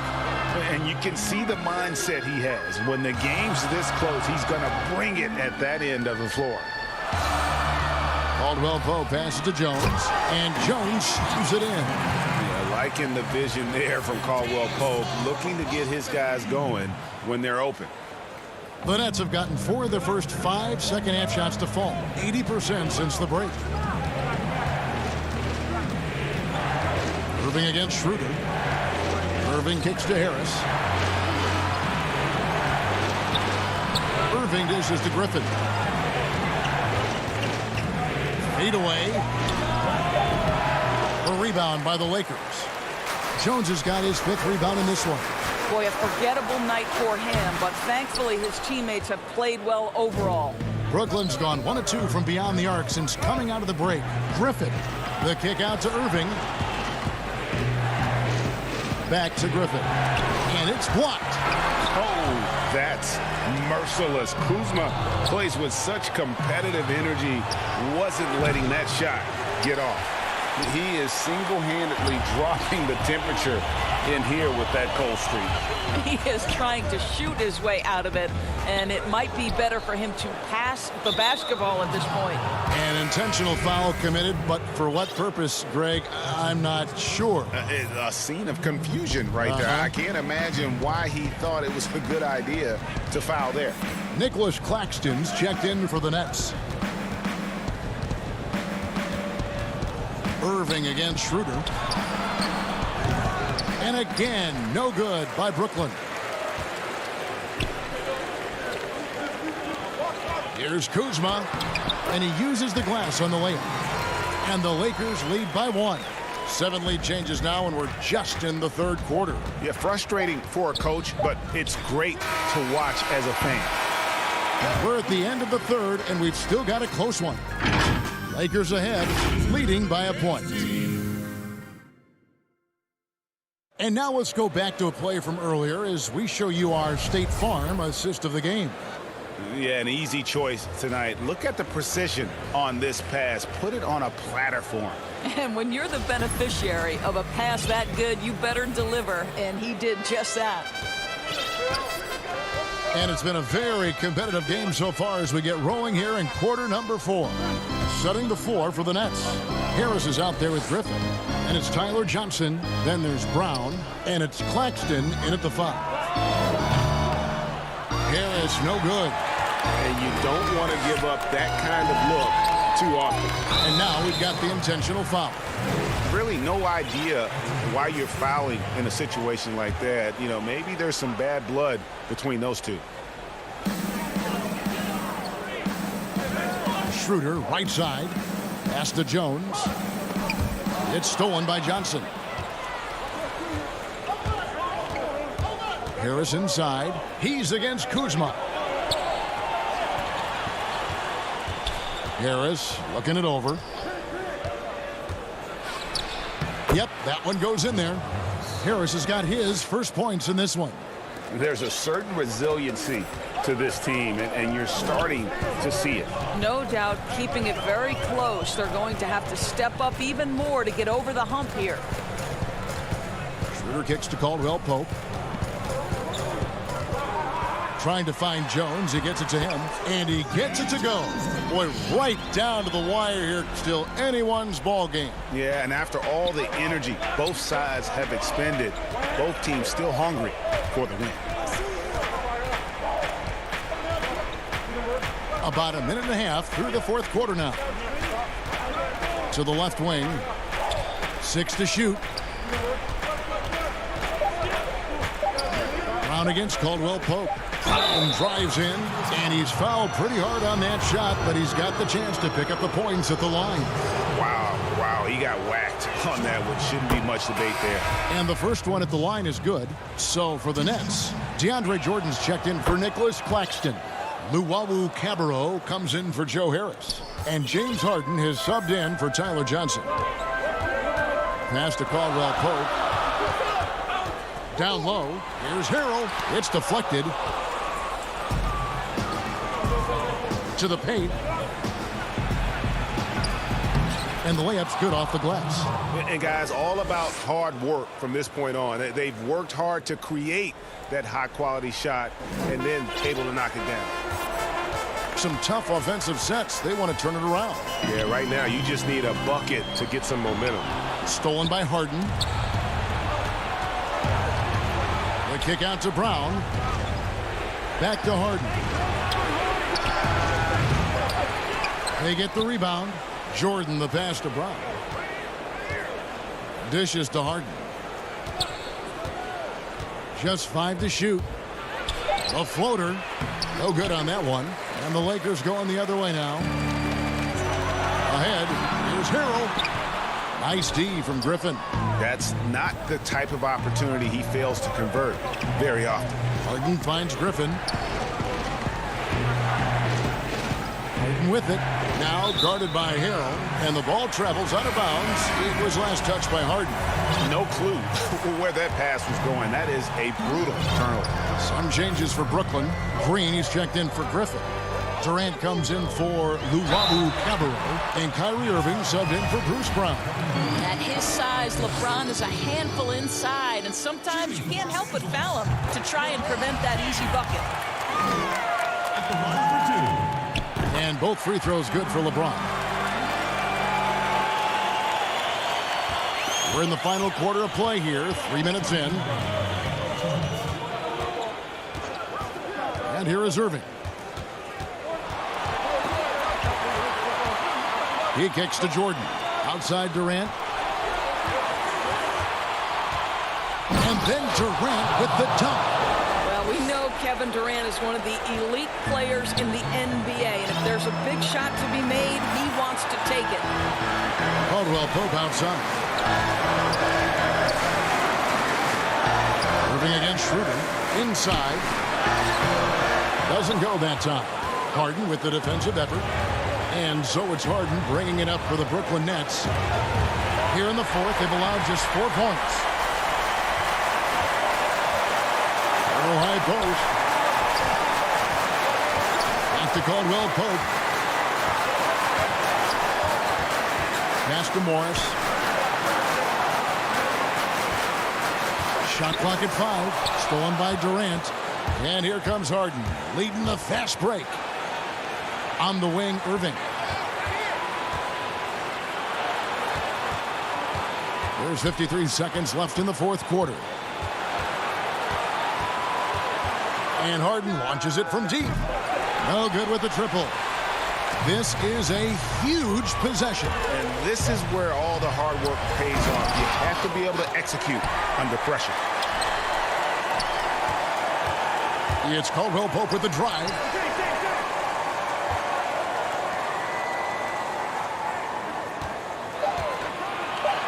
And you can see the mindset he has. When the game's this close, he's going to bring it at that end of the floor. Caldwell-Pope passes to Jones, and Jones slams it in. Yeah, liking the vision there from Caldwell-Pope, looking to get his guys going when they're open. The Nets have gotten 4 of the first 5 second-half shots to fall, 80% since the break. Irving against Schroeder. Irving kicks to Harris. Irving dishes to Griffin. Fade away. A rebound by the Lakers. Jones has got his 5th rebound in this one. Boy, a forgettable night for him, but thankfully his teammates have played well overall. Brooklyn's gone 1 of 2 from beyond the arc since coming out of the break. Griffin, the kick out to Irving. Back to Griffin. And it's blocked. Oh, that's merciless. Kuzma plays with such competitive energy, wasn't letting that shot get off. He is single-handedly dropping the temperature in here with that cold streak. He is trying to shoot his way out of it, and it might be better for him to pass the basketball at this point. An intentional foul committed, but for what purpose, Greg, I'm not sure. A scene of confusion right there. I can't imagine why he thought it was a good idea to foul there. Nicholas Claxton's checked in for the Nets. Irving against Schroeder. And again, no good by Brooklyn. Here's Kuzma, and he uses the glass on the layup. And the Lakers lead by 1. 7 lead changes now, and we're just in the third quarter. Yeah, frustrating for a coach, but it's great to watch as a fan. We're at the end of the third, and we've still got a close one. Lakers ahead, leading by a point. And now let's go back to a play from earlier as we show you our State Farm assist of the game. Yeah, an easy choice tonight. Look at the precision on this pass. Put it on a platter for him. And when you're the beneficiary of a pass that good, you better deliver, and he did just that. And it's been a very competitive game so far as we get rolling here in quarter number 4. Setting the floor for the Nets. Harris is out there with Griffin. And it's Tyler Johnson. Then there's Brown. And it's Claxton in at the 5. Harris, no good. And you don't want to give up that kind of look too often. And now we've got the intentional foul. Really no idea why you're fouling in a situation like that. You know, maybe there's some bad blood between those two. Schroeder, right side. Pass to Jones. It's stolen by Johnson. Harris inside. He's against Kuzma. Harris looking it over. Yep, that one goes in there. Harris has got his first points in this one. There's a certain resiliency to this team, and you're starting to see it. No doubt, keeping it very close. They're going to have to step up even more to get over the hump here. Schroeder kicks to Caldwell Pope. Trying to find Jones. He gets it to him, and he gets it to go. Boy, right down to the wire here. Still anyone's ball game. Yeah, and after all the energy both sides have expended, both teams still hungry for the win. About a minute and a half through the fourth quarter now. To the left wing. 6 to shoot. Brown against Caldwell Pope. And drives in, and he's fouled pretty hard on that shot, but he's got the chance to pick up the points at the line. Wow, he got whacked on that one. Shouldn't be much debate there. And the first one at the line is good. So for the Nets, DeAndre Jordan's checked in for Nicholas Claxton. Luwawu Cabarro comes in for Joe Harris. And James Harden has subbed in for Tyler Johnson. Pass to Caldwell Pope. Down low, here's Harrell. It's deflected. To the paint. And the layup's good off the glass. And guys, all about hard work from this point on. They've worked hard to create that high-quality shot and then able to knock it down. Some tough offensive sets. They want to turn it around. Yeah, right now you just need a bucket to get some momentum. Stolen by Harden. The kick out to Brown. Back to Harden. They get the rebound. Jordan the pass to Brown. Dishes to Harden. Just 5 to shoot. A floater. No good on that one. And the Lakers going the other way now. Ahead. Here's Harrell. Nice D from Griffin. That's not the type of opportunity he fails to convert very often. Harden finds Griffin. Harden with it. Now guarded by Harrell. And the ball travels out of bounds. It was last touched by Harden. No clue where that pass was going. That is a brutal turnover. Some changes for Brooklyn. Green, he's checked in for Griffin. Durant comes in for Luwawu Cabarro. And Kyrie Irving subbed in for Bruce Brown. At his size, LeBron is a handful inside, and sometimes you can't help but foul him to try and prevent that easy bucket. And both free throws good for LeBron. We're in the final quarter of play here, 3 minutes in. And here is Irving. He kicks to Jordan. Outside Durant. And then Durant with the dunk. Well, we know Kevin Durant is one of the elite players in the NBA. And if there's a big shot to be made, he wants to take it. Caldwell Pope outside. Irving against Schroeder. Inside. Doesn't go that time. Harden with the defensive effort. And so it's Harden bringing it up for the Brooklyn Nets. Here in the fourth, they've allowed just 4 points. Oh, high post. Back to Caldwell Pope. Pass to Morris. Shot clock at 5. Stolen by Durant. And here comes Harden, leading the fast break. On the wing, Irving. There's 53 seconds left in the fourth quarter. And Harden launches it from deep. No good with the triple. This is a huge possession. And this is where all the hard work pays off. You have to be able to execute under pressure. It's Caldwell Pope with the drive.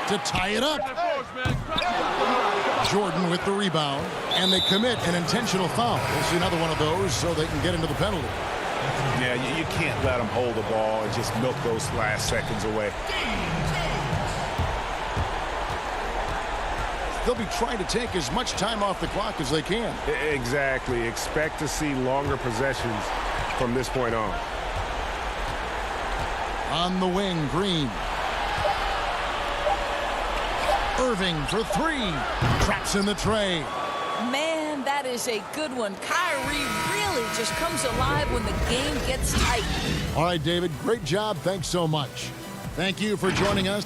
to tie it up. Jordan with the rebound, and they commit an intentional foul. We'll see another one of those so they can get into the penalty. Yeah, you can't let them hold the ball and just milk those last seconds away. They'll be trying to take as much time off the clock as they can. Exactly. Expect to see longer possessions from this point on. On the wing, Green. Irving for three. Traps in the tray. Man, that is a good one. Kyrie really just comes alive when the game gets tight. All right, David, great job. Thanks so much. Thank you for joining us.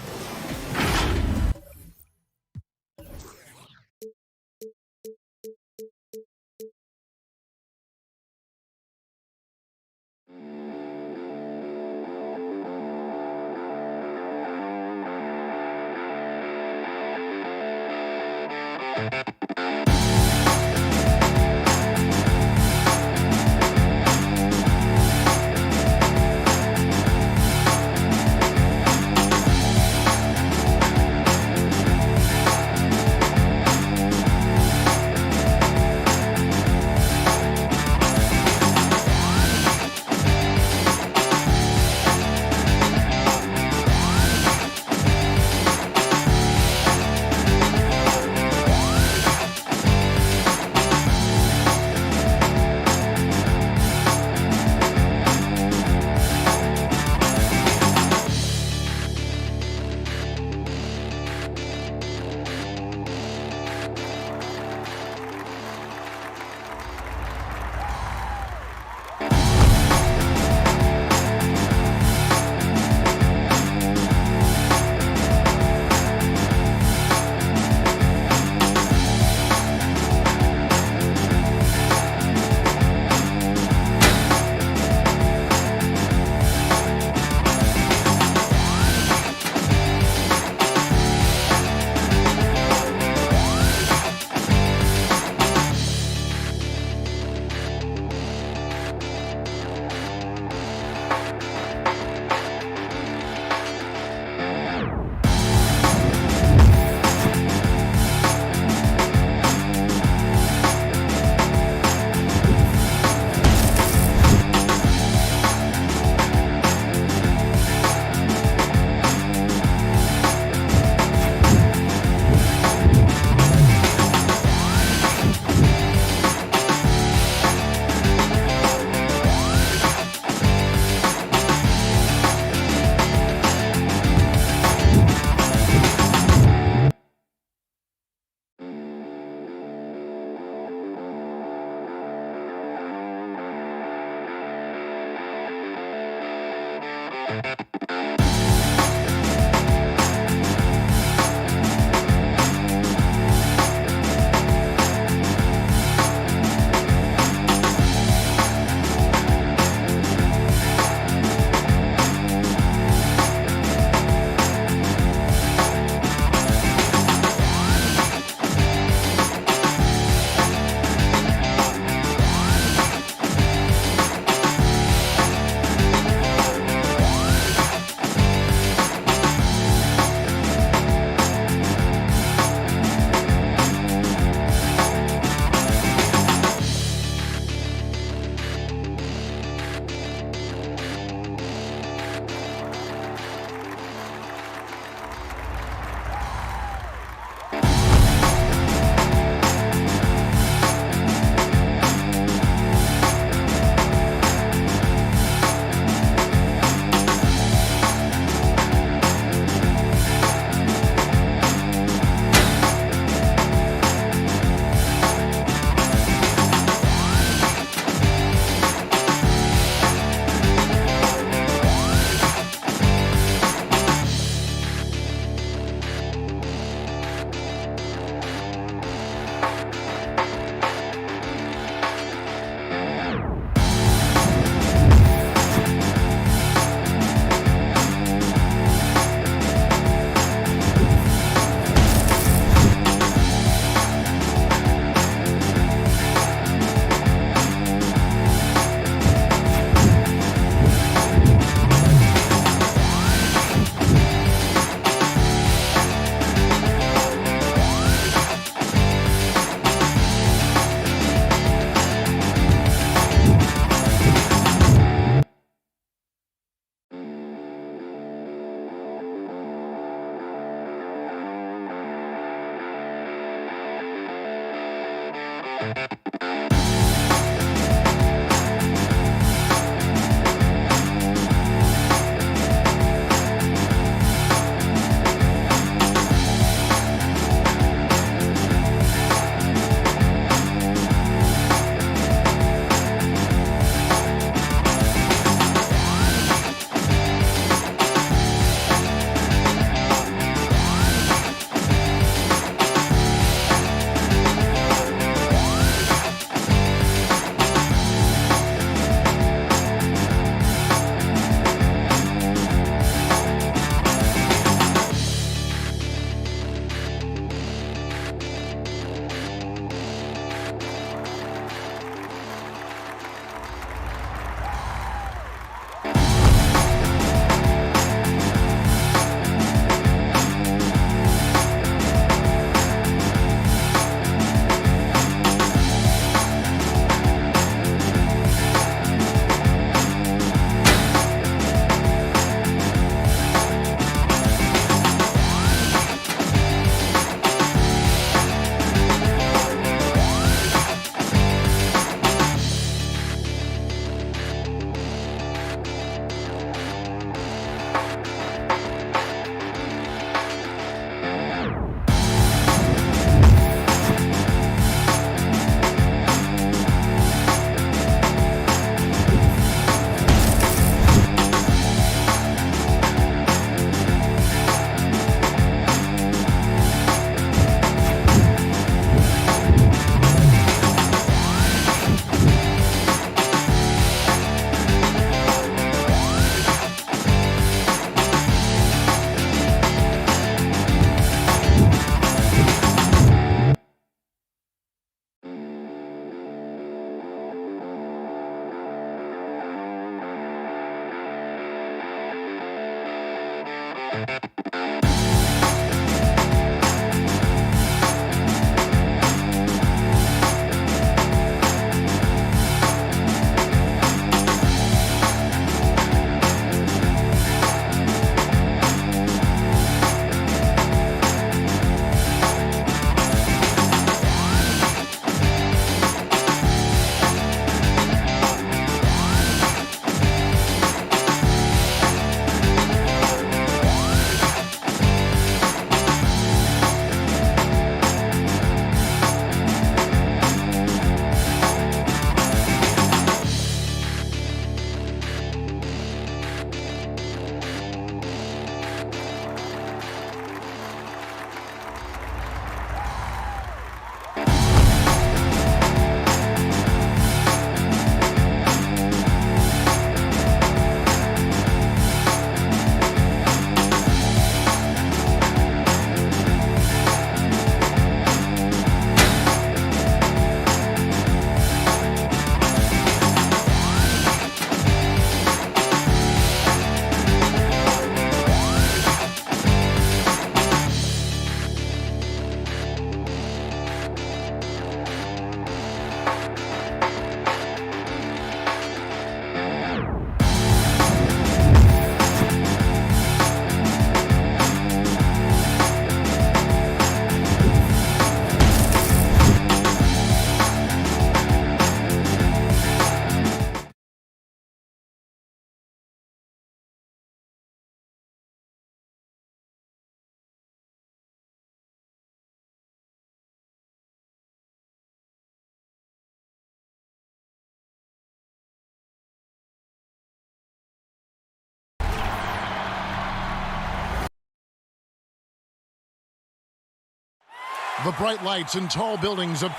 The bright lights and tall buildings of...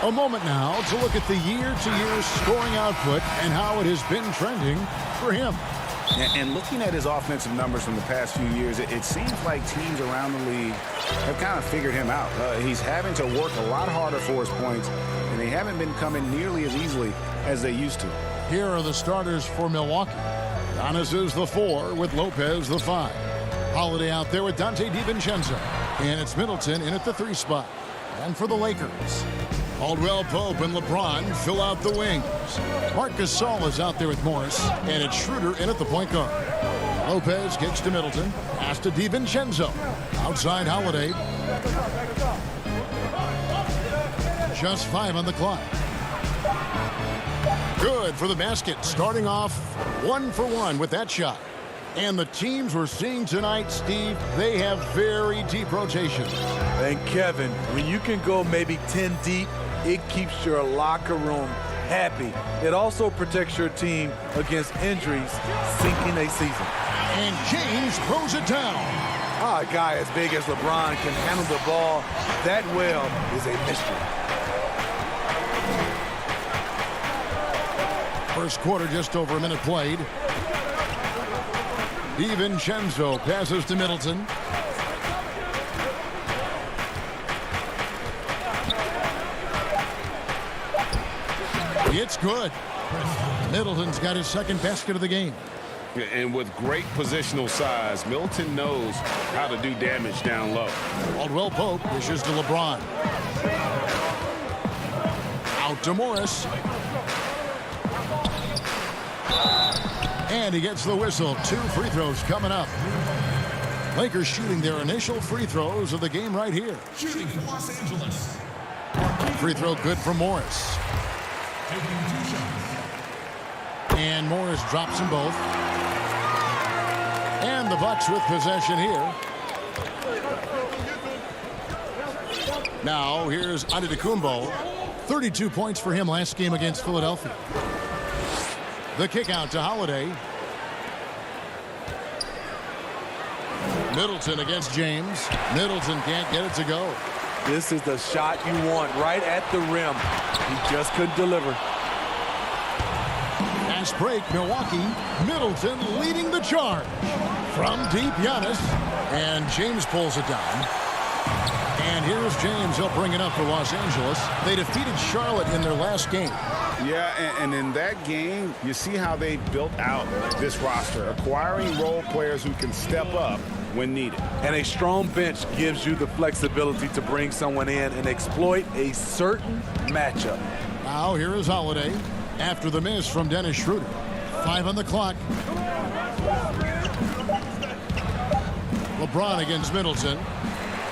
A moment now to look at the year-to-year scoring output and how it has been trending for him. And looking at his offensive numbers from the past few years, it seems like teams around the league have kind of figured him out. He's having to work a lot harder for his points, and they haven't been coming nearly as easily as they used to. Here are the starters for Milwaukee. Giannis is the 4 with Lopez the 5. Holiday out there with Dante DiVincenzo. And it's Middleton in at the 3 spot. And for the Lakers, Caldwell Pope and LeBron fill out the wings. Marc Gasol is out there with Morris. And it's Schroeder in at the point guard. Lopez kicks to Middleton. Pass to DiVincenzo. Outside Holiday. Just 5 on the clock. Good for the basket. Starting off 1 for 1 with that shot. And the teams we're seeing tonight, Steve, they have very deep rotations. And Kevin, when you can go maybe 10 deep, it keeps your locker room happy. It also protects your team against injuries sinking a season. And James throws it down. A guy as big as LeBron can handle the ball that well is a mystery. First quarter, just over a minute played. DiVincenzo passes to Middleton. It's good. Middleton's got his second basket of the game. And with great positional size, Middleton knows how to do damage down low. Caldwell Pope dishes to LeBron. Out to Morris. And he gets the whistle. 2 free throws coming up. Lakers shooting their initial free throws of the game right here. Shooting for Los Angeles. Free throw good for Morris. And Morris drops them both. And the Bucks with possession here. Now here's Antetokounmpo. 32 points for him last game against Philadelphia. The kick out to Holiday. Middleton against James. Middleton can't get it to go. This is the shot you want right at the rim. He just couldn't deliver. Fast break, Milwaukee. Middleton leading the charge. From deep, Giannis. And James pulls it down. And here's James. He'll bring it up for Los Angeles. They defeated Charlotte in their last game. Yeah, and in that game, you see how they built out this roster, acquiring role players who can step up when needed. And a strong bench gives you the flexibility to bring someone in and exploit a certain matchup. Now here is Holiday after the miss from Dennis Schroeder. 5 on the clock. LeBron against Middleton.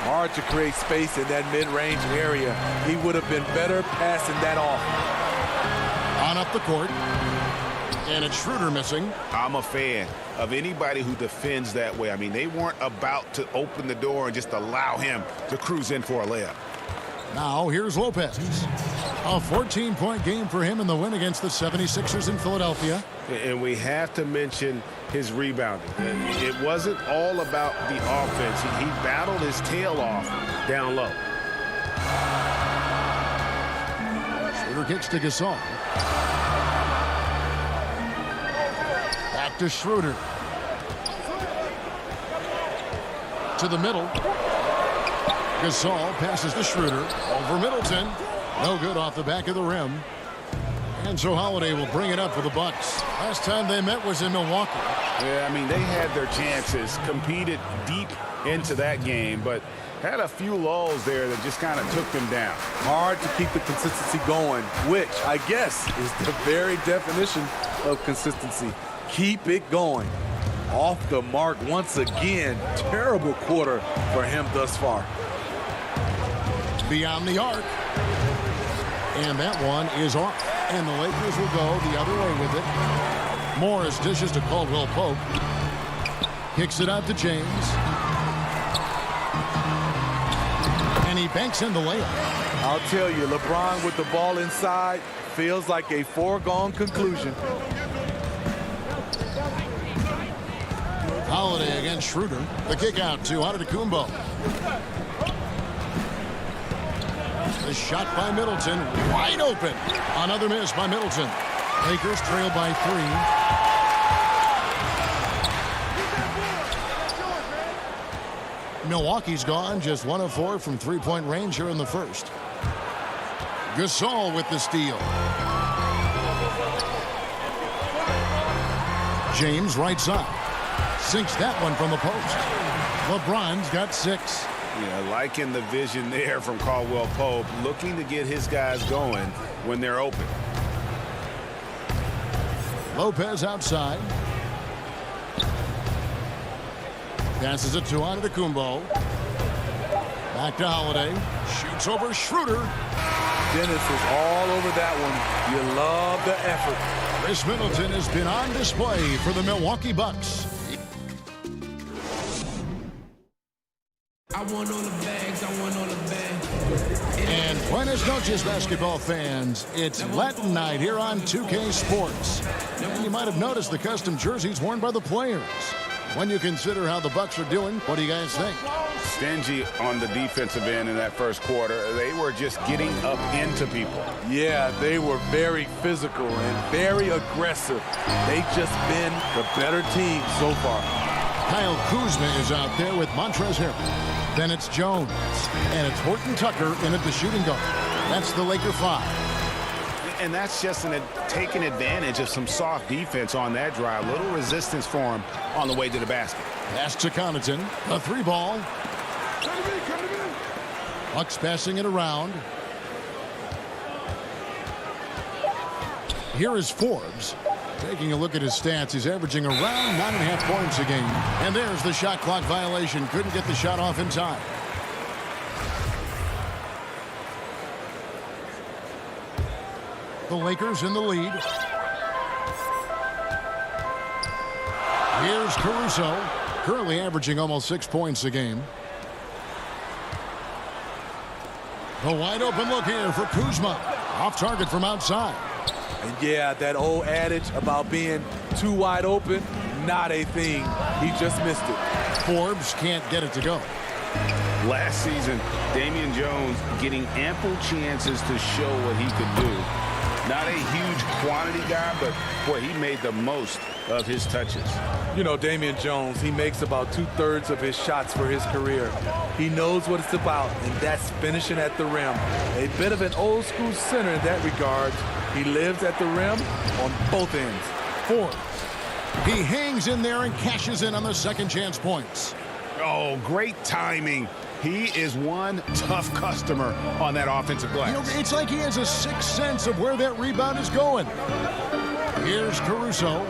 Hard to create space in that mid-range area. He would have been better passing that off. On up the court. And it's Schroeder missing. I'm a fan of anybody who defends that way. I mean, they weren't about to open the door and just allow him to cruise in for a layup. Now here's Lopez. A 14-point game for him in the win against the 76ers in Philadelphia. And we have to mention his rebounding. It wasn't all about the offense. He battled his tail off down low. Schroeder kicks to Gasol. Back to Schroeder. To the middle. Gasol passes to Schroeder. Over Middleton. No good off the back of the rim. And so Holiday will bring it up for the Bucks. Last time they met was in Milwaukee. Yeah, I mean, they had their chances, competed deep into that game, but had a few lulls there that just kind of took them down. Hard to keep the consistency going, which I guess is the very definition of consistency. Keep it going. Off the mark once again. Terrible quarter for him thus far. Beyond the arc. And that one is off. And the Lakers will go the other way with it. Morris dishes to Caldwell Pope. Kicks it out to James. And he banks in the layup. I'll tell you, LeBron with the ball inside feels like a foregone conclusion. Holiday against Schroeder. The kick out to Antetokounmpo. The shot by Middleton, wide open. Another miss by Middleton. Lakers trail by 3. Milwaukee's gone, just 1 of 4 from three-point range here in the first. Gasol with the steal. James right side. Sinks that one from the post. LeBron's got 6. Yeah, liking the vision there from Caldwell Pope, looking to get his guys going when they're open. Lopez outside. Passes it to Antetokounmpo. Back to Holiday. Shoots over Schroeder. Dennis is all over that one. You love the effort. Chris Middleton has been on display for the Milwaukee Bucks. I want all the bags, I want all the bags. And Buenas noches, basketball fans. It's Latin night here on 2K Sports. And you might have noticed the custom jerseys worn by the players. When you consider how the Bucks are doing, what do you guys think? Stingy on the defensive end in that first quarter. They were just getting up into people. Yeah, they were very physical and very aggressive. They've just been the better team so far. Kyle Kuzma is out there with Montrezl Harrell. Then it's Jones. And it's Horton Tucker in at the shooting guard. That's the Laker 5. And that's just taking advantage of some soft defense on that drive. Little resistance for him on the way to the basket. Pass to Connaughton. A 3-ball. Bucks passing it around. Here is Forbes. Taking a look at his stats, he's averaging around 9.5 points a game. And there's the shot clock violation. Couldn't get the shot off in time. The Lakers in the lead. Here's Caruso, currently averaging almost 6 points a game. The wide open look here for Kuzma. Off target from outside. And yeah, that old adage about being too wide open, not a thing. He just missed it. Forbes can't get it to go. Last season, Damian Jones getting ample chances to show what he could do. Not a huge quantity guy, but boy, he made the most of his touches. You know, Damian Jones, he makes about 2/3 of his shots for his career. He knows what it's about, and that's finishing at the rim. A bit of an old school center in that regard. He lives at the rim on both ends. Forbes. He hangs in there and cashes in on the second chance points. Oh, great timing. He is one tough customer on that offensive glass. You know, it's like he has a sixth sense of where that rebound is going. Here's Caruso.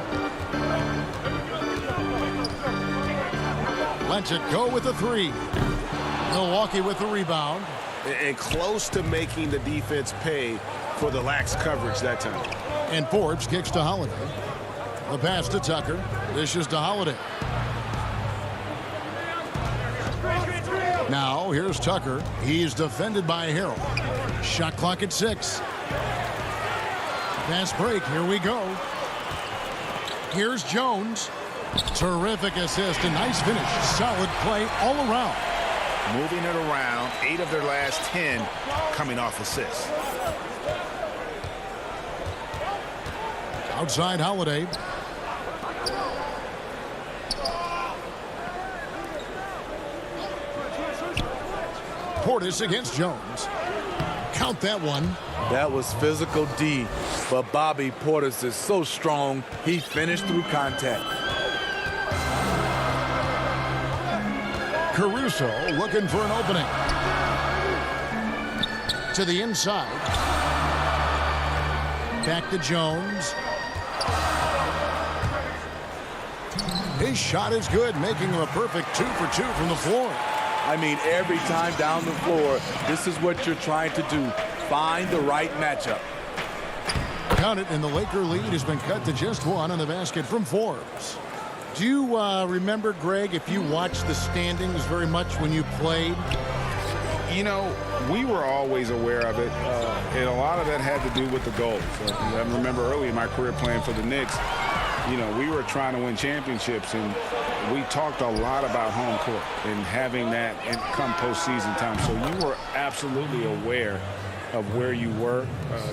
Lets it go with the 3. Milwaukee with the rebound. And close to making the defense pay for the lax coverage that time. And Forbes kicks to Holiday. The pass to Tucker. Dishes to Holiday. Now, here's Tucker. He's defended by Harrell. Shot clock at 6. Fast break. Here we go. Here's Jones. Terrific assist. A nice finish. Solid play all around. Moving it around. 8 of their last 10 coming off assists. Outside Holiday. Portis against Jones. Count that one. That was physical D, but Bobby Portis is so strong, he finished through contact. Caruso looking for an opening. To the inside. Back to Jones. His shot is good, making him a perfect 2 for 2 from the floor. I mean, every time down the floor, this is what you're trying to do. Find the right matchup. Count it, and the Laker lead has been cut to just 1 on the basket from Forbes. Do you remember, Greg, if you watched the standings very much when you played? You know, we were always aware of it, and a lot of that had to do with the goals. I remember early in my career playing for the Knicks, you know, we were trying to win championships, and we talked a lot about home court and having that come postseason time. So you were absolutely aware of where you were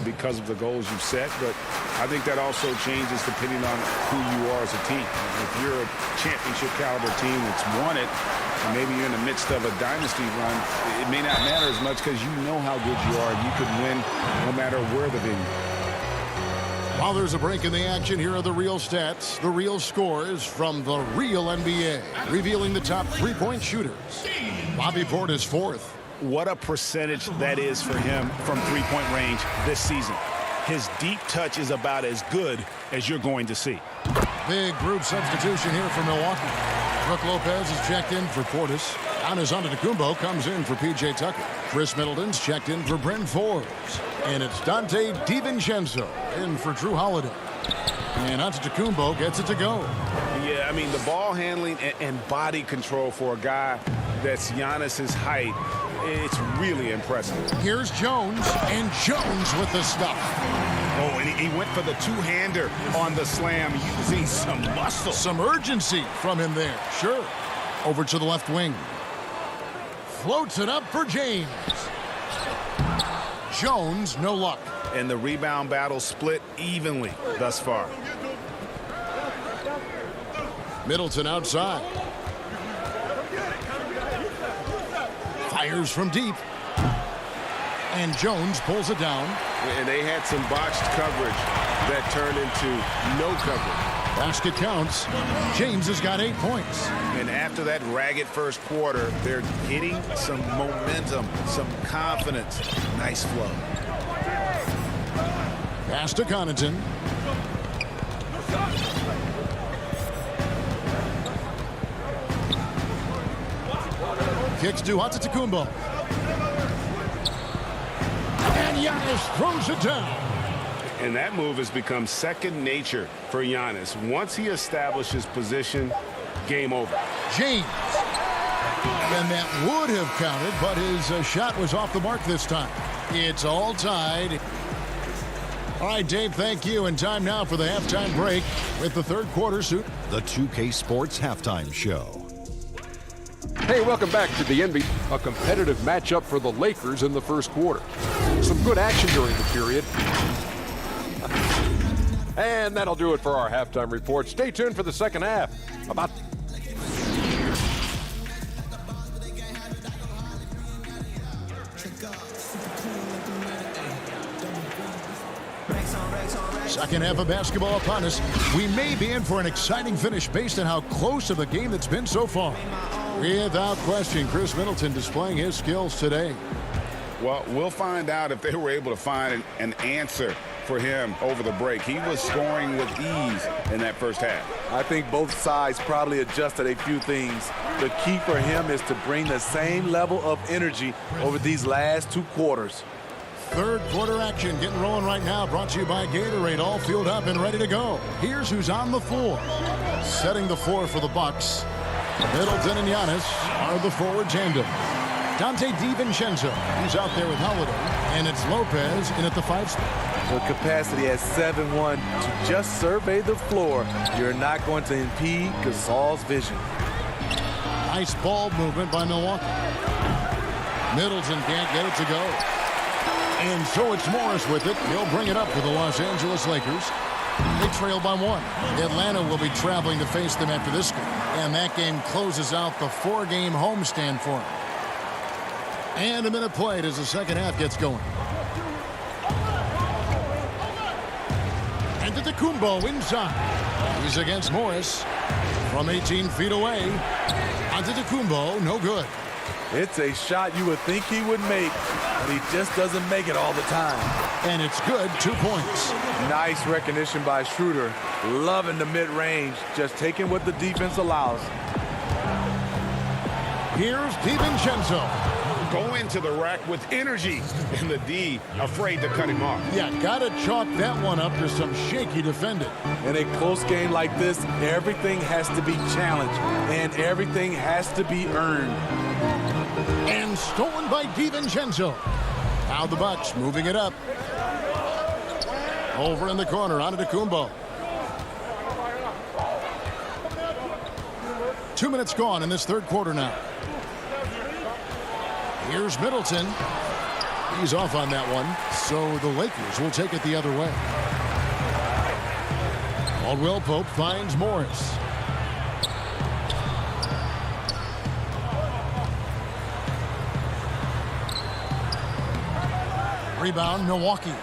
because of the goals you've set. But I think that also changes depending on who you are as a team. If you're a championship caliber team that's won it, and maybe you're in the midst of a dynasty run, it may not matter as much because you know how good you are. You could win no matter where the venue. While there's a break in the action, here are the real stats, the real scores from the real NBA, revealing the top three-point shooters. Bobby Portis 4th. What a percentage that is for him from three-point range this season. His deep touch is about as good as you're going to see. Big group substitution here for Milwaukee. Brook Lopez is checked in for Portis. Giannis Antetokounmpo comes in for P.J. Tucker. Chris Middleton's checked in for Bryn Forbes. And it's Dante DiVincenzo in for Drew Holiday. And Antetokounmpo gets it to go. Yeah, I mean, the ball handling and body control for a guy that's Giannis's height, it's really impressive. Here's Jones, and Jones with the stuff. Oh, and he went for the two-hander on the slam, using some muscle. Some urgency from him there, sure. Over to the left wing. Floats it up for James. Jones, no luck. And the rebound battle split evenly thus far. Middleton outside. Fires from deep. And Jones pulls it down. And they had some botched coverage that turned into no coverage. Basket counts. James has got 8 points. And after that ragged first quarter, they're getting some momentum, some confidence. Nice flow. Pass to Connaughton. Kicks to Antetokounmpo. And Giannis throws it down. And that move has become second nature for Giannis. Once he establishes position, game over. James. And that would have counted, but his shot was off the mark this time. It's all tied. All right, Dave, thank you. And time now for the halftime break with the third quarter suit. The 2K Sports Halftime Show. Hey, welcome back to the NBA. A competitive matchup for the Lakers in the first quarter. Some good action during the period. And that'll do it for our halftime report. Stay tuned for the second half. Second half of basketball upon us. We may be in for an exciting finish based on how close of a game that's been so far. Without question, Chris Middleton displaying his skills today. Well, we'll find out if they were able to find an answer for him over the break. He was scoring with ease in that first half. I think both sides probably adjusted a few things. The key for him is to bring the same level of energy over these last 2 quarters. Third quarter action getting rolling right now. Brought to you by Gatorade. All fueled up and ready to go. Here's who's on the floor. Setting the floor for the Bucks. Middleton and Giannis are the forward tandem. Dante DiVincenzo, he's out there with Holiday. And it's Lopez in at the 5 spot. With capacity at 7'1" to just survey the floor, you're not going to impede Gasol's vision. Nice ball movement by Milwaukee. Middleton can't get it to go. And so it's Morris with it. He'll bring it up for the Los Angeles Lakers. They trail by 1. Atlanta will be traveling to face them after this game. And that game closes out the 4-game homestand for them. And a minute played as the second half gets going. And Antetokounmpo inside. He's against Morris from 18 feet away. Antetokounmpo, no good. It's a shot you would think he would make, but he just doesn't make it all the time. And it's good, 2 points. Nice recognition by Schroeder. Loving the mid-range, just taking what the defense allows. Here's DiVincenzo. Go into the rack with energy, and the D afraid to cut him off. Yeah, gotta chalk that one up to some shaky defending. In a close game like this, everything has to be challenged, and everything has to be earned. And stolen by DiVincenzo. Now the Bucks moving it up. Over in the corner, Antetokounmpo. 2 minutes gone in this third quarter now. Here's Middleton. He's off on that one, so the Lakers will take it the other way. Caldwell Pope finds Morris. Rebound, Milwaukee.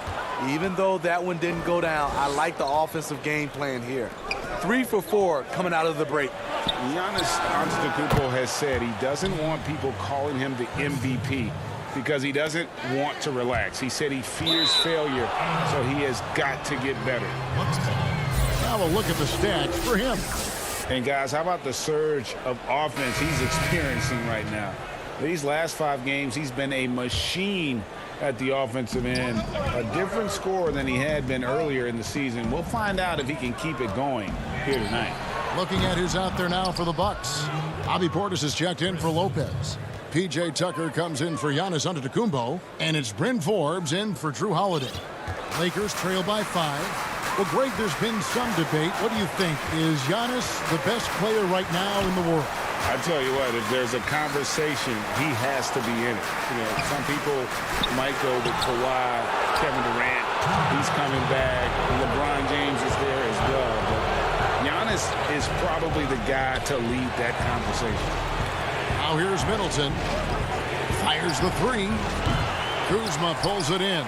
Even though that one didn't go down, I like the offensive game plan here. 3 for 4 coming out of the break. Giannis Antetokounmpo has said he doesn't want people calling him the MVP because he doesn't want to relax. He said he fears failure, so he has got to get better. Now a look at the stats for him. And guys, how about the surge of offense he's experiencing right now? These last 5 games, he's been a machine at the offensive end. A different scorer than he had been earlier in the season. We'll find out if he can keep it going here tonight. Looking at who's out there now for the Bucks. Bobby Portis is checked in for Lopez. P.J. Tucker comes in for Giannis Antetokounmpo. And it's Bryn Forbes in for Drew Holiday. Lakers trail by 5. Well, Greg, there's been some debate. What do you think? Is Giannis the best player right now in the world? I tell you what, if there's a conversation, he has to be in it. You know, some people might go with Kawhi, Kevin Durant. He's coming back. LeBron James is there as well. But Giannis is probably the guy to lead that conversation. Now here's Middleton. Fires the 3. Kuzma pulls it in.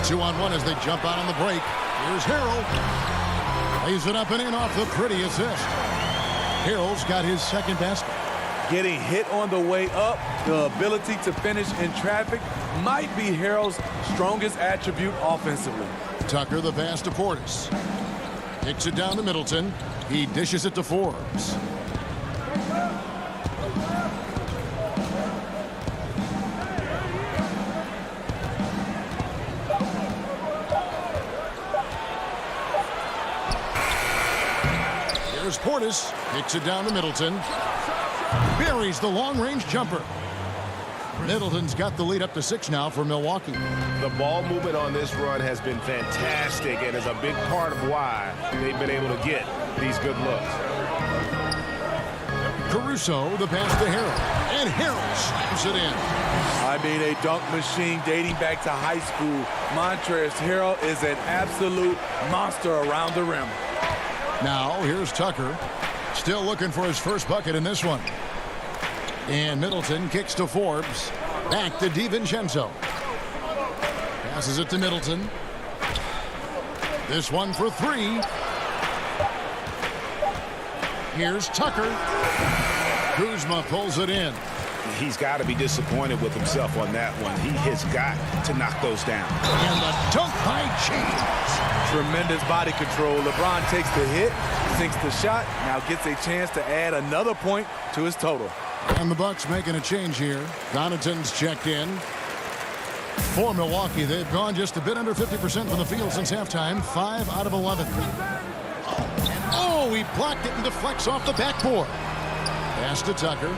2-on-1 as they jump out on the break. Here's Harrell. Lays it up and in off the pretty assist. Harrell's got his second basket. Getting hit on the way up, the ability to finish in traffic might be Harrell's strongest attribute offensively. Tucker the pass to Portis. Kicks it down to Middleton. He dishes it to Forbes. Here's Portis. Kicks it down to Middleton. Buries the long-range jumper. Middleton's got the lead up to 6 now for Milwaukee. The ball movement on this run has been fantastic and is a big part of why they've been able to get these good looks. Caruso, the pass to Harrell. And Harrell slams it in. I mean, a dunk machine dating back to high school. Montrezl Harrell is an absolute monster around the rim. Now, here's Tucker. Still looking for his first bucket in this one. And Middleton kicks to Forbes. Back to DiVincenzo. Passes it to Middleton. This one for 3. Here's Tucker. Kuzma pulls it in. He's got to be disappointed with himself on that one. He has got to knock those down. And the dunk by James. Tremendous body control. LeBron takes the hit, sinks the shot, now gets a chance to add another point to his total. And the Bucks making a change here. Connaughton's checked in. For Milwaukee, they've gone just a bit under 50% from the field since halftime. 5 out of 11. Oh, he blocked it and deflects off the backboard. Pass to Tucker.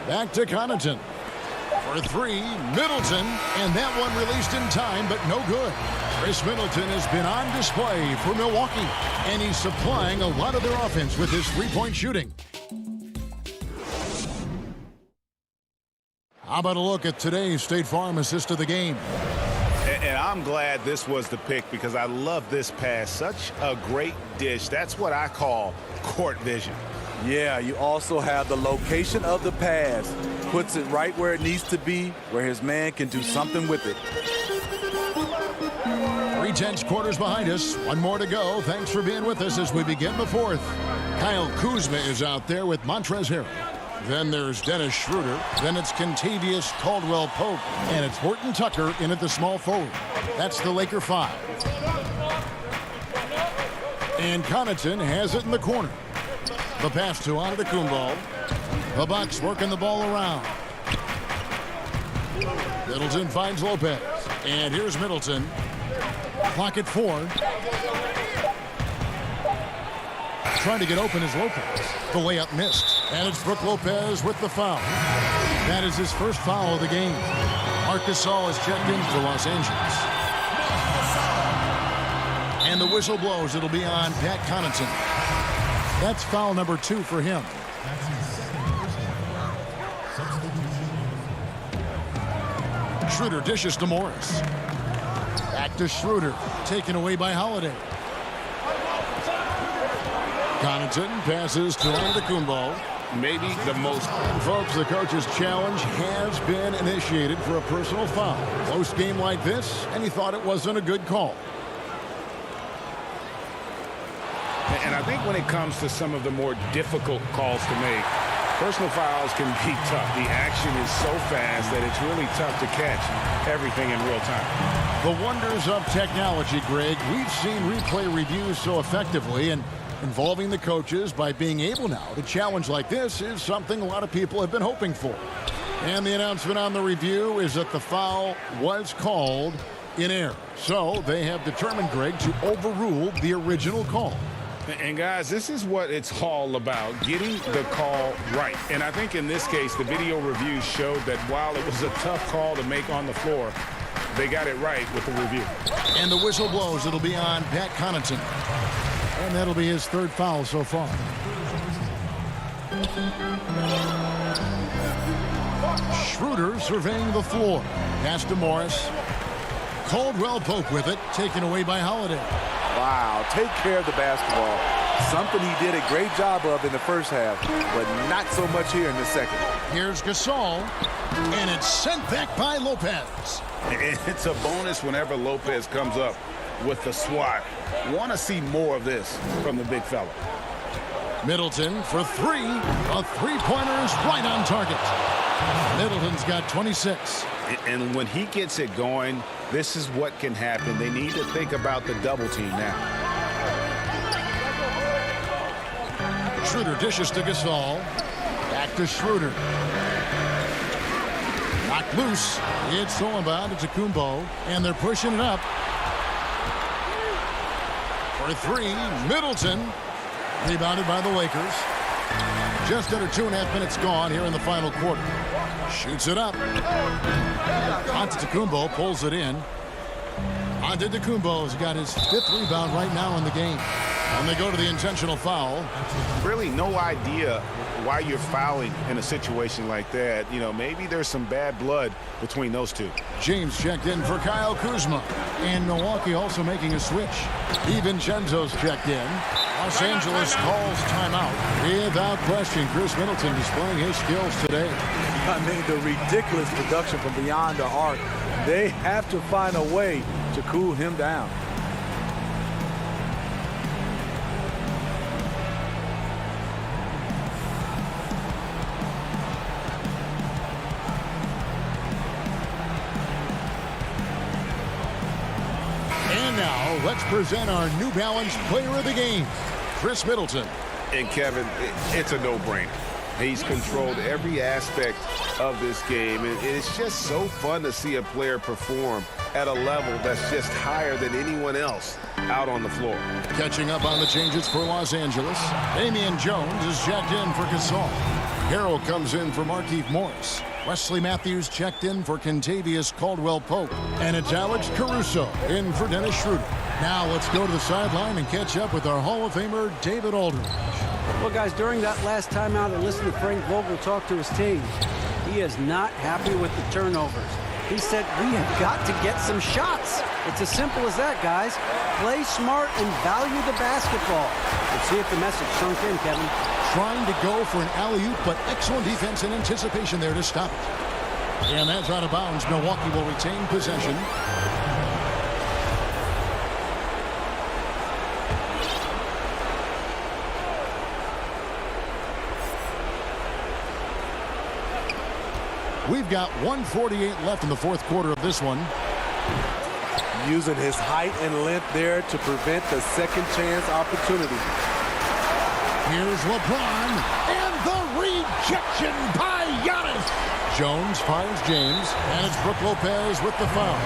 Back to Connaughton. For 3, Middleton. And that one released in time, but no good. Chris Middleton has been on display for Milwaukee. And he's supplying a lot of their offense with his 3-point shooting. How about a look at today's State Farm assist of the game? And I'm glad this was the pick because I love this pass. Such a great dish. That's what I call court vision. Yeah, you also have the location of the pass. Puts it right where it needs to be, where his man can do something with it. 3 tenths quarters behind us. 1 more to go. Thanks for being with us as we begin the 4th. Kyle Kuzma is out there with Montrezl Harrell. Then there's Dennis Schroeder. Then it's Kentavious Caldwell-Pope. And it's Horton Tucker in at the small forward. That's the Laker 5. And Connaughton has it in the corner. The pass to Antetokounmpo. The Bucks working the ball around. Middleton finds Lopez. And here's Middleton. Clock at 4. Trying to get open is Lopez. The layup missed. And it's Brook Lopez with the foul. That is his first foul of the game. Marc Gasol is checked in for Los Angeles. And the whistle blows. It'll be on Pat Connaughton. That's foul number 2 for him. Schroeder dishes to Morris. Back to Schroeder. Taken away by Holiday. Connaughton passes to Antetokounmpo. Maybe the most. Folks, the coach's challenge has been initiated for a personal foul. Close game like this, and he thought it wasn't a good call. And I think when it comes to some of the more difficult calls to make, Personal fouls can be tough. The action is so fast that it's really tough to catch everything in real time. The wonders of technology, Greg. We've seen replay reviews so effectively, and involving the coaches by being able now to challenge like this is something a lot of people have been hoping for. And the announcement on the review is that the foul was called in error. So they have determined, Greg, to overrule the original call. And guys, this is what it's all about, getting the call right. And I think in this case, the video review showed that while it was a tough call to make on the floor, they got it right with the review. And the whistle blows. It'll be on Pat Connaughton. And that'll be his third foul so far. Schroeder surveying the floor. Pass to Morris. Caldwell Pope with it, taken away by Holiday. Wow, take care of the basketball. Something he did a great job of in the first half, but not so much here in the second. Here's Gasol, and it's sent back by Lopez. It's a bonus whenever Lopez comes up with the swat. Want to see more of this from the big fella. Middleton for three. A three-pointer is right on target. Middleton's got 26. And when he gets it going, this is what can happen. They need to think about the double team now. Schroeder dishes to Gasol. Back to Schroeder. Knocked loose. It's thrown by to Kumbo, and they're pushing it up. For three, Middleton. Rebounded by the Lakers. Just under 2.5 minutes gone here in the final quarter. Shoots it up. Antetokounmpo pulls it in. Antetokounmpo's got his 5th rebound right now in the game. And they go to the intentional foul. Really no idea why you're fouling in a situation like that. You know, maybe there's some bad blood between those two. James checked in for Kyle Kuzma. And Milwaukee also making a switch. DiVincenzo's checked in. Los Angeles calls timeout. Without question, Chris Middleton displaying his skills today. I mean, the ridiculous production from beyond the arc. They have to find a way to cool him down. And now, let's present our New Balance Player of the Game, Chris Middleton. And Kevin, it's a no-brainer. He's controlled every aspect of this game, and it's just so fun to see a player perform at a level that's just higher than anyone else out on the floor. Catching up on the changes for Los Angeles, Damian Jones is checked in for Gasol. Harrell comes in for Markieff Morris. Wesley Matthews checked in for Kentavious Caldwell-Pope. And it's Alex Caruso in for Dennis Schroeder. Now let's go to the sideline and catch up with our Hall of Famer, David Aldridge. Well, guys, during that last timeout, I listened to Frank Vogel talk to his team. He is not happy with the turnovers. He said, we have got to get some shots. It's as simple as that, guys. Play smart and value the basketball. Let's see if the message sunk in, Kevin. Trying to go for an alley-oop, but excellent defense and anticipation there to stop it. And that's out of bounds. Milwaukee will retain possession. We've got 1:48 left in the fourth quarter of this one. Using his height and length there to prevent the second chance opportunity. Here's LeBron, and the rejection by Giannis. Jones finds James, and it's Brook Lopez with the foul.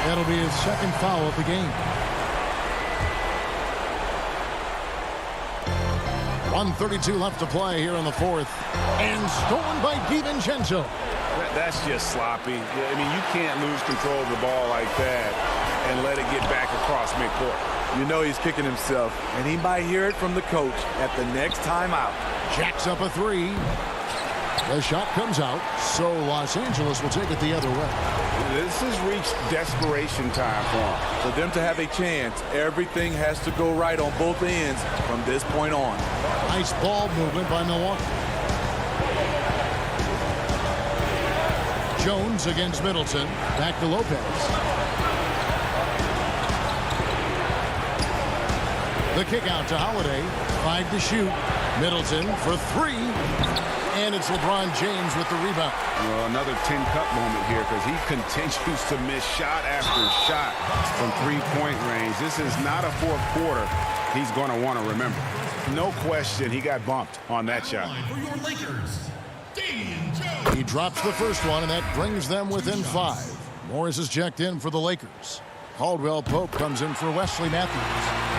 That'll be his second foul of the game. 1:32 left to play here in the fourth. And stolen by DiVincenzo. That's just sloppy. I mean, you can't lose control of the ball like that and let it get back across midcourt. You know he's kicking himself, and he might hear it from the coach at the next timeout. Jacks up a three. The shot comes out, so Los Angeles will take it the other way. This has reached desperation time for him. For them to have a chance, everything has to go right on both ends from this point on. Nice ball movement by Milwaukee. Jones against Middleton. Back to Lopez. The kick out to Holiday. 5 to shoot. Middleton for 3. And it's LeBron James with the rebound. Well, another 10-cup moment here because he continues to miss shot after shot from three-point range. This is not a fourth quarter he's going to want to remember. No question he got bumped on that shot. For your Lakers, He drops the first one, and that brings them within 5. Morris is checked in for the Lakers. Caldwell Pope comes in for Wesley Matthews.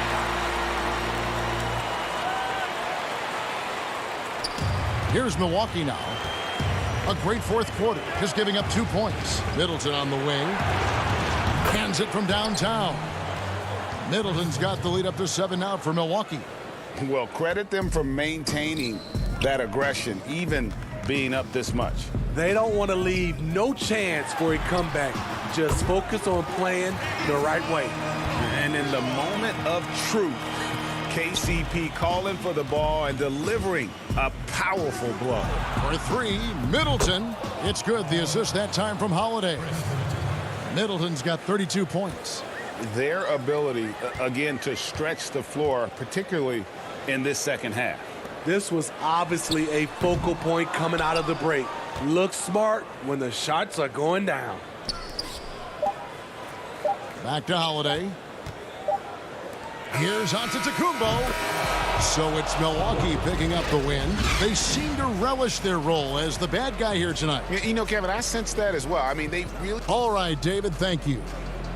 Here's Milwaukee now. A great fourth quarter, just giving up 2 points. Middleton on the wing. Hands it from downtown. Middleton's got the lead up to 7 now for Milwaukee. Well, credit them for maintaining that aggression, even being up this much. They don't want to leave no chance for a comeback. Just focus on playing the right way. And in the moment of truth, KCP calling for the ball and delivering a powerful blow. For 3, Middleton. It's good. The assist that time from Holiday. Middleton's got 32 points. Their ability, again, to stretch the floor, particularly in this second half. This was obviously a focal point coming out of the break. Look smart when the shots are going down. Back to Holiday. Here's Antetokounmpo. So it's Milwaukee picking up the win. They seem to relish their role as the bad guy here tonight. You know, Kevin, I sense that as well. I mean, they really... All right, David, thank you.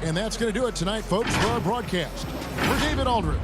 And that's going to do it tonight, folks, for our broadcast. For David Aldrin.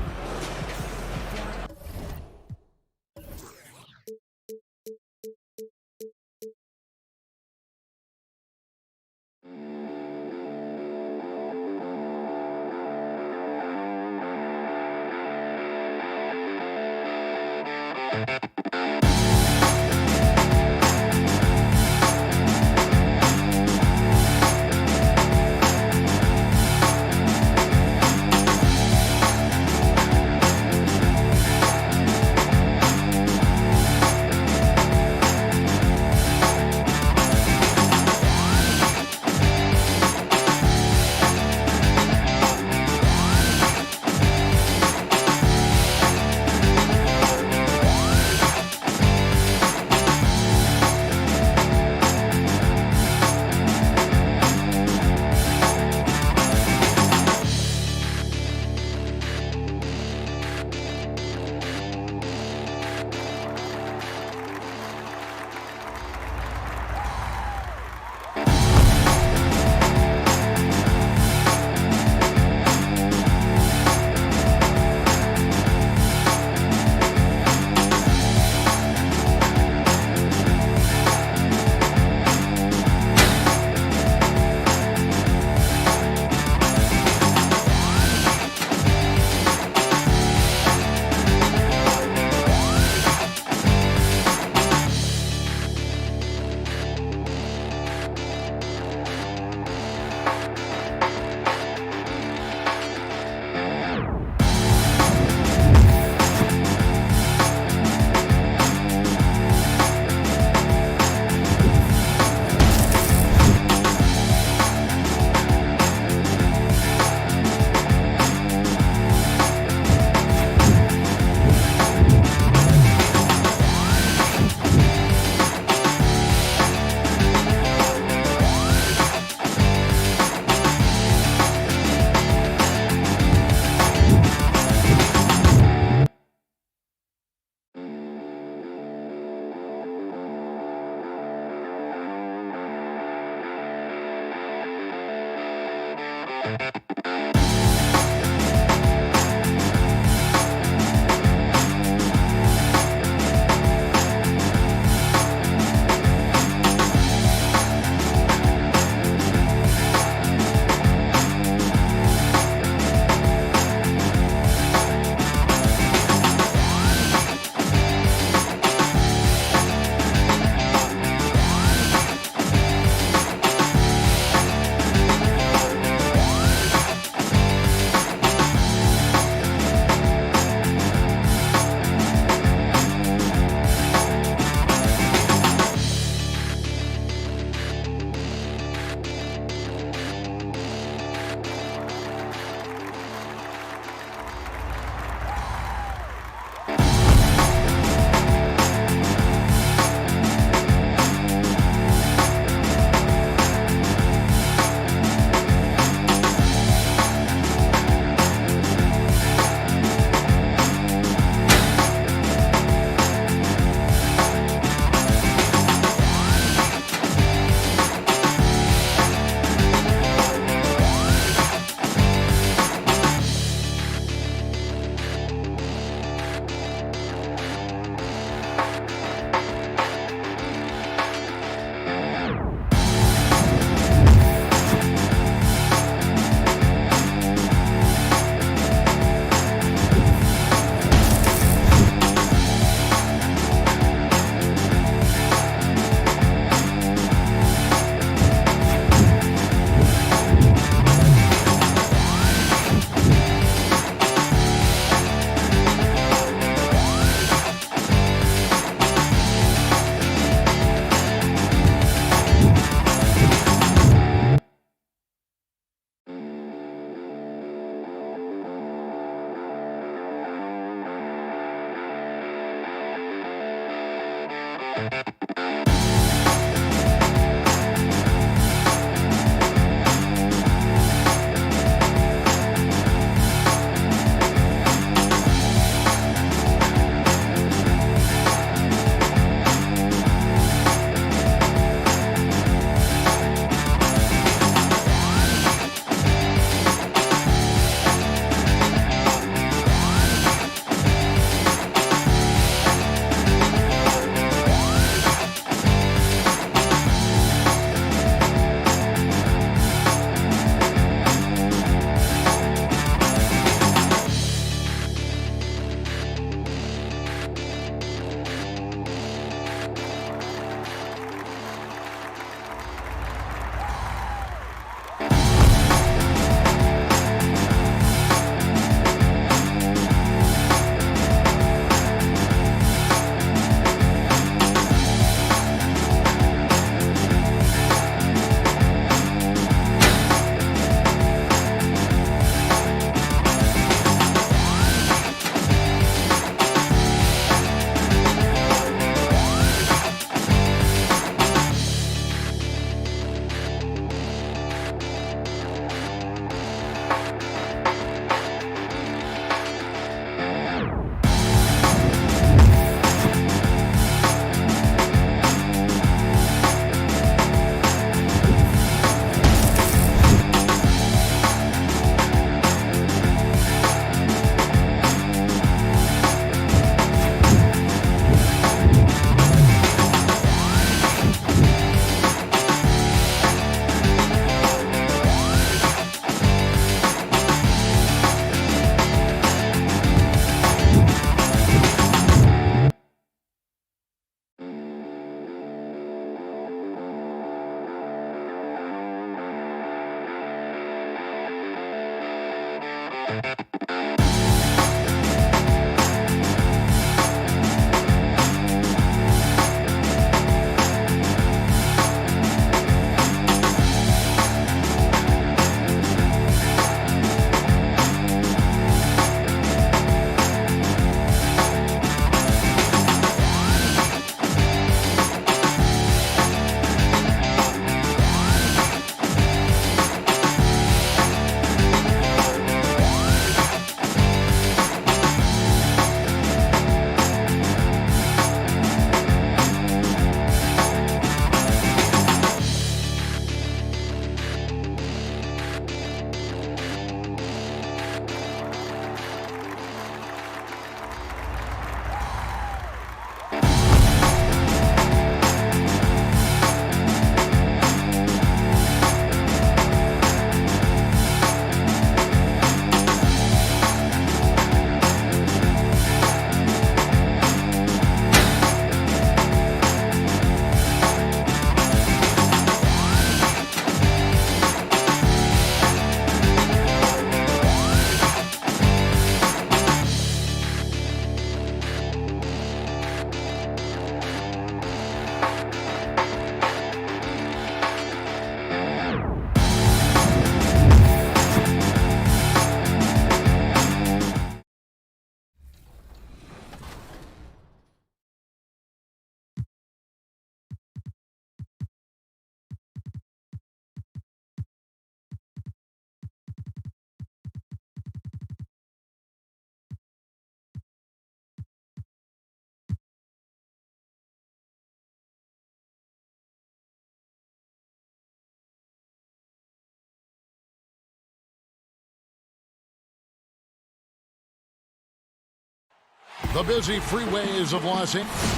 The busy freeways of Los Angeles.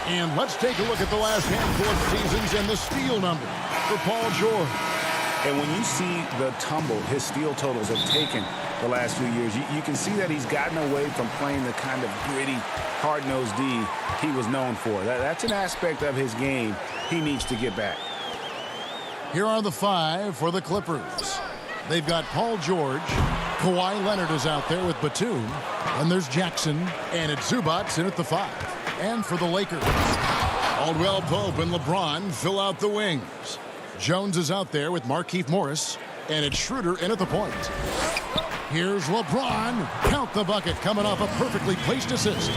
And let's take a look at the last handful of seasons and the steal number for Paul George. And when you see the tumble his steal totals have taken the last few years, you can see that he's gotten away from playing the kind of gritty, hard-nosed D he was known for. That's an aspect of his game he needs to get back. Here are the 5 for the Clippers. They've got Paul George. Kawhi Leonard is out there with Batum. And there's Jackson. And it's Zubac in at the 5. And for the Lakers, Caldwell Pope and LeBron fill out the wings. Jones is out there with Markieff Morris. And it's Schroeder in at the point. Here's LeBron. Count the bucket coming off a perfectly placed assist.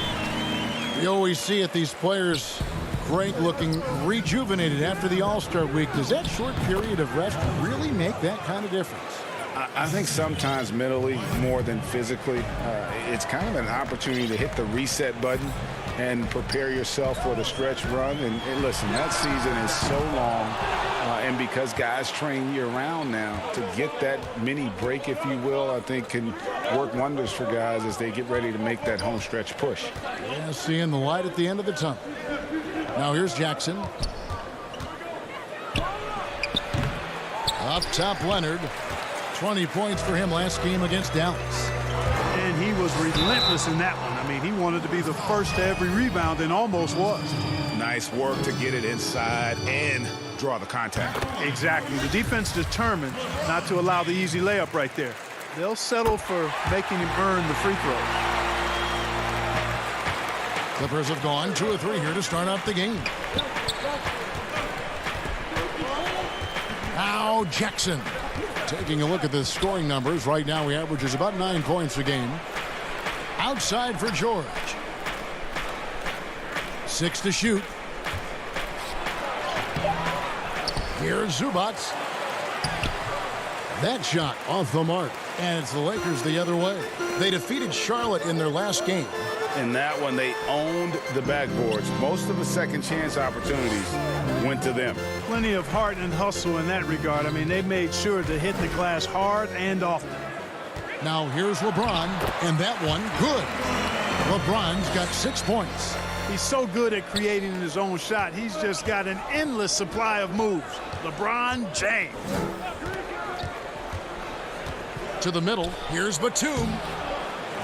You always see it, these players great looking, rejuvenated after the All-Star week. Does that short period of rest really make that kind of difference? I think sometimes mentally more than physically. It's kind of an opportunity to hit the reset button and prepare yourself for the stretch run. And listen, that season is so long, and because guys train year-round now, to get that mini break, if you will, I think can work wonders for guys as they get ready to make that home stretch push. Yeah, seeing the light at the end of the tunnel. Now here's Jackson. Up top, Leonard. 20 points for him last game against Dallas. And he was relentless in that one. I mean, he wanted to be the first to every rebound and almost was. Nice work to get it inside and draw the contact. Exactly. The defense determined not to allow the easy layup right there. They'll settle for making him earn the free throw. Clippers have gone 2 of 3 here to start out the game. Now Jackson. Taking a look at the scoring numbers, right now he averages about 9 points a game. Outside for George. 6 to shoot. Here's Zubac. That shot off the mark. And it's the Lakers the other way. They defeated Charlotte in their last game. In that one, they owned the backboards. Most of the second chance opportunities went to them. Plenty of heart and hustle in that regard. I mean, they made sure to hit the glass hard and often. Now here's LeBron, and that one good. LeBron's got 6 points. He's so good at creating his own shot. He's just got an endless supply of moves. LeBron James. To the middle, here's Batum.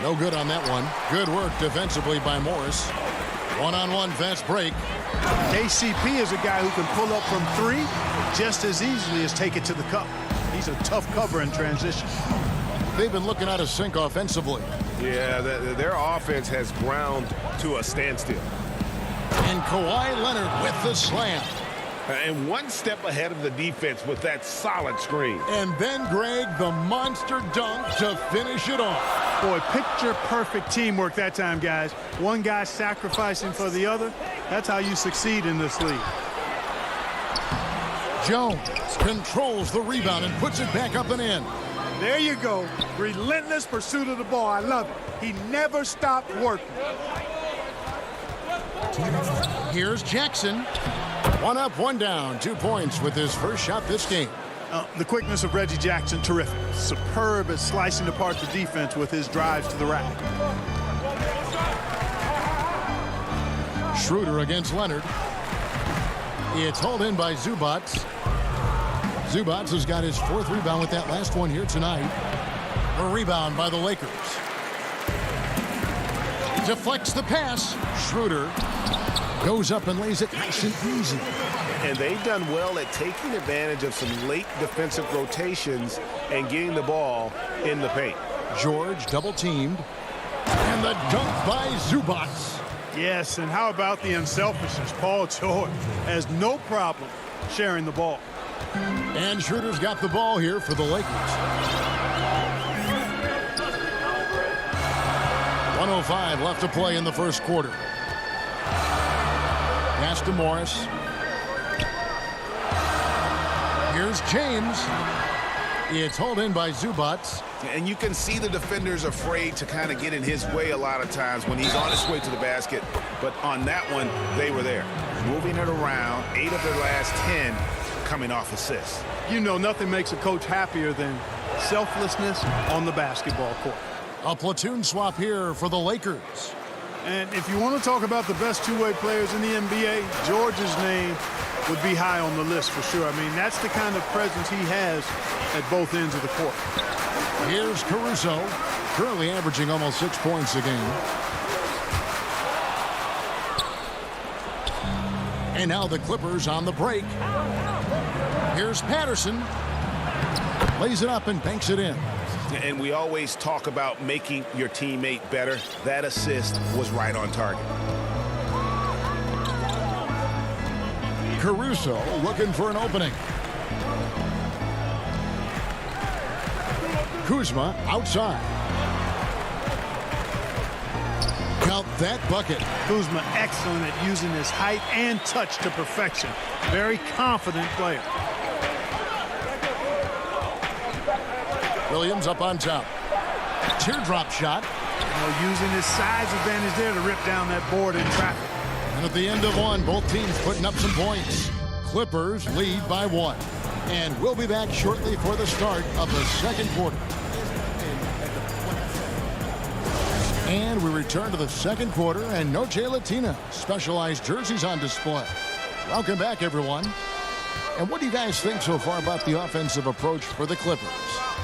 No good on that one. Good work defensively by Morris. One-on-one fast break. KCP is a guy who can pull up from 3 just as easily as take it to the cup. He's a tough cover in transition. they've been looking out of sync offensively. Yeah, their offense has ground to a standstill. And Kawhi Leonard with the slam. And one step ahead of the defense with that solid screen. And then, Greg, the monster dunk to finish it off. Boy, picture-perfect teamwork that time, guys. One guy sacrificing for the other. That's how you succeed in this league. Jones controls the rebound and puts it back up and in. There you go. Relentless pursuit of the ball. I love it. He never stopped working. Here's Jackson. One up, one down. 2 points with his first shot this game. The quickness of Reggie Jackson, terrific. Superb at slicing apart the defense with his drives to the rack. Schroeder against Leonard. It's hauled in by Zubac. Zubac has got his 4th rebound with that last one here tonight. A rebound by the Lakers. Deflects the pass. Schroeder goes up and lays it nice and easy. And they've done well at taking advantage of some late defensive rotations and getting the ball in the paint. George double teamed. And the dunk by Zubac. Yes, and how about the unselfishness? Paul George has no problem sharing the ball. And Schroeder's got the ball here for the Lakers. 1:05 left to play in the first quarter. Pass to Morris. Here's James. It's hauled in by Zubac. And you can see the defenders afraid to kind of get in his way a lot of times when he's on his way to the basket. But on that one, they were there. Moving it around, 8 of their last 10 coming off assists. You know, nothing makes a coach happier than selflessness on the basketball court. A platoon swap here for the Lakers. And if you want to talk about the best two-way players in the NBA, George's name would be high on the list for sure. I mean, that's the kind of presence he has at both ends of the court. Here's Caruso, currently averaging almost 6 points a game. And now the Clippers on the break. Here's Patterson. Lays it up and banks it in. And we always talk about making your teammate better. That assist was right on target. Caruso looking for an opening. Kuzma outside. Count that bucket. Kuzma excellent at using his height and touch to perfection. Very confident player. Williams up on top. Teardrop shot. Using his size advantage there to rip down that board in traffic. And at the end of one, both teams putting up some points. Clippers lead by 1. And we'll be back shortly for the start of the second quarter. And we return to the second quarter, and Noche Latina specialized jerseys on display. Welcome back, everyone. And what do you guys think so far about the offensive approach for the Clippers?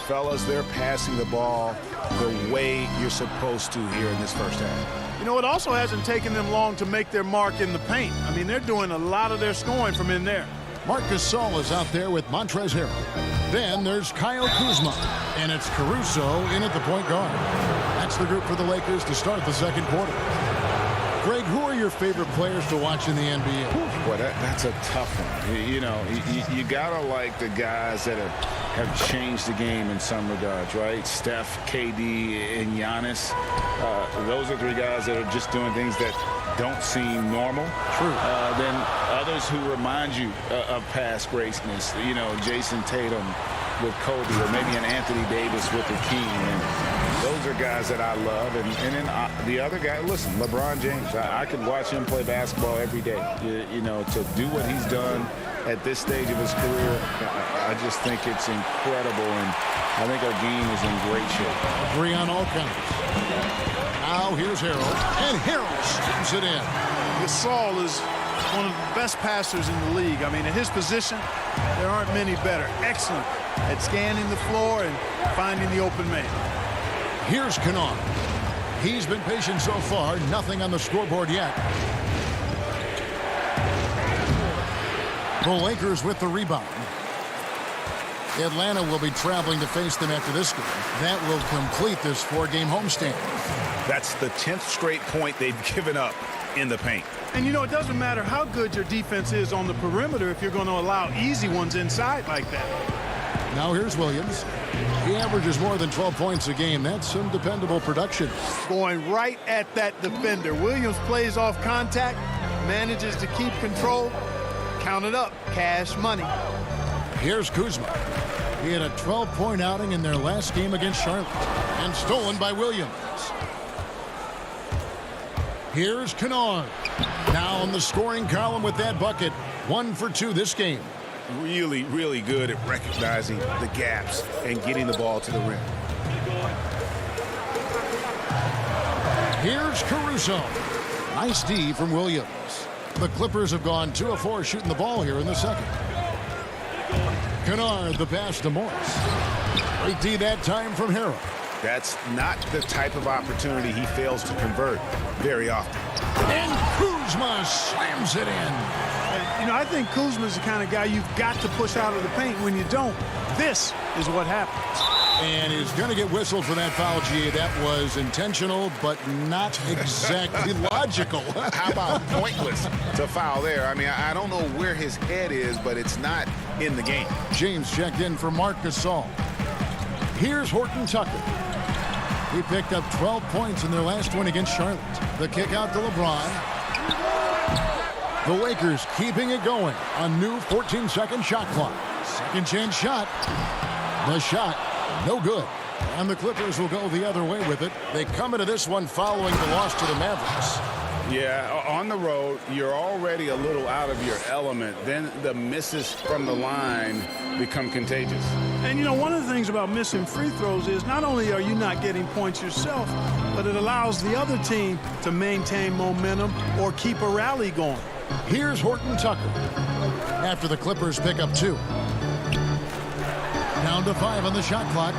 Fellas, they're passing the ball the way you're supposed to here in this first half. You know, it also hasn't taken them long to make their mark in the paint. I mean, they're doing a lot of their scoring from in there. Marc Gasol is out there with Montrezl Harrell. Then there's Kyle Kuzma. And it's Caruso in at the point guard. That's the group for the Lakers to start the second quarter. Greg, who are your favorite players to watch in the NBA? Boy, that's a tough one. You gotta like the guys that have changed the game in some regards, right? Steph, KD, and Giannis. Those are 3 guys that are just doing things that don't seem normal. True. Then others who remind you of past greatness. Jason Tatum with Kobe, or maybe an Anthony Davis with the King. And those are guys that I love. And then the other guy, listen, LeBron James. I could watch him play basketball every day. To do what he's done at this stage of his career, I just think it's incredible. And I think our game is in great shape. Agree on all counts. Now here's Harrell. And Harrell slams it in. Gasol is one of the best passers in the league. I mean, at his position, there aren't many better. Excellent at scanning the floor and finding the open man. Here's Kennard. He's been patient so far. Nothing on the scoreboard yet. The Lakers with the rebound. Atlanta will be traveling to face them after this game. That will complete this 4-game homestand. That's the 10th straight point they've given up in the paint. And you know, it doesn't matter how good your defense is on the perimeter if you're going to allow easy ones inside like that. Now here's Williams. He averages more than 12 points a game. That's some dependable production. Going right at that defender. Williams plays off contact, manages to keep control. Count it up. Cash money. Here's Kuzma. He had a 12-point outing in their last game against Charlotte and stolen by Williams. Here's Kennard. Now in the scoring column with that bucket. 1 for 2 this game. Really, really good at recognizing the gaps and getting the ball to the rim. Here's Caruso. Nice D from Williams. The Clippers have gone 2 of 4 shooting the ball here in the second. Kennard, the pass to Morris. Great D that time from Harrell. That's not the type of opportunity he fails to convert very often. And Kuzma slams it in. And, you know, I think Kuzma's the kind of guy you've got to push out of the paint. When you don't, this is what happens. And he's going to get whistled for that foul, GA. That was intentional, but not exactly logical. How about pointless to foul there? I mean, I don't know where his head is, but it's not in the game. James checked in for Marc Gasol. Here's Horton Tucker. He picked up 12 points in their last win against Charlotte. The kick out to LeBron. The Lakers keeping it going. A new 14-second shot clock. Second chance shot. The shot, no good. And the Clippers will go the other way with it. They come into this one following the loss to the Mavericks. Yeah, on the road, you're already a little out of your element. Then the misses from the line become contagious. And, you know, one of the things about missing free throws is not only are you not getting points yourself, but it allows the other team to maintain momentum or keep a rally going. Here's Horton Tucker. After the Clippers pick up 2. Down to 5 on the shot clock.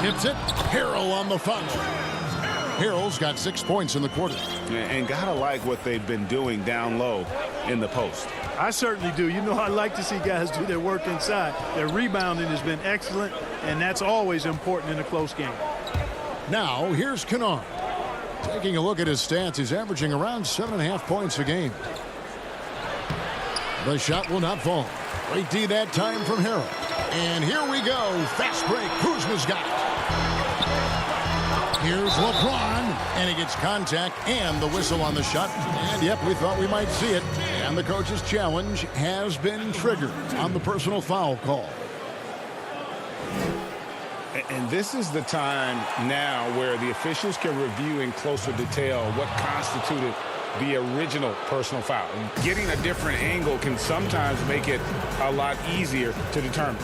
Tips it. Harrell on the foul. Harrell's got 6 points in the quarter. And gotta like what they've been doing down low in the post. I certainly do. You know, I like to see guys do their work inside. Their rebounding has been excellent, and that's always important in a close game. Now, here's Kennard. Taking a look at his stats, he's averaging around 7.5 points a game. The shot will not fall. Great D that time from Harrell. And here we go. Fast break. Kuzma's got it. Here's LeBron, and he gets contact and the whistle on the shot. And, yep, we thought we might see it. And the coach's challenge has been triggered on the personal foul call. And this is the time now where the officials can review in closer detail what constituted the original personal foul. Getting a different angle can sometimes make it a lot easier to determine.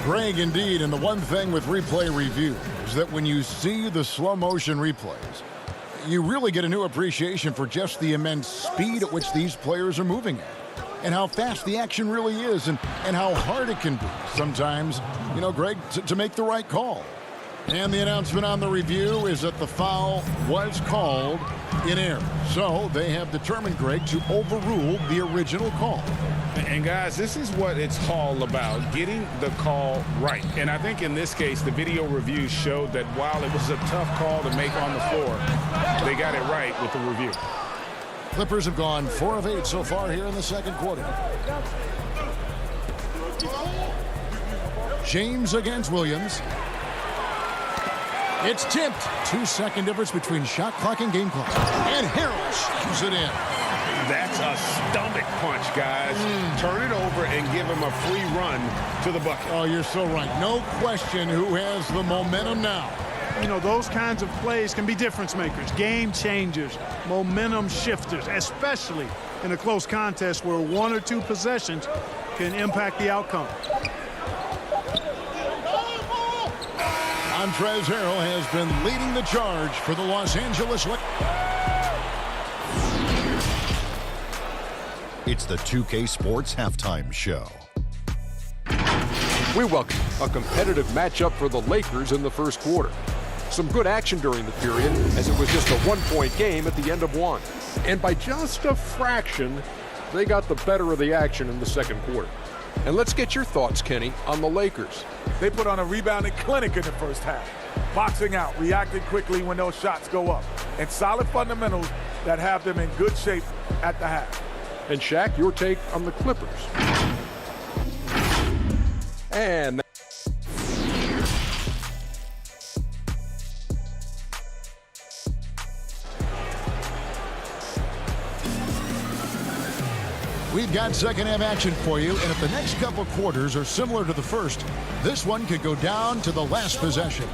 Greg, indeed, and the one thing with replay review is that when you see the slow motion replays, you really get a new appreciation for just the immense speed at which these players are moving at, and how fast the action really is, and how hard it can be sometimes, you know, Greg, to make the right call. And the announcement on the review is that the foul was called in error. So they have determined, Greg, to overrule the original call. And guys, this is what it's all about, getting the call right. And I think in this case, the video review showed that while it was a tough call to make on the floor, they got it right with the review. Clippers have gone 4 of 8 so far here in the second quarter. James against Williams. It's tipped. 2-second difference between shot clock and game clock. And Harrell slams it in. That's a stomach punch, guys. Turn it over and give him a free run to the bucket. Oh, you're so right. No question who has the momentum now. You know, those kinds of plays can be difference makers, game changers, momentum shifters, especially in a close contest where 1 or 2 possessions can impact the outcome. Montrezl Harrell has been leading the charge for the Los Angeles Lakers. It's the 2K Sports Halftime Show. We welcome a competitive matchup for the Lakers in the first quarter. Some good action during the period, as it was just a 1-point game at the end of one. And by just a fraction, they got the better of the action in the second quarter. And let's get your thoughts, Kenny, on the Lakers. They put on a rebounding clinic in the first half. Boxing out, reacting quickly when those shots go up. And solid fundamentals that have them in good shape at the half. And Shaq, your take on the Clippers. And we've got second half action for you, and if the next couple quarters are similar to the first, this one could go down to the last possession.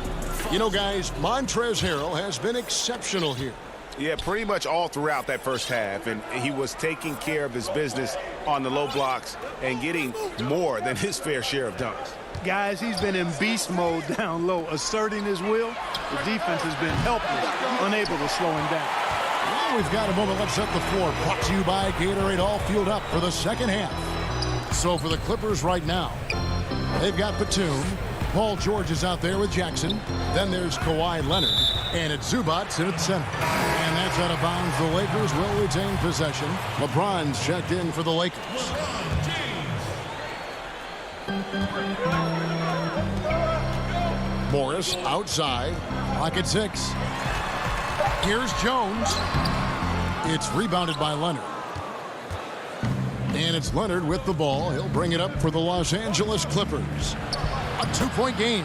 You know, guys, Montrezl Harrell has been exceptional here. Yeah, pretty much all throughout that first half, and he was taking care of his business on the low blocks and getting more than his fair share of dunks. Guys, he's been in beast mode down low, asserting his will. The defense has been helpless, unable to slow him down. Well, we've got a moment left set the floor. Brought to you by Gatorade, all fueled up for the second half. So for the Clippers right now, they've got Batum. Paul George is out there with Jackson. Then there's Kawhi Leonard. And it's Zubac in at center. And that's out of bounds. The Lakers will retain possession. LeBron's checked in for the Lakers. Morris outside. Clock at 6. Here's Jones. It's rebounded by Leonard. And it's Leonard with the ball. He'll bring it up for the Los Angeles Clippers. A two-point game.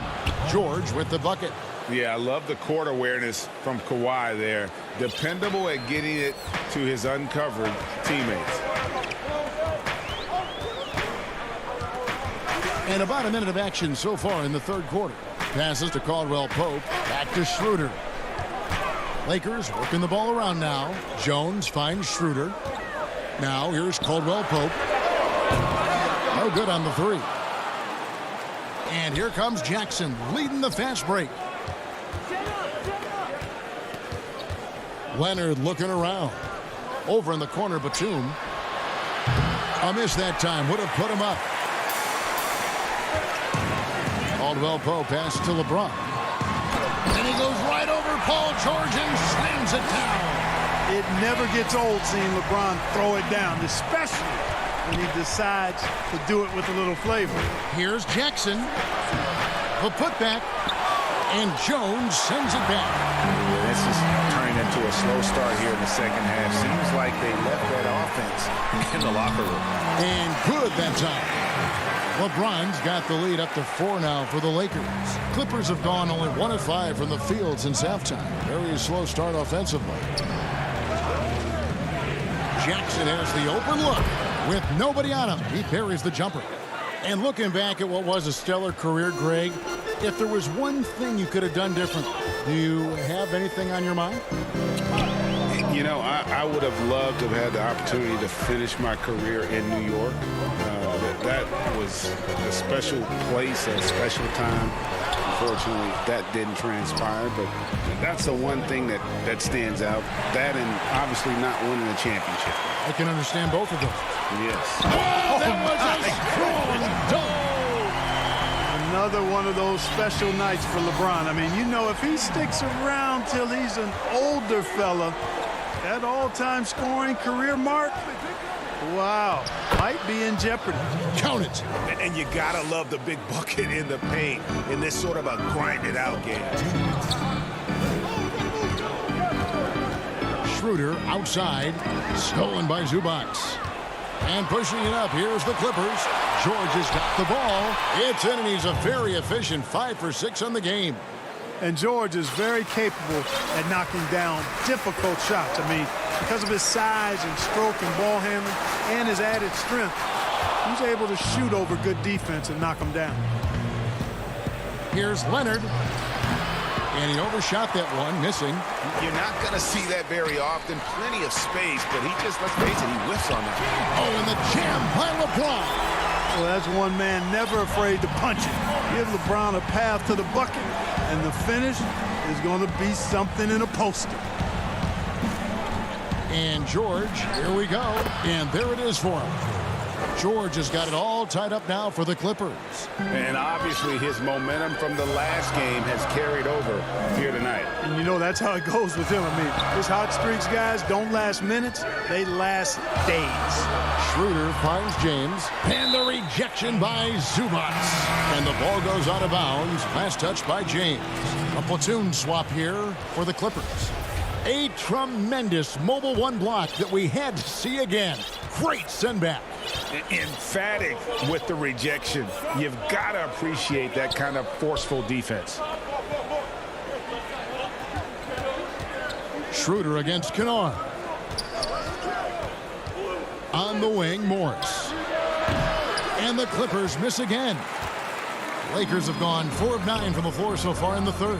George with the bucket. Yeah, I love the court awareness from Kawhi there. Dependable at getting it to his uncovered teammates. And about a minute of action so far in the third quarter. Passes to Caldwell Pope. Back to Schroeder. Lakers working the ball around now. Jones finds Schroeder. Now here's Caldwell Pope. No good on the three. And here comes Jackson leading the fast break. Leonard looking around. Over in the corner, Batum. A miss that time. Would have put him up. Caldwell Pope passes to LeBron. And he goes right over Paul George and slams it down. It never gets old seeing LeBron throw it down, especially when he decides to do it with a little flavor. Here's Jackson. The putback. And Jones sends it back. Yeah, this is turning into a slow start here in the second half. Seems like they left that offense in the locker room. And good that time. LeBron's got the lead up to 4 now for the Lakers. Clippers have gone only 1 of 5 from the field since halftime. Very slow start offensively. Jackson has the open look with nobody on him. He buries the jumper. And looking back at what was a stellar career, Greg, if there was one thing you could have done differently, do you have anything on your mind? You know, I would have loved to have had the opportunity to finish my career in New York. That was a special place, a special time. Unfortunately, that didn't transpire, but that's the one thing that stands out. That and obviously not winning a championship. I can understand both of those. Yes. Oh, that was a strong dunk. Another one of those special nights for LeBron. I mean, you know, if he sticks around till he's an older fella, that all-time scoring career mark, wow, might be in jeopardy. Count it. And you gotta love the big bucket in the paint in this sort of a grinded-out game. Schroeder outside, stolen by Zubac. And pushing it up, here's the Clippers. George has got the ball. It's in, and he's a very efficient 5 for 6 on the game. And George is very capable at knocking down difficult shots. I mean, because of his size and stroke and ball handling and his added strength, he's able to shoot over good defense and knock them down. Here's Leonard. And he overshot that one, missing. You're not going to see that very often. Plenty of space, but he just, let's face it, he whiffs on that. Oh, and the jam by LeBron. Well, that's one man never afraid to punch it. Give LeBron a path to the bucket, and the finish is going to be something in a poster. And George, here we go. And there it is for him. George has got it all tied up now for the Clippers. And obviously his momentum from the last game has carried over here tonight. And you know that's how it goes with him. I mean, his hot streaks, guys, don't last minutes. They last days. Schroeder finds James. And the rejection by Zubac. And the ball goes out of bounds. Last touch by James. A platoon swap here for the Clippers. A tremendous mobile one block that we had to see again. Great sendback. Emphatic with the rejection. You've got to appreciate that kind of forceful defense. Schroeder against Kennard. On the wing, Morris. And the Clippers miss again. Lakers have gone 4 of 9 from the floor so far in the third.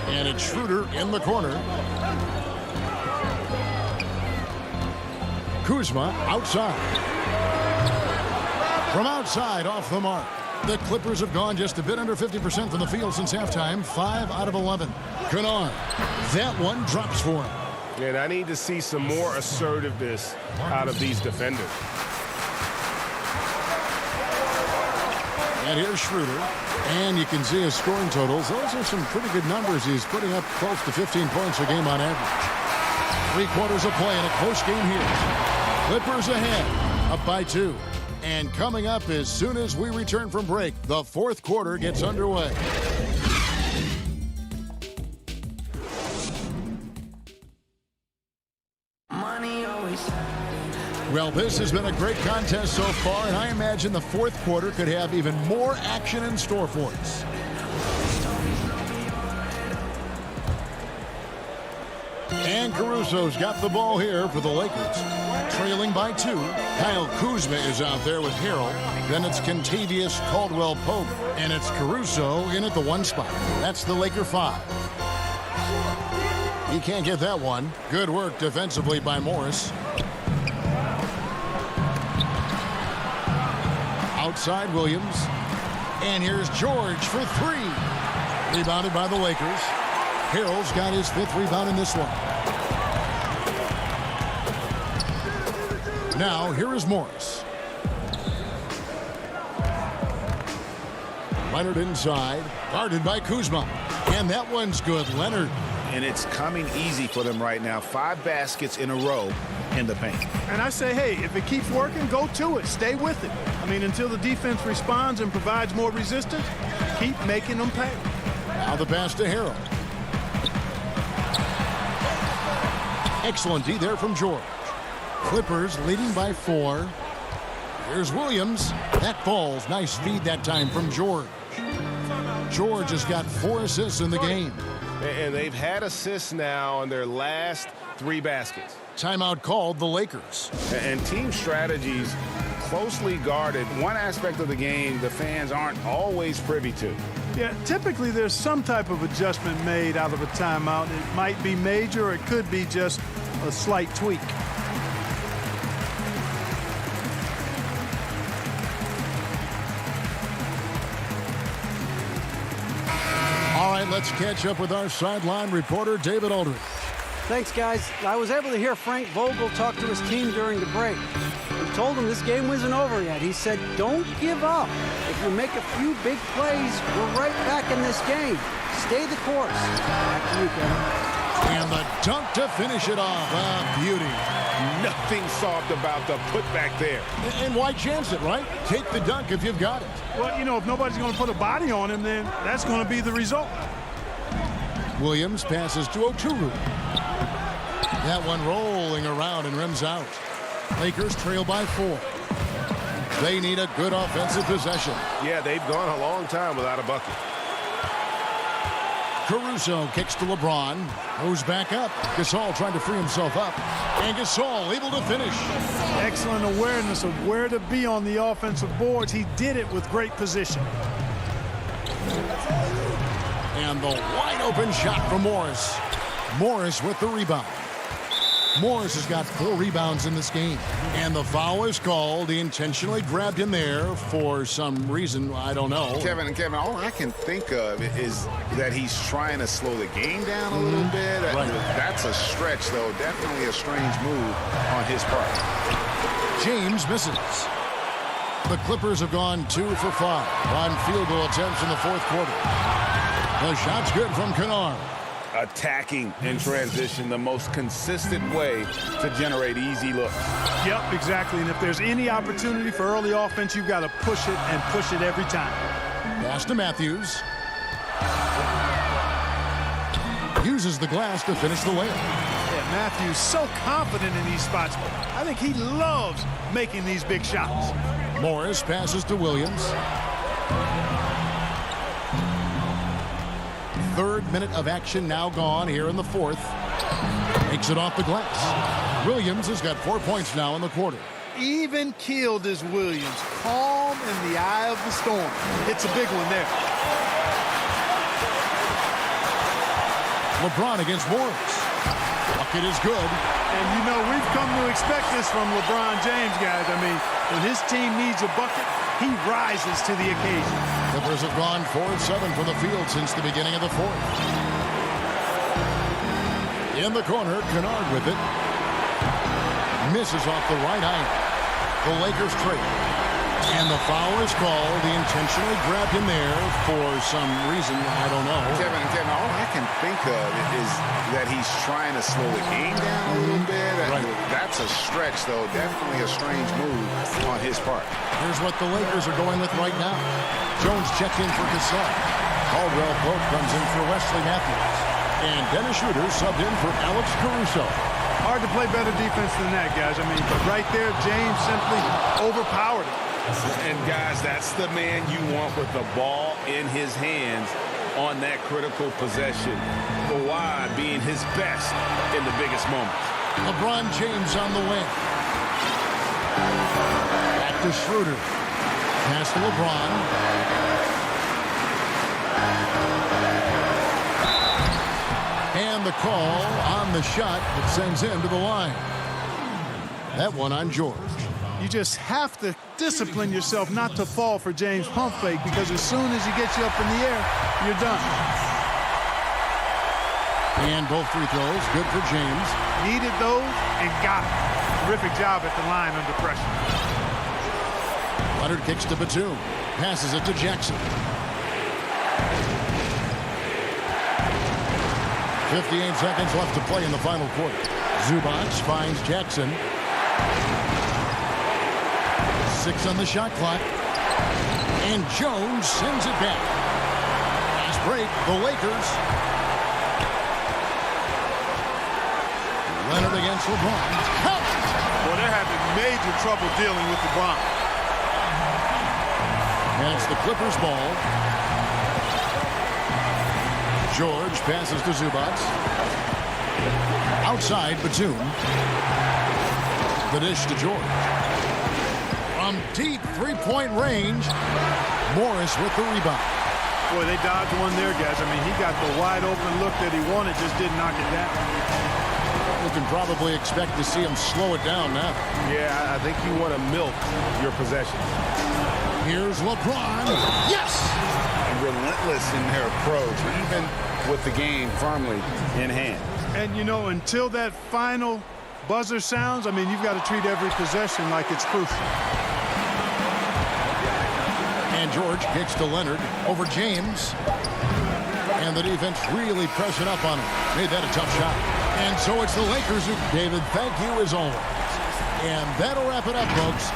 And it's Schroeder in the corner. Kuzma outside. From outside, off the mark. The Clippers have gone just a bit under 50% from the field since halftime. 5 out of 11. Kennard. That one drops for him. And I need to see some more assertiveness out of these defenders. And here's Schroeder. And you can see his scoring totals. Those are some pretty good numbers. He's putting up close to 15 points a game on average. 3 quarters of play in a close game here. Clippers ahead, up by 2. And coming up as soon as we return from break, the fourth quarter gets underway. Well, this has been a great contest so far, and I imagine the fourth quarter could have even more action in store for us. And Caruso's got the ball here for the Lakers. Trailing by 2. Kyle Kuzma is out there with Harrell. Then it's Kentavious Caldwell-Pope. And it's Caruso in at the 1 spot. That's the Laker 5. He can't get that one. Good work defensively by Morris. Outside Williams. And here's George for 3. Rebounded by the Lakers. Harrell's got his 5th rebound in this one. Now, here is Morris. Leonard inside, guarded by Kuzma. And that one's good, Leonard. And it's coming easy for them right now. 5 baskets in a row in the paint. And I say, hey, if it keeps working, go to it. Stay with it. I mean, until the defense responds and provides more resistance, keep making them pay. Now the pass to Harrell. Excellent D there from George. Clippers leading by 4. Here's Williams. That falls. Nice feed that time from George. George has got 4 assists in the game. And they've had assists now on their last 3 baskets. Timeout called the Lakers. And team strategies closely guarded. One aspect of the game the fans aren't always privy to. Yeah, typically there's some type of adjustment made out of a timeout. It might be major or it could be just a slight tweak. All right, let's catch up with our sideline reporter, David Aldridge. Thanks, guys. I was able to hear Frank Vogel talk to his team during the break. He told them this game wasn't over yet. He said, don't give up. If you make a few big plays, we're right back in this game. Stay the course. Back to you, Kevin. And the dunk to finish it off. A beauty. Nothing soft about the putback there. And why chance it, right? Take the dunk if you've got it. Well, you know, if nobody's going to put a body on him, then that's going to be the result. Williams passes to Oturu. That one rolling around and rims out. Lakers trail by 4. They need a good offensive possession. Yeah, they've gone a long time without a bucket. Caruso kicks to LeBron. Goes back up. Gasol trying to free himself up. And Gasol able to finish. Excellent awareness of where to be on the offensive boards. He did it with great position. And the wide open shot from Morris. Morris with the rebound. Morris has got 4 rebounds in this game. And the foul is called. He intentionally grabbed him there for some reason. I don't know. Kevin, all I can think of is that he's trying to slow the game down a little bit. Right. That's a stretch, though. Definitely a strange move on his part. James misses. The Clippers have gone 2 for 5 on field goal attempts in the fourth quarter. The shot's good from Kennard. Attacking in transition, the most consistent way to generate easy looks. Yep, exactly. And if there's any opportunity for early offense, you've got to push it and push it every time. Pass to Matthews. Uses the glass to finish the layup. Yeah, Matthews so confident in these spots. I think he loves making these big shots. Morris passes to Williams. Third minute of action now gone here in the fourth. Makes it off the glass. Williams has got 4 points now in the quarter. Even keeled is Williams. Calm in the eye of the storm. It's a big one there. LeBron against Morris. Bucket is good. And you know, we've come to expect this from LeBron James, guys. I mean, when his team needs a bucket, he rises to the occasion. Clippers have gone 4 of 7 from the field since the beginning of the fourth. In the corner, Kennard with it. Misses off the right iron. The Lakers trade. And the foul is called. He intentionally grabbed him there for some reason. I don't know. Kevin, all I can think of is that he's trying to slow the game down a little bit. Right. That's a stretch, though. Definitely a strange move on his part. Here's what the Lakers are going with right now. Jones checks in for Gasol. Caldwell Pope comes in for Wesley Matthews. And Dennis Schroeder subbed in for Alex Caruso. Hard to play better defense than that, guys. I mean, but right there, James simply overpowered him. And, guys, that's the man you want with the ball in his hands on that critical possession. Kawhi being his best in the biggest moments. LeBron James on the wing. Back to Schroeder. Pass to LeBron. And the call on the shot that sends him to the line. That one on George. You just have to discipline yourself not to fall for James' pump fake, because as soon as he gets you up in the air, you're done. And both free throws, good for James. Needed those and got it. Terrific job at the line under pressure. Leonard kicks to Batum. Passes it to Jackson. 58 seconds left to play in the final quarter. Zubac finds Jackson. 6 on the shot clock. And Jones sends it back. Fast break, the Lakers. Leonard against LeBron. Count! Well, they're having major trouble dealing with LeBron. And it's the Clippers' ball. George passes to Zubac. Outside, Batum. The dish to George. From deep three-point range, Morris with the rebound. Boy, they dodged one there, guys. I mean, he got the wide-open look that he wanted, just didn't knock it down. You can probably expect to see him slow it down now. Yeah, I think you want to milk your possession. Here's LeBron. Yes! Relentless in their approach, even with the game firmly in hand. And, you know, until that final buzzer sounds, I mean, you've got to treat every possession like it's crucial. And George kicks to Leonard over James. And the defense really pressing up on him. Made that a tough shot. And so it's the Lakers who, David, thank you as always. And that'll wrap it up, folks.